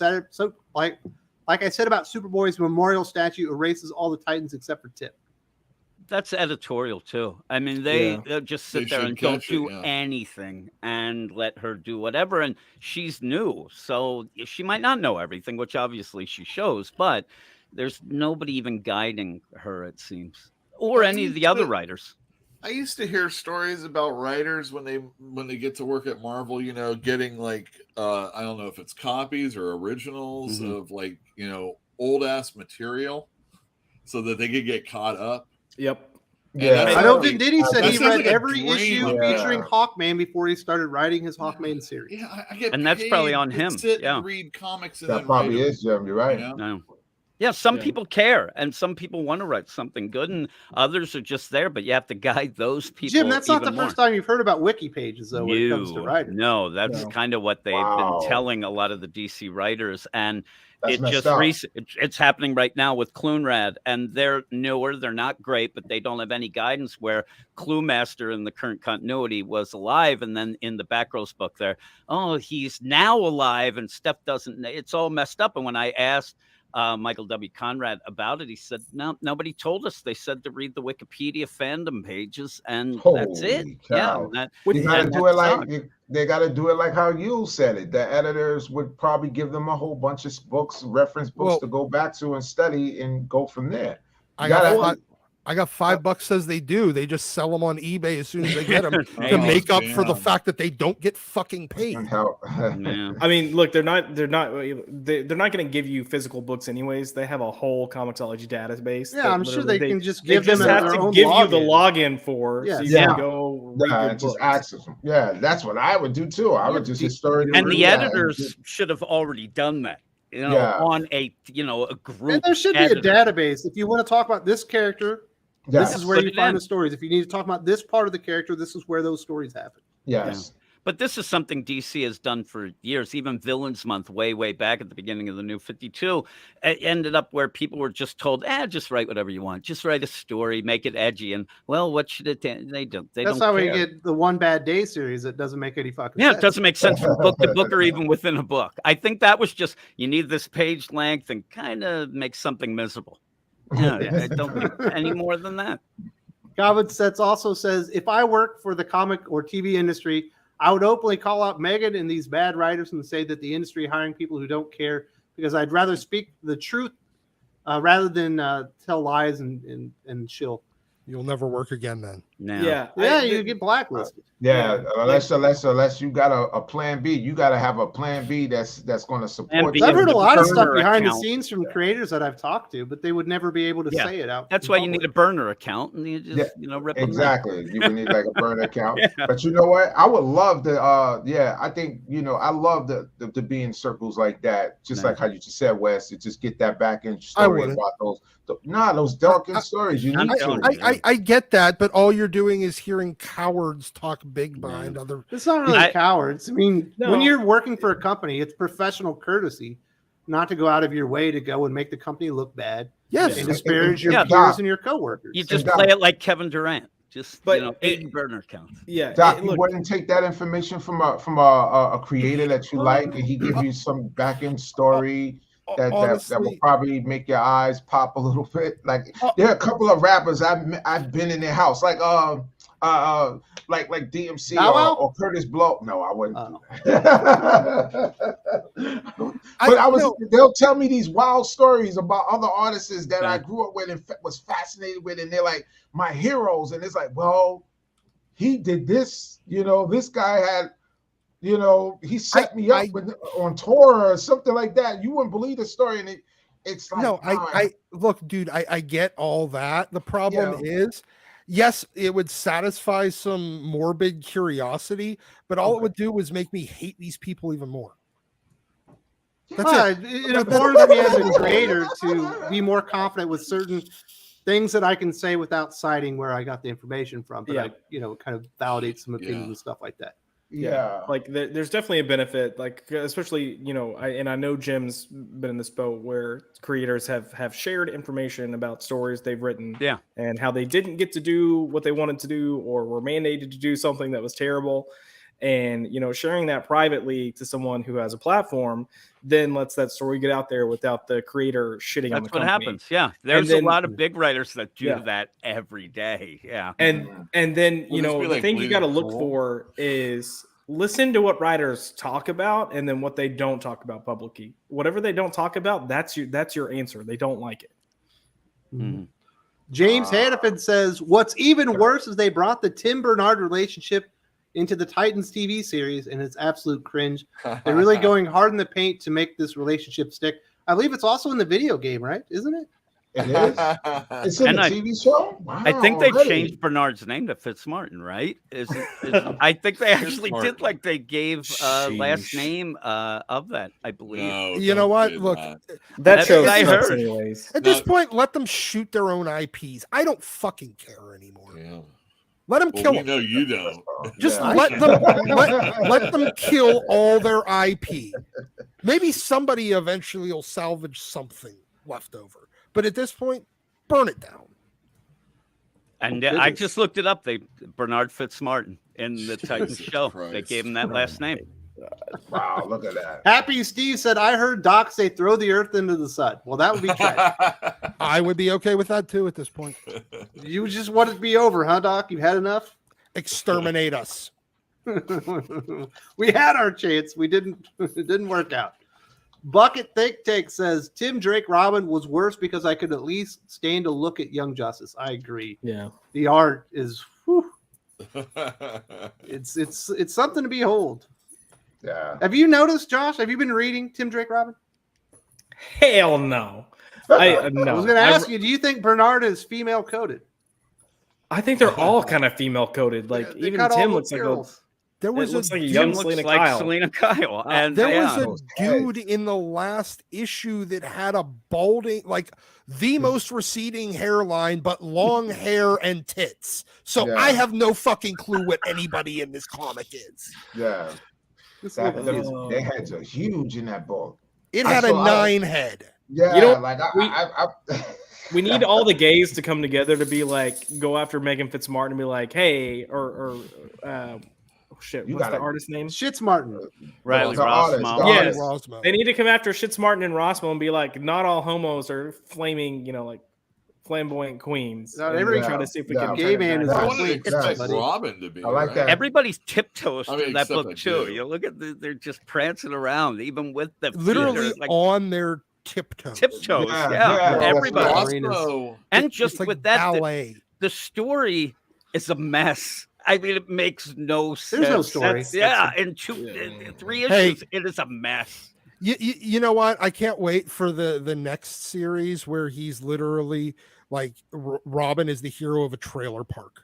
like I said about Superboy's memorial statue erases all the Titans except for Tip. That's editorial too. I mean, they'll just sit They there should and don't catch it, do yeah. anything and let her do whatever. And she's new, so she might not know everything, which obviously she shows. But there's nobody even guiding her, it seems, or any of the other writers. I used to hear stories about writers when they get to work at Marvel, getting like I don't know if it's copies or originals of like, old ass material so that they could get caught up. Yep. Yeah, I know Venditti said that he sounds read like a every dream. issue Yeah. featuring Hawkman before he started writing his Hawkman series. Yeah, I get And that's probably paid on to him, sit yeah. and read comics and that then probably write 'em, is, Jim. You're right. No. Yeah, some Yeah. people care, and some people want to write something good, and others are just there. But you have to guide those people. Jim, that's not even the more. first time you've heard about wiki pages, though, when it comes to writing. No, that's No. kind of what they've Wow. been telling a lot of the DC writers, and That's it messed just up. it's happening right now with Clunrad, and they're newer, they're not great, but they don't have any guidance. Where Cluemaster in the current continuity was alive, and then in the Backrows book, there, he's now alive, and stuff doesn't. It's all messed up. And when I asked Michael W. Conrad about it, he said, "No, nobody told us. They said to read the Wikipedia fandom pages, and that's it." Holy cow. Yeah, You gotta and do that it like sucks. they gotta do it like how you said it. The editors would probably give them a whole bunch of books, reference books Well- to go back to and study and go from there. I gotta- got $5 says they do. They just sell them on eBay as soon as they get them to Oh, make up for the damn. fact that they don't get fucking paid. And how- Yeah. I mean, look, they're not going to give you physical books anyways. They have a whole Comicsology database. Yeah, that I'm sure literally they can just They give them just have their to own give you the login. login for, Yes. so you Yeah. can go read Yeah, your and just books. access them. Yeah, that's what I would do too. I would just historically And the read that editors should have already done that, Yeah. on a group. And there should be editor. a database. If you want to talk about this character, Yes, this is where Put you it find in. the stories. If you need to talk about this part of the character, this is where those stories happen. yes. But this is something DC has done for years. Even Villains Month, way back at the beginning of the New 52, ended up where people were just told, just write whatever you want. Just write a story, make it edgy. And, well, what should it They don't. That's how we get the One Bad Day series that doesn't make any fucking Yeah, sense. it doesn't make sense from book to book or even within a book. I think that was just, you need this page length and kind of make something miserable. Yeah, I don't need any more than that. Common Sense also says, if I work for the comic or TV industry, I would openly call out Megan and these bad writers and say that the industry hiring people who don't care, because I'd rather speak the truth rather than tell lies and chill. You'll never work again then. No. Yeah, you get blacklisted. Yeah, unless you got a plan B, you got to have a plan B that's going to support. Plan B. I've heard a lot of stuff burner behind the account. scenes from creators that I've talked to, but they would never be able to Yeah, say it out. That's in why you need public. a burner account, and you just rip them out. Exactly. You would need like a burner account. Yeah. But you know what? I would love to I think, I love to be in circles like that, just No. like how you just said, Wes, to just get that back end I story wouldn't. about those dark end stories. You I'm need telling to. you. I get that, but all you're doing is hearing cowards talk big behind other. It's not really cowards. I mean, No. when you're working for a company, it's professional courtesy not to go out of your way to go and make the company look bad Yes, and disparage your Yeah. peers and your coworkers. You just Doc. play it like Kevin Durant. Just, But eight burner accounts. Yeah, Doc, you look, wouldn't take that information from a creator that you like, and he give you some back end story that will honestly, probably make your eyes pop a little bit. Like there are a couple of rappers I've been in their house, like DMC Bow Wow? or Curtis Blow. No, I wouldn't. Oh. They'll tell me these wild stories about other artists that I grew up with and was fascinated with, and they're like my heroes. And it's like, well, he did this, this guy had, he set me up on tour or something like that. You wouldn't believe the story. And it's like, no, I look, dude, I get all that. The problem is, yes, it would satisfy some morbid curiosity, but all it would do was make me hate these people even more. That's it. It affords me as a creator to be more confident with certain things that I can say without citing where I got the information from. But I, kind of validate some opinions and stuff like that. Yeah, like there's definitely a benefit, like especially I know Jim's been in this boat where creators have shared information about stories they've written, and how they didn't get to do what they wanted to do or were mandated to do something that was terrible, and sharing that privately to someone who has a platform then lets that story get out there without the creator shitting on the company. That's what happens. Yeah, there's a lot of big writers that do that every day. Yeah, and then the thing you got to look for is listen to what writers talk about, and then what they don't talk about publicly. Whatever they don't talk about, that's your answer. They don't like it. Mm-hmm. James Hannafin says, "What's even worse is they brought the Tim Bernard relationship into the Titans TV series, and it's absolute cringe. They're really going hard in the paint to make this relationship stick." I believe it's also in the video game, right? Isn't it? It is. It's in the TV show. Wow, I think they changed Bernard's name to Fitzmartin, right? I think they actually did. Like they gave last name of that. I believe. No, you know what? Look, that shows I heard. Anyways. At this point, let them shoot their own IPs. I don't fucking care anymore. Yeah. Let them kill them. No, you don't. Just let them kill all their IP. Maybe somebody eventually will salvage something left over. But at this point, burn it down. And I just looked it up. Bernard Fitzmartin in the Titans show. Christ. They gave him that last name. Wow, look at that. Happy Steve said, "I heard Doc say throw the earth into the sun." Well, that would be trash. I would be okay with that too at this point. You just want it to be over, huh, Doc? You've had enough? Exterminate us. We had our chance. We didn't. It didn't work out. Bucket Think Tank says Tim Drake Robin was worse because I could at least stand to look at Young Justice. I agree. Yeah, the art is. Whew, it's something to behold. Yeah. Have you noticed, Josh? Have you been reading Tim Drake Robin? Hell no. I was going to ask you, do you think Bernard is female coded? I think they're all kind of female coded. Like even Tim looks like a young Selena Kyle. And there was a dude in the last issue that had a balding, like the most receding hairline, but long hair and tits. So I have no fucking clue what anybody in this comic is. Yeah. Their heads are huge in that book. It had a 9 head. Yeah, we need all the gays to come together to be like, go after Megan Fitzmartin and be like, hey, what's the artist's name? Shits Martin. Riley Rossmo. Yes. They need to come after Shits Martin and Rossmo and be like, not all homos are flaming, like flamboyant queens. No, everybody try to see if we can. Gay man is Robin to be. I like that. Everybody's tiptoes in that book too. You look at they're just prancing around, even with the literally on their tiptoes. Yeah. Everybody. And just like with that, ballet. The story is a mess. I mean, it makes no sense. There's no story. In 3 issues, it is a mess. You know what? I can't wait for the next series where he's literally like Robin is the hero of a trailer park.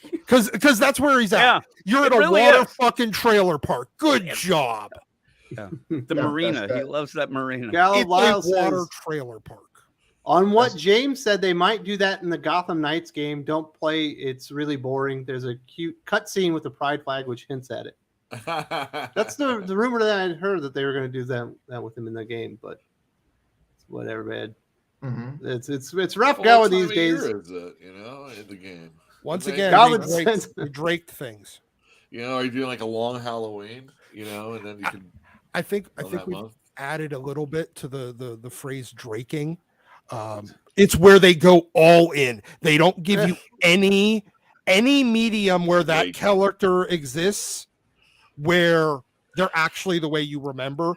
Because that's where he's at. Yeah, you're at a water fucking trailer park. Good job. Yeah. The marina. He loves that marina. It's a water trailer park. On what James said, they might do that in the Gotham Knights game. Don't play. It's really boring. There's a cute cutscene with the pride flag, which hints at it. That's the rumor that I heard, that they were going to do that with him in the game, but it's whatever, man. Mm-hmm. It's rough going these days. Is it, in the game? Once again, we draked things. Are you doing like a long Halloween? And then you can. I think added a little bit to the phrase draking. It's where they go all in. They don't give you any medium where that Drake. character exists where they're actually the way you remember.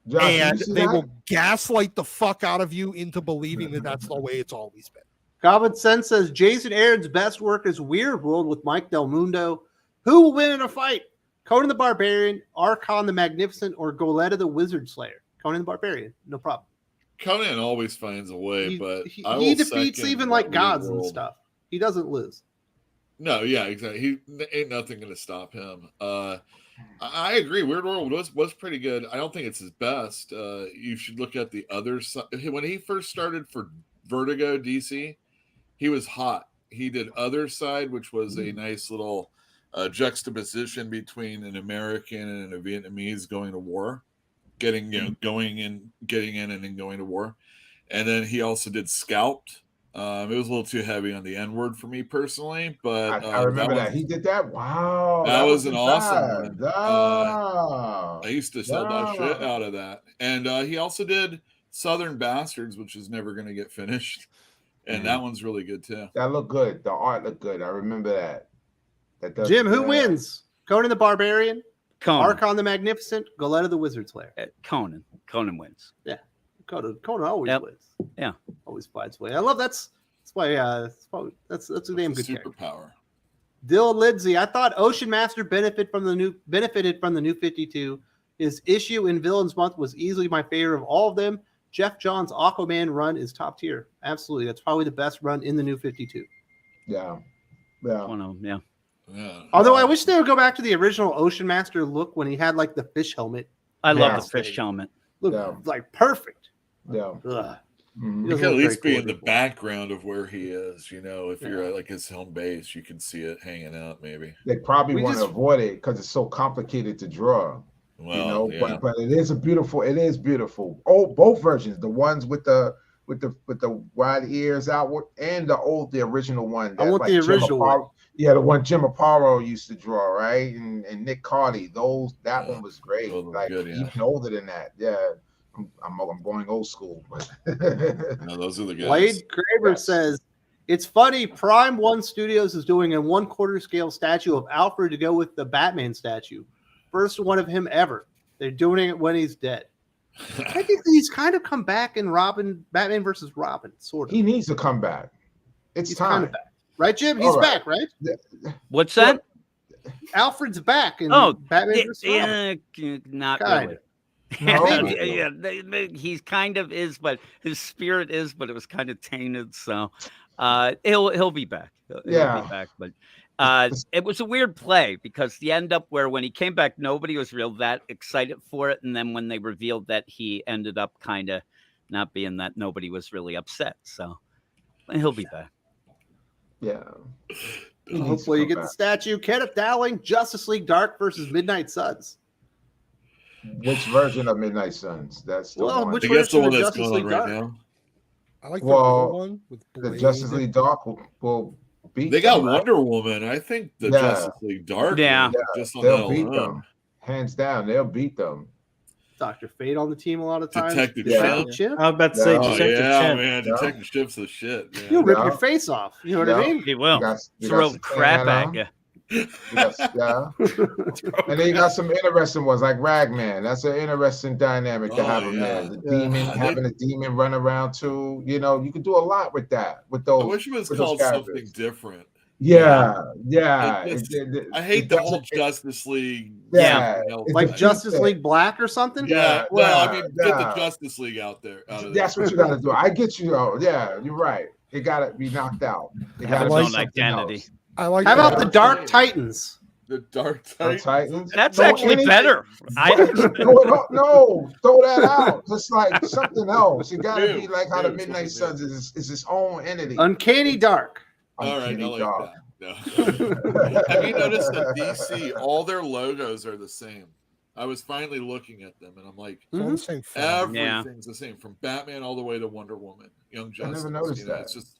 Josh, And you see they that? will gaslight the fuck out of you into believing that that's the way it's always been. Goblin Sen says Jason Aaron's best work is Weird World with Mike Del Mundo. Who will win in a fight? Conan the Barbarian, Archon the Magnificent, or Goletta the Wizard Slayer? Conan the Barbarian, no problem. Conan always finds a way, but I he will defeats second even that like Weird gods and World. stuff. He doesn't lose. No, yeah, exactly. He ain't nothing going to stop him. I agree. Weird World was pretty good. I don't think it's his best. You should look at the other side. When he first started for Vertigo DC, he was hot. He did Other Side, which was a nice little juxtaposition between an American and a Vietnamese going to war, going in and then going to war. And then he also did Scalped. It was a little too heavy on the N word for me personally, but I remember that he did that. Wow, that was an bad. awesome one. Ah, I used to sell that shit out of that. And he also did Southern Bastards, which is never going to get finished. And that one's really good too. that looked good. The art looked good. I remember that. That does Jim, who yeah. wins? Conan the Barbarian, Conan. Archon the Magnificent, Goletta the Wizard Slayer. Conan wins. Conan always Yep. wins. Yeah. Always finds a way. I love that's why that's a damn good character. Superpower. Dill Lindsay, I thought Ocean Master benefited from the new 52. His issue in Villains Month was easily my favorite of all of them. Jeff Johns' Aquaman run is top tier. Absolutely, that's probably the best run in the new 52. Yeah. One of them, yeah. Yeah. Although I wish they would go back to the original Ocean Master look when he had like the fish helmet. I love Yeah. the fish helmet. Looked like perfect. Yeah. Ugh. Mhm. He You doesn't can at look least very be in the cool. background of where he is. If you're at like his home base, you can see it hanging out. Maybe. They probably We want to just- avoid it because it's so complicated to draw. Well, yeah. But it is beautiful. Oh, both versions, the ones with the wide ears outward and the original one. I want the Jim original one. Aparo- Yeah, the one Jim Aparo used to draw, right? And Nick Carty. That one was great. Those were Like good, yeah. even older than that. Yeah. I'm going old school, but No, those are the guys. Blade Graber Yes. says, it's funny, Prime One Studios is doing a 1/4 scale statue of Alfred to go with the Batman statue. First one of him ever. They're doing it when he's dead. Technically, he's kind of come back in Batman versus Robin, sort of. he needs to come back. It's He's time. kind of back. Right, Jim? He's All right. back, right? What's that? Alfred's back in Oh, Batman versus Robin. Not Kinda. really. No? He's kind of is, but his spirit is, but it was kind of tainted. So he'll be back. He'll Yeah. be back. But it was a weird play because the end up where when he came back, nobody was real that excited for it, and then when they revealed that he ended up kind of not being that, nobody was really upset. So he'll be back. Yeah. He needs to Hopefully, you come get the back. statue. Kenneth Dowling, Justice League Dark versus Midnight Suns. Which version of Midnight Suns? That's the Well, one. which I guess the version one of that's Justice going on League right Dark? now. I like Well, the other one with The Blade. Justice League Dark will beat They got them, right? Wonder Woman. I think the Yeah. Justice League Dark. Yeah. Just on that They'll beat alone. them. Hands down, they'll beat them. Dr. Fate on the team a lot of times. Detective Yeah. Chimp. Chip. I was about to say Yeah. Oh Detective yeah, Chimp. man, Yeah. Detective Chip's the shit. Man. You'll rip Yeah. your face off. You know what I Yeah. mean? He will You got throw some crap Santana. at you. Yeah. And then you got some interesting ones like Ragman. That's an interesting dynamic to Oh, have him yeah. there. The Yeah. demon, having a demon run around too. You can do a lot with that. With I those. wish it was with those called something characters. different. Yeah. It just- I It hate the doesn't- whole Justice League. Yeah. something else It's Like a thing. Justice thing. League Black or something? Yeah, well, yeah, I mean, get the yeah. Justice League out there. Out of That's there. what you got to do. I get you. Though. Yeah, you're right. It got to be knocked out. It Have gotta its be own something identity. else. I like How about that. the Dark Titans? The Dark The Titans. Titans. That's Throw actually anything- better. No, throw that out. Just like something else. It got to be Dude, like how the dude, Midnight something Suns is its own entity. Uncanny Dark. All right, I Uncanny like Dog. that. No. Have you noticed that DC, all their logos are the same? I was finally looking at them and I'm like, It's all the same font. everything's the same from Batman all the way to Wonder Woman, Young Justice. never noticed that. It's just,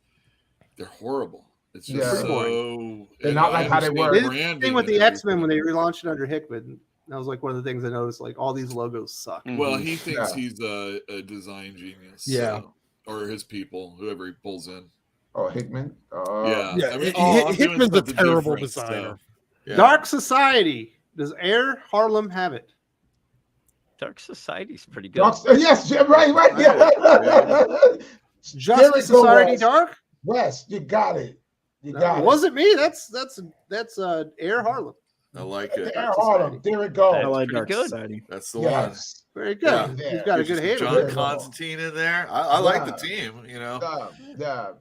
they're horrible. It's just Yeah. so. They're and not I like how they understand were. They did the branding thing with and the X-Men everything. when they relaunched it under Hickman. That was like one of the things I noticed. Like all these logos suck. Well, he thinks Yeah. he's a design genius. Yeah. Or his people, whoever he pulls in. Oh, Hickman. Yeah, I mean, I'm doing Hickman's a something terrible different, designer. so, yeah. Dark Society. Does Air Harlem have it? Dark Society's pretty good. Yes, right. Yeah. Justice Society West. Dark? West, you got it. You No, got it it. wasn't me. That's Air Harlem. I like it. There, Harlem. There it goes. I like pretty Dark good. Society. That's the one. Yes. Very good. Yeah. He's got a There's good some handle. John there. Constantine in there. I like the Yeah. team, you know. Yeah.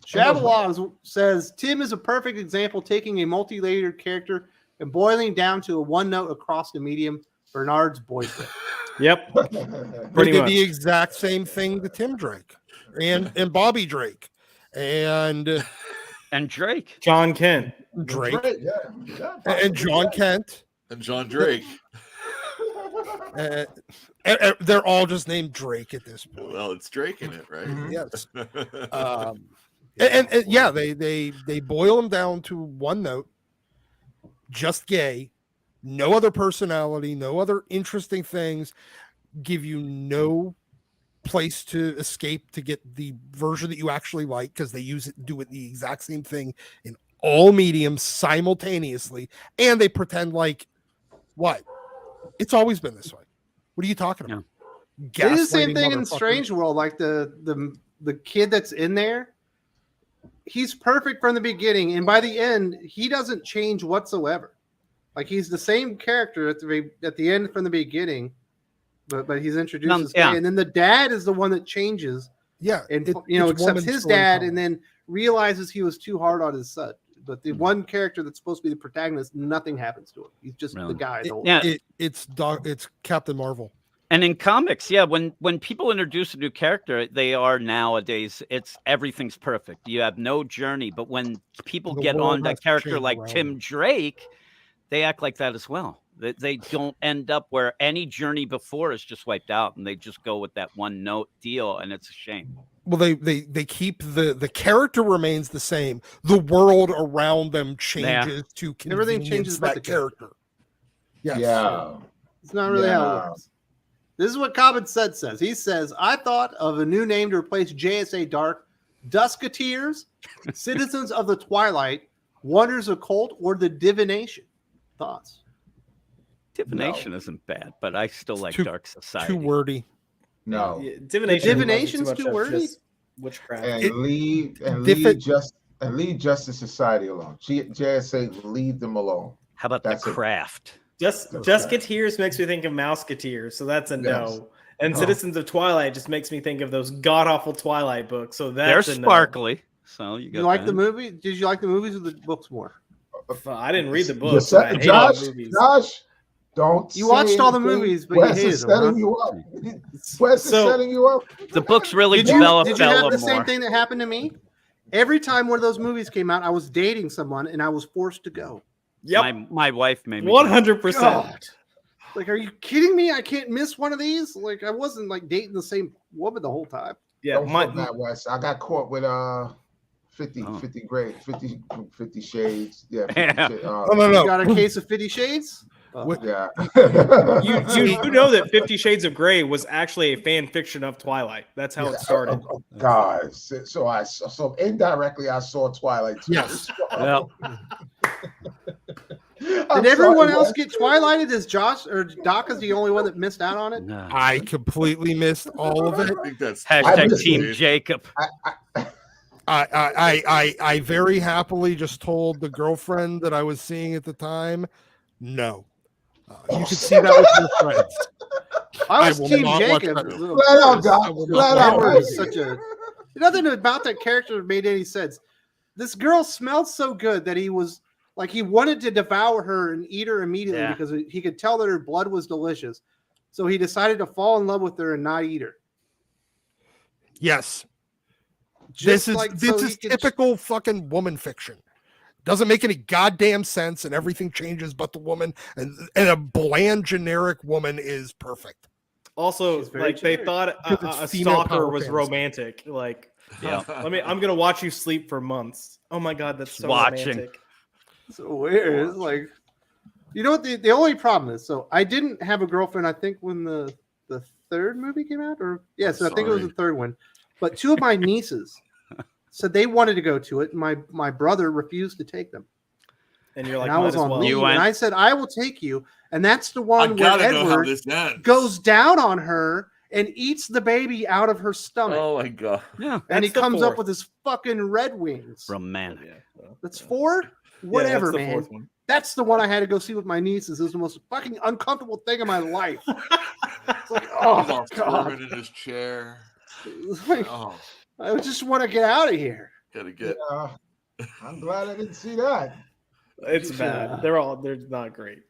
Shabalaw says Tim is a perfect example, taking a multi-layered character and boiling down to a one note across the medium. Bernard's boyfriend. Yep. They Pretty did much. the exact same thing to Tim Drake and Bobby Drake and Drake. John Kent. Drake Great, yeah. and John Kent. And John Drake. They're all just named Drake at this point. Well, it's Drake in it, right? Yes. And yeah, they boil him down to one note, just gay, no other personality, no other interesting things, give you no place to escape to get the version that you actually like because they do it the exact same thing in all mediums simultaneously, and they pretend like what? It's always been this way. What are you talking about? They do the same Gaslighting thing in motherfuckers. Strange World. Like the kid that's in there, he's perfect from the beginning, and by the end, he doesn't change whatsoever. Like he's the same character at the end from the beginning, but he's introduced as gay, yeah. and then the dad is the one that changes, Yeah, and it's accepts woman his dad, storytelling. and then realizes he was too hard on his son. But the one character that's supposed to be the protagonist, nothing happens to him. He's just the Really? guy. the whole Yeah. It's Captain Marvel. And in comics, yeah, when people introduce a new character, they are nowadays, everything's perfect. You have no journey. But when people The get world on that has to character change like around Tim them. Drake, they act like that as well. They don't end up where any journey before is just wiped out, and they just go with that one note deal, and it's a shame. Well, they keep the character remains the same. The world around them changes to Everything convenience changes but that the character. Yes. Yeah. It's not really how it Yeah. works. This is what Common says. He says, I thought of a new name to replace JSA Dark, Duskateers, Citizens of the Twilight, Wonders Occult, or the Divination. Thoughts? Divination isn't bad, but I still like too- Dark Society. Too wordy. No. Yeah, divination. Divination's wasn't too much of wordy? just witchcraft. And It- leave different- Justice Society alone. JSA, leave them alone. How about That's the it. Craft? Just Okay. Duskateers makes me think of Mouseketeers, so that's a Yes. no. And No. Citizens of Twilight just makes me think of those god awful Twilight books. So They're that's a no. sparkly. So you You got like that. the movie? Did you like the movies or the books more? I didn't read the You books. said- I hated Josh, the movies. Josh, don't. You say watched all the anything. movies, but you Wes hated is them, setting huh? you up. Wes is So- setting you up. The books really Did you developed have Bella the more. same thing that happened to me? Every time one of those movies came out, I was dating someone and I was forced to go. Yep, My wife made me. 100%. God. Like, are you kidding me? I can't miss one of these. Like, I wasn't like dating the same woman the whole time. Yeah, Don't feel bad, Wes. I got caught with 50 shades. Yeah. 50 Yeah. shades, No. You got a case of 50 Shades? yeah. you know that 50 Shades of Grey was actually a fan fiction of Twilight. That's how it started. Oh, God. So indirectly I saw Twilight. too. Yes. Well, Did everyone else get Twilighted? Is Josh or Doc is the only one that missed out on it? no. I completely missed all of it. I think that's Hashtag missed Team it. Jacob. I very happily just told the girlfriend that I was seeing at the time, no. You should see that with your friends. I was will Team not watch Jacob. that. Flat out, Doc. I will Flat not out. Edward watch is such a nothing about that character made any sense. This girl smelled so good that he was like he wanted to devour her and eat her immediately Yeah. because he could tell that her blood was delicious. So he decided to fall in love with her and not eat her. Yes. Just This is like so he could- typical fucking woman fiction. Doesn't make any goddamn sense, and everything changes but the woman, and a bland generic woman is perfect. Also, She's very like they generic. thought Because a it's female stalker power was fantasy. romantic. Like, Yeah. I'm gonna watch you sleep for months. Oh my god, that's so Watching. romantic. So weird. It's like You know what the only problem is? So I didn't have a girlfriend, I think, when the third movie came out, or yes, I think it was the third one. But two of my nieces said they wanted to go to it, and my brother refused to take them. And you're like, and I was on well. leave, and I said, I will take you. And that's the one where Edward goes down on her and eats the baby out of her stomach. Oh my god! Yeah, and he comes up with his fucking red wings. Romantic. That's 4. Whatever, man. That's the one I had to go see with my nieces. It was the most fucking uncomfortable thing in my life. It's like, oh god, in his chair. Like, I just want to get out of here. Gotta get. Yeah, I'm glad I didn't see that. It's bad. They're not great.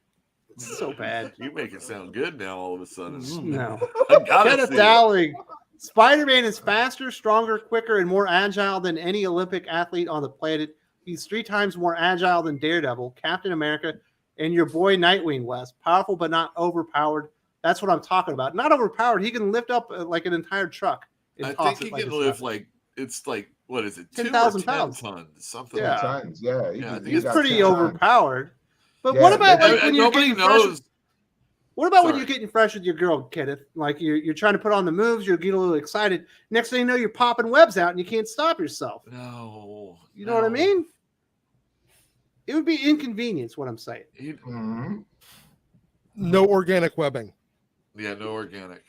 It's so bad. You make it sound good now. All of a sudden, no. Kenneth Dowling. Spider-Man is faster, stronger, quicker, and more agile than any Olympic athlete on the planet. He's 3 times more agile than Daredevil, Captain America, and your boy Nightwing, Wes. Powerful but not overpowered. That's what I'm talking about. Not overpowered. He can lift up like an entire truck. I think he can lift it's like, what is it? 10,000 pounds. Tons, something yeah. like that. Tons, yeah. He's pretty overpowered. But what about when you're getting fresh? What about when you're getting fresh with your girl, Kenneth? Like you're trying to put on the moves, you're getting a little excited. Next thing you know, you're popping webs out and you can't stop yourself. No. You know what I mean? It would be inconvenience, what I'm saying. No organic webbing. Yeah, no organic.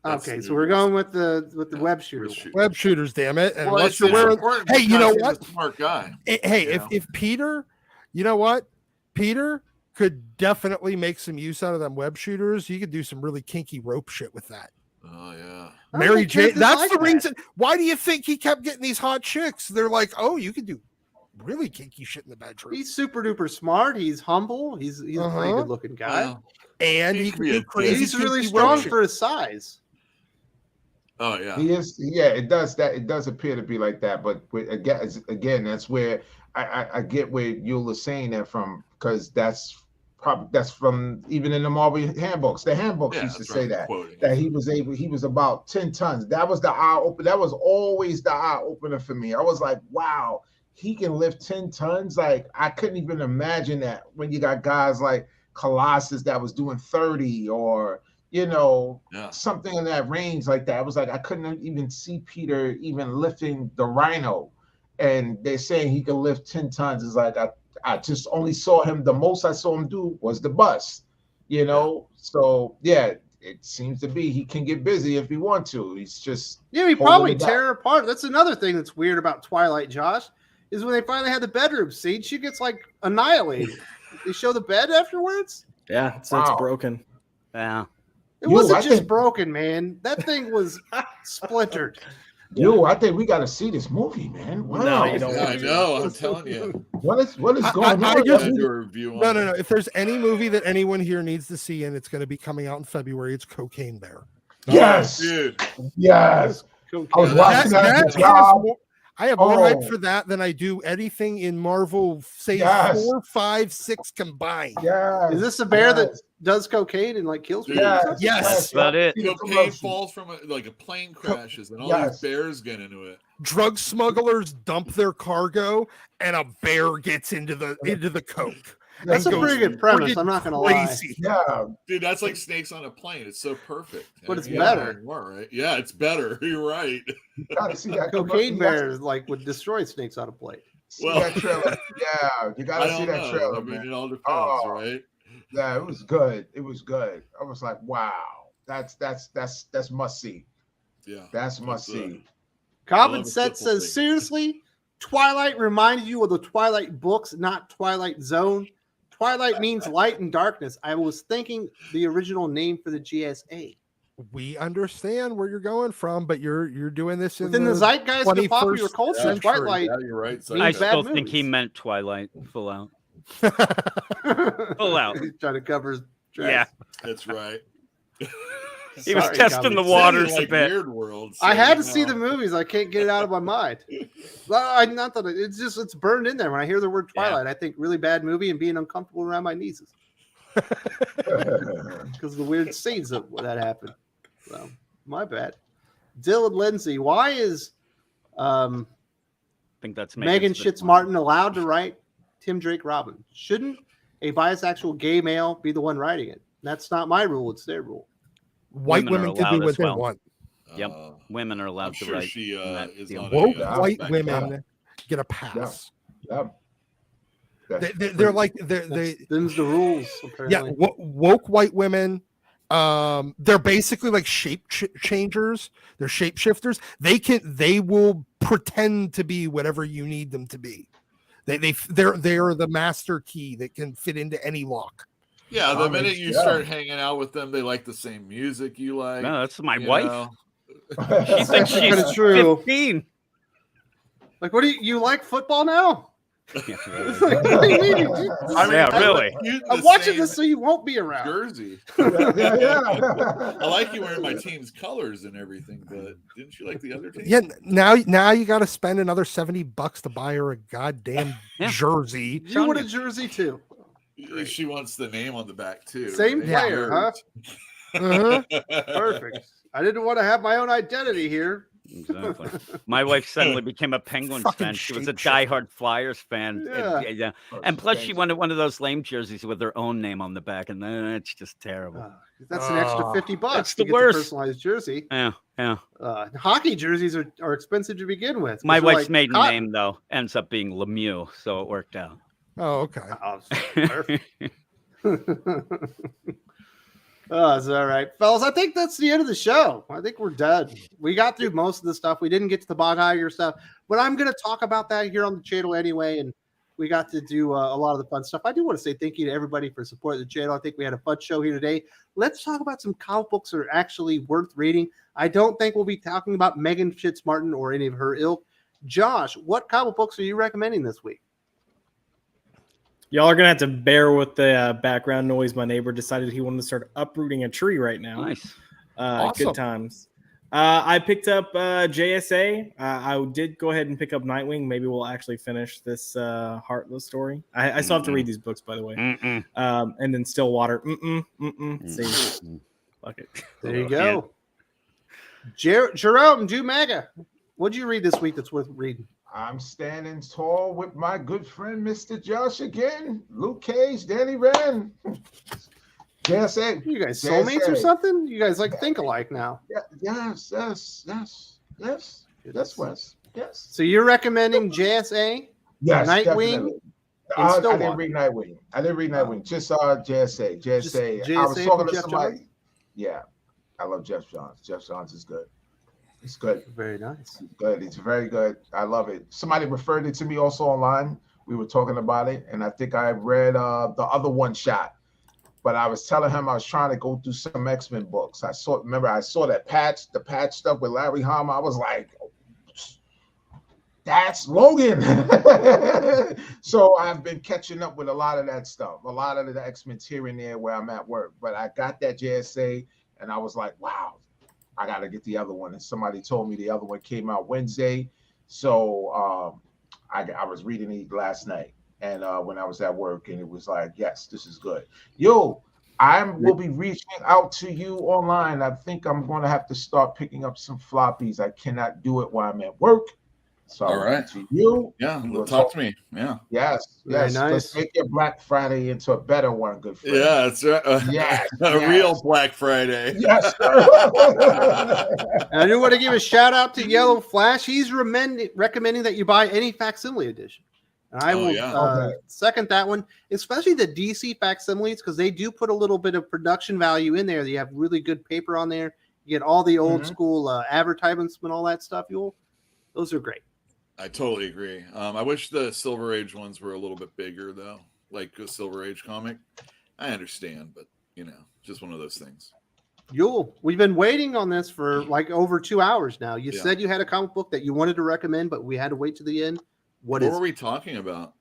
Okay, so we're going with the web shooters. Web shooters, damn it! And well, unless you're wearing, hey, you know what? He's a smart guy. Hey, if Peter, you know what? Peter could definitely make some use out of them web shooters. You could do some really kinky rope shit with that. Oh yeah. Mary Jane. That's the reason. Why do you think he kept getting these hot chicks? They're like, oh, you could do really kinky shit in the bedroom. He's super duper smart. He's humble. He's a pretty good looking guy. And he can do crazy. He's really strong for his size. Oh yeah. He is. Yeah, it does that. It does appear to be like that. But again, that's where I get where Eula's saying that from, because that's from even in the Marvel handbooks. The handbooks used to say that he was about 10 tons. That was the eye opener. That was always the eye opener for me. I was like, wow, he can lift 10 tons. Like I couldn't even imagine that when you got guys like Colossus that was doing 30 or something in that range like that. I was like, I couldn't even see Peter even lifting the Rhino, and they're saying he can lift 10 tons. It's like I just only saw him. The most I saw him do was the bus, So yeah, it seems to be he can get busy if he wants to. He's just he probably tear her apart. That's another thing that's weird about Twilight, Josh, is when they finally had the bedroom scene, she gets like annihilated. They show the bed afterwards. Yeah, so it's broken. Yeah. It wasn't just broken, man. That thing was splintered. I think we got to see this movie, man. Wow. No, you don't. I know. I'm telling you. What is going on? No. If there's any movie that anyone here needs to see, and it's going to be coming out in February, it's Cocaine Bear. Yes, dude. Yes. I was watching that. I have more hype for that than I do anything in Marvel, say 4, 5, 6 combined. Yeah. Is this a bear that does cocaine and like kills people? Yes. That's about it. Cocaine falls from a plane crashes and all these bears get into it. Drug smugglers dump their cargo and a bear gets into the coke. That's a pretty good premise. I'm not gonna lie. Yeah, dude, that's like Snakes on a Plane. It's so perfect. But it's better. Right? Yeah, it's better. You're right. You gotta see that. Cocaine bears would destroy Snakes on a Plane. Well, that trailer. Yeah, you gotta see that trailer. I mean, it all depends, right? Yeah, it was good. It was good. I was like, wow, that's must see. Yeah, that's must see. Common Sense says, seriously, Twilight reminded you of the Twilight books, not Twilight Zone. Twilight means light and darkness. I was thinking the original name for the GSA. We understand where you're going from, but you're doing this within the zeitgeist of popular culture. Twilight. Yeah, you're right. I still think he meant Twilight full out. Full out. He's trying to cover his dress. Yeah, that's right. He was testing the waters a bit. Weird World, I had to see the movies. I can't get it out of my mind. Not that it's burned in there. When I hear the word Twilight, I think really bad movie and being uncomfortable around my nieces because of the weird scenes that happened. So my bad. Dylan Lindsay, why is I think that's Megan Schitz Martin allowed to write Tim Drake Robin? Shouldn't a bisexual gay male be the one writing it. That's not my rule; it's their rule. White women can do what they want. Yep, women are allowed I'm to sure write. she is on Woke a, white back women get a pass. Yeah. They're like Them's the rules. Apparently. Yeah, woke white women. They're basically like changers. They're shapeshifters. They will pretend to be whatever you need them to be. They're the master key that can fit into any lock. Yeah, the minute you start hanging out with them, they like the same music you like. No, that's my wife. Know? She thinks she's true. 15. Like, what do you like football now? Yeah, It's like, what do you mean? really. I'm watching this so you won't be around. Jersey. Yeah. I like you wearing my team's colors and everything, but didn't you like the other team? Yeah, now you got to spend another $70 to buy her a goddamn jersey. You want a jersey too? She wants the name on the back too. Same right? player, huh? Perfect. I didn't want to have my own identity here. Exactly. My wife suddenly became a Penguins Fucking fan. She was a shapeshifter. diehard Flyers fan. Yeah. And plus, she wanted one of those lame jerseys with her own name on the back, and then it's just terrible. That's an extra $50 That's to the get worst. the personalized jersey. Yeah. Hockey jerseys are expensive to begin with. My They're wife's like maiden cotton. name though ends up being Lemieux, so it worked out. Oh, okay. Oh, perfect. Oh, it's all right, fellas. I think that's the end of the show. I think we're done. We got through most of the stuff. We didn't get to the Bob Iger stuff, but I'm going to talk about that here on the channel anyway. And we got to do a lot of the fun stuff. I do want to say thank you to everybody for supporting the channel. I think we had a fun show here today. Let's talk about some comic books that are actually worth reading. I don't think we'll be talking about Megan Fitzmartin or any of her ilk. Josh, what comic books are you recommending this week? Y'all are gonna have to bear with the background noise. My neighbor decided he wanted to start uprooting a tree right now. Nice. Awesome. Good times. I picked up JSA. I did go ahead and pick up Nightwing. Maybe we'll actually finish this Heartless story. I still have to read these books, by the way. And then Stillwater. See, fuck it. There you go. Jerome, Jew Mega. What'd you read this week that's worth reading? I'm standing tall with my good friend, Mr. Josh again. Luke Cage, Danny Rand. JSA. You guys soulmates or something? You guys like think alike now. Yes, Wes. Yes. So you're recommending JSA? Yes, Nightwing? definitely. And I Stillwater. didn't read Nightwing. Just JSA. JSA I was talking from to Jeff somebody. Johns? Yeah, I love Jeff Johns. Jeff Johns is good. It's good. Very nice. It's good. It's very good. I love it. Somebody referred it to me also online. We were talking about it, and I think I read the other one shot. But I was telling him I was trying to go through some X-Men books. I saw that the patch stuff with Larry Hama. I was like, that's Logan. So I've been catching up with a lot of that stuff, a lot of the X-Men here and there where I'm at work. But I got that JSA, and I was like, wow, I got to get the other one. And somebody told me the other one came out Wednesday. So I was reading it last night. And when I was at work, and it was like, yes, this is good. Yo, will be reaching out to you online. I think I'm going to have to start picking up some floppies. I cannot do it while I'm at work. So all right. To you. Yeah, talk to me. Yeah. Yes. Very nice. Let's make your Black Friday into a better one, good friend. Yeah, that's right. Yes. Real Black Friday. Yes, sir. And I do want to give a shout out to Yellow Flash. He's recommending that you buy any facsimile edition. And I will second that one, especially the DC facsimiles, because they do put a little bit of production value in there. You have really good paper on there. You get all the old school advertisements and all that stuff. Those are great. I totally agree. I wish the Silver Age ones were a little bit bigger, though, like a Silver Age comic. I understand, but, just one of those things. We've been waiting on this for like over 2 hours now. You said you had a comic book that you wanted to recommend, but we had to wait to the end. What were we talking about?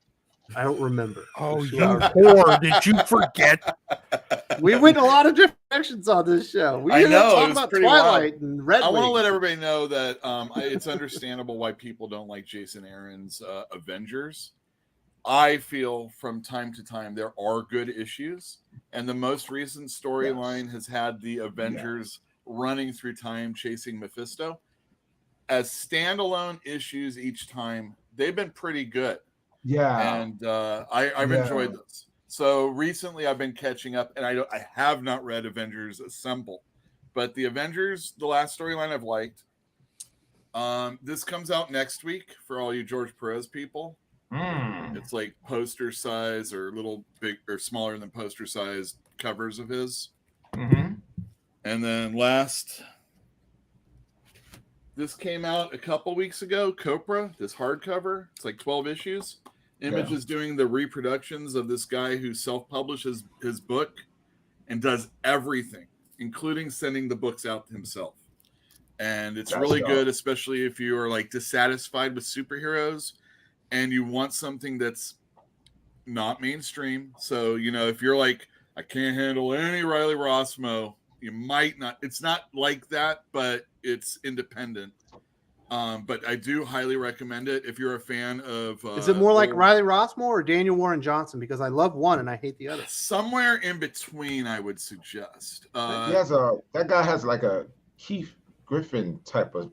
I don't remember. Oh, you whore. Did you forget? We went a lot of different directions on this show. We ended up talking about Twilight and Red I want to Wing. let everybody know that it's understandable why people don't like Jason Aaron's Avengers. I feel from time to time there are good issues, and the most recent storyline has had the Avengers running through time chasing Mephisto. As standalone issues each time, they've been pretty good. Yeah. And I've enjoyed this. So recently I've been catching up, and I have not read Avengers Assemble, but the Avengers, the last storyline I've liked. This comes out next week for all you George Perez people. It's like poster size or little big or smaller than poster size covers of his. And then this came out a couple weeks ago. Copra, this hardcover. It's like 12 issues. Image is doing the reproductions of this guy who self-publishes his book and does everything, including sending the books out himself. And it's really good, especially if you are like dissatisfied with superheroes and you want something that's not mainstream. So, you know, if you're like, I can't handle any Riley Rossmo, you might not. It's not like that, but it's independent. But I do highly recommend it if you're a fan of. Is it more like Riley Rossmo or Daniel Warren Johnson? Because I love one and I hate the other. Somewhere in between, I would suggest. That guy has like a Keith Griffin type of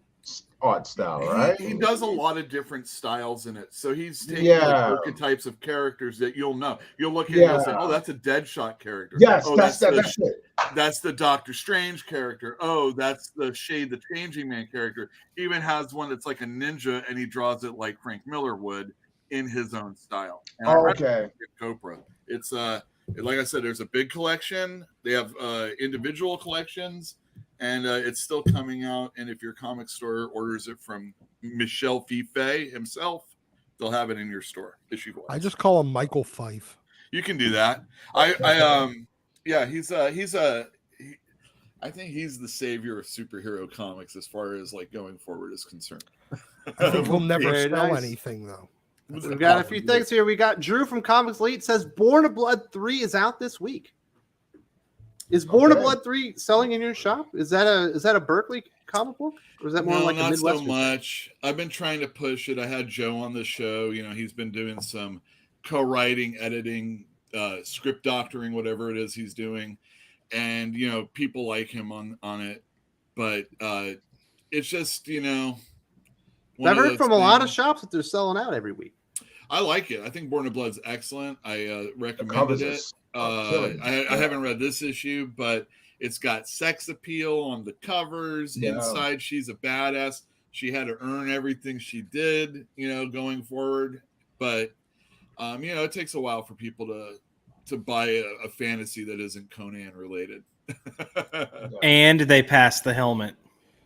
art style, right? He does a lot of different styles in it. So he's taking like archetypes of characters that you'll know. You'll look at it and you'll say, oh, that's a Deadshot character. Yes, oh, that's it. That's the Doctor Strange character. Oh, that's the Shade the Changing Man character. He even has one that's like a ninja and he draws it like Frank Miller would in his own style. And Copra. It's like I said, there's a big collection. They have individual collections. And it's still coming out. And if your comic store orders it from Michel Fife himself, they'll have it in your store. Issue-wise. I just call him Michael Fife. You can do that. I think he's the savior of superhero comics as far as like going forward is concerned. I think he'll never spell anything though. We've got a few things here. We got Drew from Comics Elite says Born of Blood 3 is out this week. Is Born of Blood 3 selling in your shop? Is that a Berkeley comic book? Or is that more like a Midwestern? Not so much. I've been trying to push it. I had Joe on the show. You know, he's been doing some co-writing, editing, script doctoring, whatever it is he's doing. And, you know, people like him on it. But it's just, you know. I've heard from a lot of shops that they're selling out every week. I like it. I think Born of Blood's excellent. I recommended it. I haven't read this issue, but it's got sex appeal on the covers. Inside, she's a badass. She had to earn everything she did, you know, going forward. But, you know, it takes a while for people to buy a fantasy that isn't Conan related. And they passed the helmet.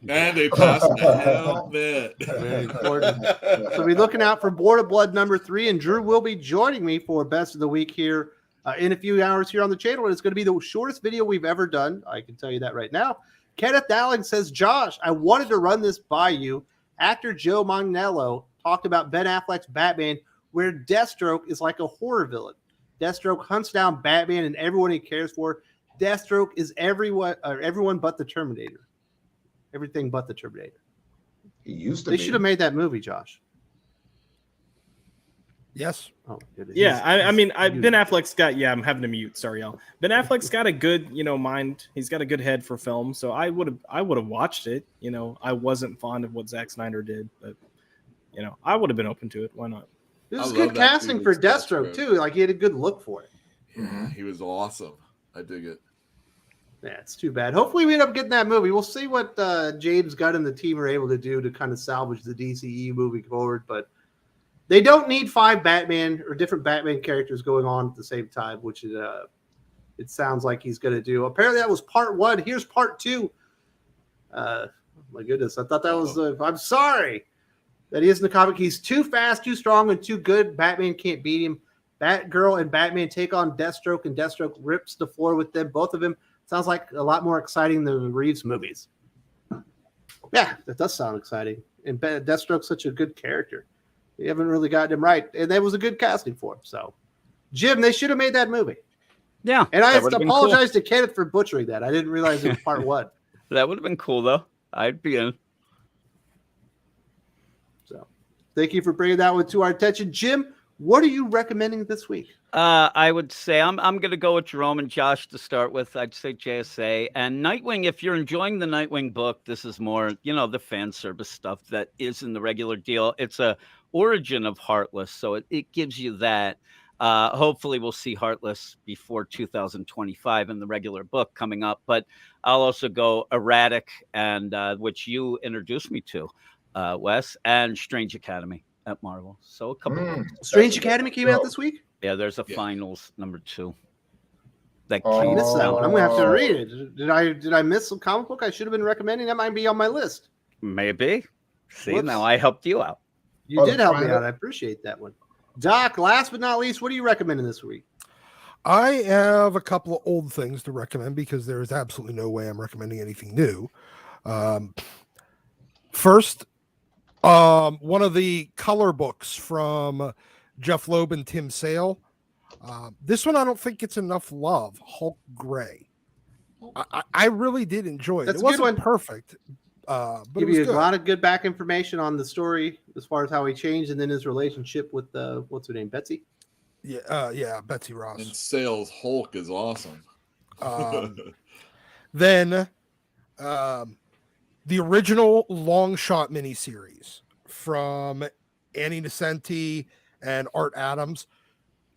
And they passed the helmet. Very important. So we're looking out for Born of Blood number 3, and Drew will be joining me for Best of the Week here in a few hours here on the channel. And it's going to be the shortest video we've ever done. I can tell you that right now. Kenneth Dowling says, Josh, I wanted to run this by you. Actor Joe Manganiello talked about Ben Affleck's Batman, where Deathstroke is like a horror villain. Deathstroke hunts down Batman and everyone he cares for. Deathstroke is everyone but the Terminator. Everything but the Terminator. He used to They should have made that movie, Josh. Yes. Oh, yeah. I mean, Ben Affleck's got. Yeah, I'm having to mute. Sorry, y'all. Ben Affleck's got a good, mind. He's got a good head for film. So I would have watched it. You know, I wasn't fond of what Zack Snyder did, but I would have been open to it. Why not? This is good casting for Deathstroke too. Like he had a good look for it. Yeah, he was awesome. I dig it. Yeah, it's too bad. Hopefully, we end up getting that movie. We'll see what James Gunn and the team are able to do to kind of salvage the DCE moving forward. But they don't need 5 Batman or different Batman characters going on at the same time, which it sounds like he's going to do. Apparently, that was part 1. Here's part 2. My goodness, I thought that was. I'm sorry that he isn't the comic. He's too fast, too strong, and too good. Batman can't beat him. Batgirl and Batman take on Deathstroke, and Deathstroke rips the floor with them. Both of them. Sounds like a lot more exciting than the Reeves movies. Yeah, that does sound exciting. And Deathstroke's such a good character. They haven't really gotten him right. And that was a good casting for him. So, Jim, they should have made that movie. Yeah. And I apologize to Kenneth for butchering that. I didn't realize it was part 1. That would have been cool, though. I'd be in. So, thank you for bringing that one to our attention. Jim, what are you recommending this week? I would say I'm going to go with Jerome and Josh to start with. I'd say JSA and Nightwing. If you're enjoying the Nightwing book, this is more, the fan service stuff that is in the regular deal. It's a origin of Heartless, so it gives you that. Hopefully we'll see Heartless before 2025 in the regular book coming up, but I'll also go Erratic, and which you introduced me to, Wes, and Strange Academy at Marvel. So a couple books. Strange Academy came out this week? Yeah, there's a finals #2. That I missed that one. I'm gonna have to Oh. read it. Did I miss some comic book I should have been recommending? That might be on my list. Maybe. See, Whoops. now I helped you out. You did help me out. I appreciate that one. Doc, last but not least, what are you recommending this week? I have a couple of old things to recommend because there is absolutely no way I'm recommending anything new. First, one of the color books from Jeff Loeb and Tim Sale. This one I don't think gets enough love. Hulk Gray. I really did enjoy it. That's It a good wasn't one. Perfect, but Give it was you a good. lot of good back information on the story as far as how he changed and then his relationship with what's her name, Betsy. Yeah, Betsy And Ross. Sales Hulk is awesome. Then the original long shot miniseries from Annie Nesenti and Art Adams.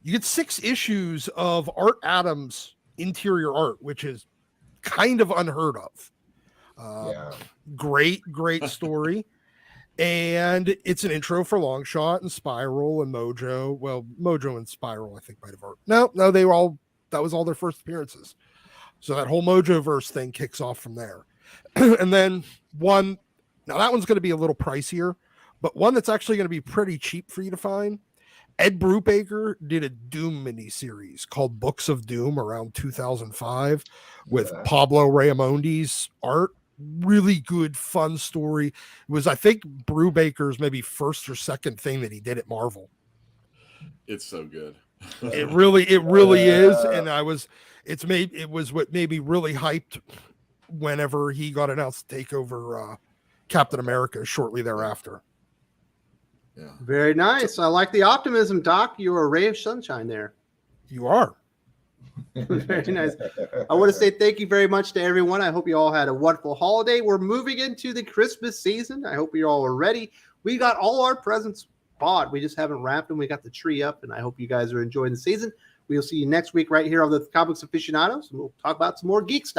You get 6 issues of Art Adams interior art, which is kind of unheard of. Yeah. Great story. And it's an intro for Longshot and Spiral and Mojo. Well, Mojo and Spiral, I think, might have art. No, that was all their first appearances. So that whole Mojo verse thing kicks off from there. And then now that one's going to be a little pricier, but one that's actually going to be pretty cheap for you to find. Ed Brubaker did a Doom miniseries called Books of Doom around 2005 with Pablo Raimondi's art. Really good, fun story. It was, I think, Brubaker's maybe first or second thing that he did at Marvel. It's so good. It really is. And it was what made me really hyped whenever he got announced to take over Captain America shortly thereafter. Yeah. Very nice. I like the optimism, Doc. You're a ray of sunshine there. You are. Very nice. I want to say thank you very much to everyone. I hope you all had a wonderful holiday. We're moving into the Christmas season. I hope you all are ready. We got all our presents bought. We just haven't wrapped them. We got the tree up, and I hope you guys are enjoying the season. We'll see you next week right here on the Comics Aficionados, and we'll talk about some more geek stuff.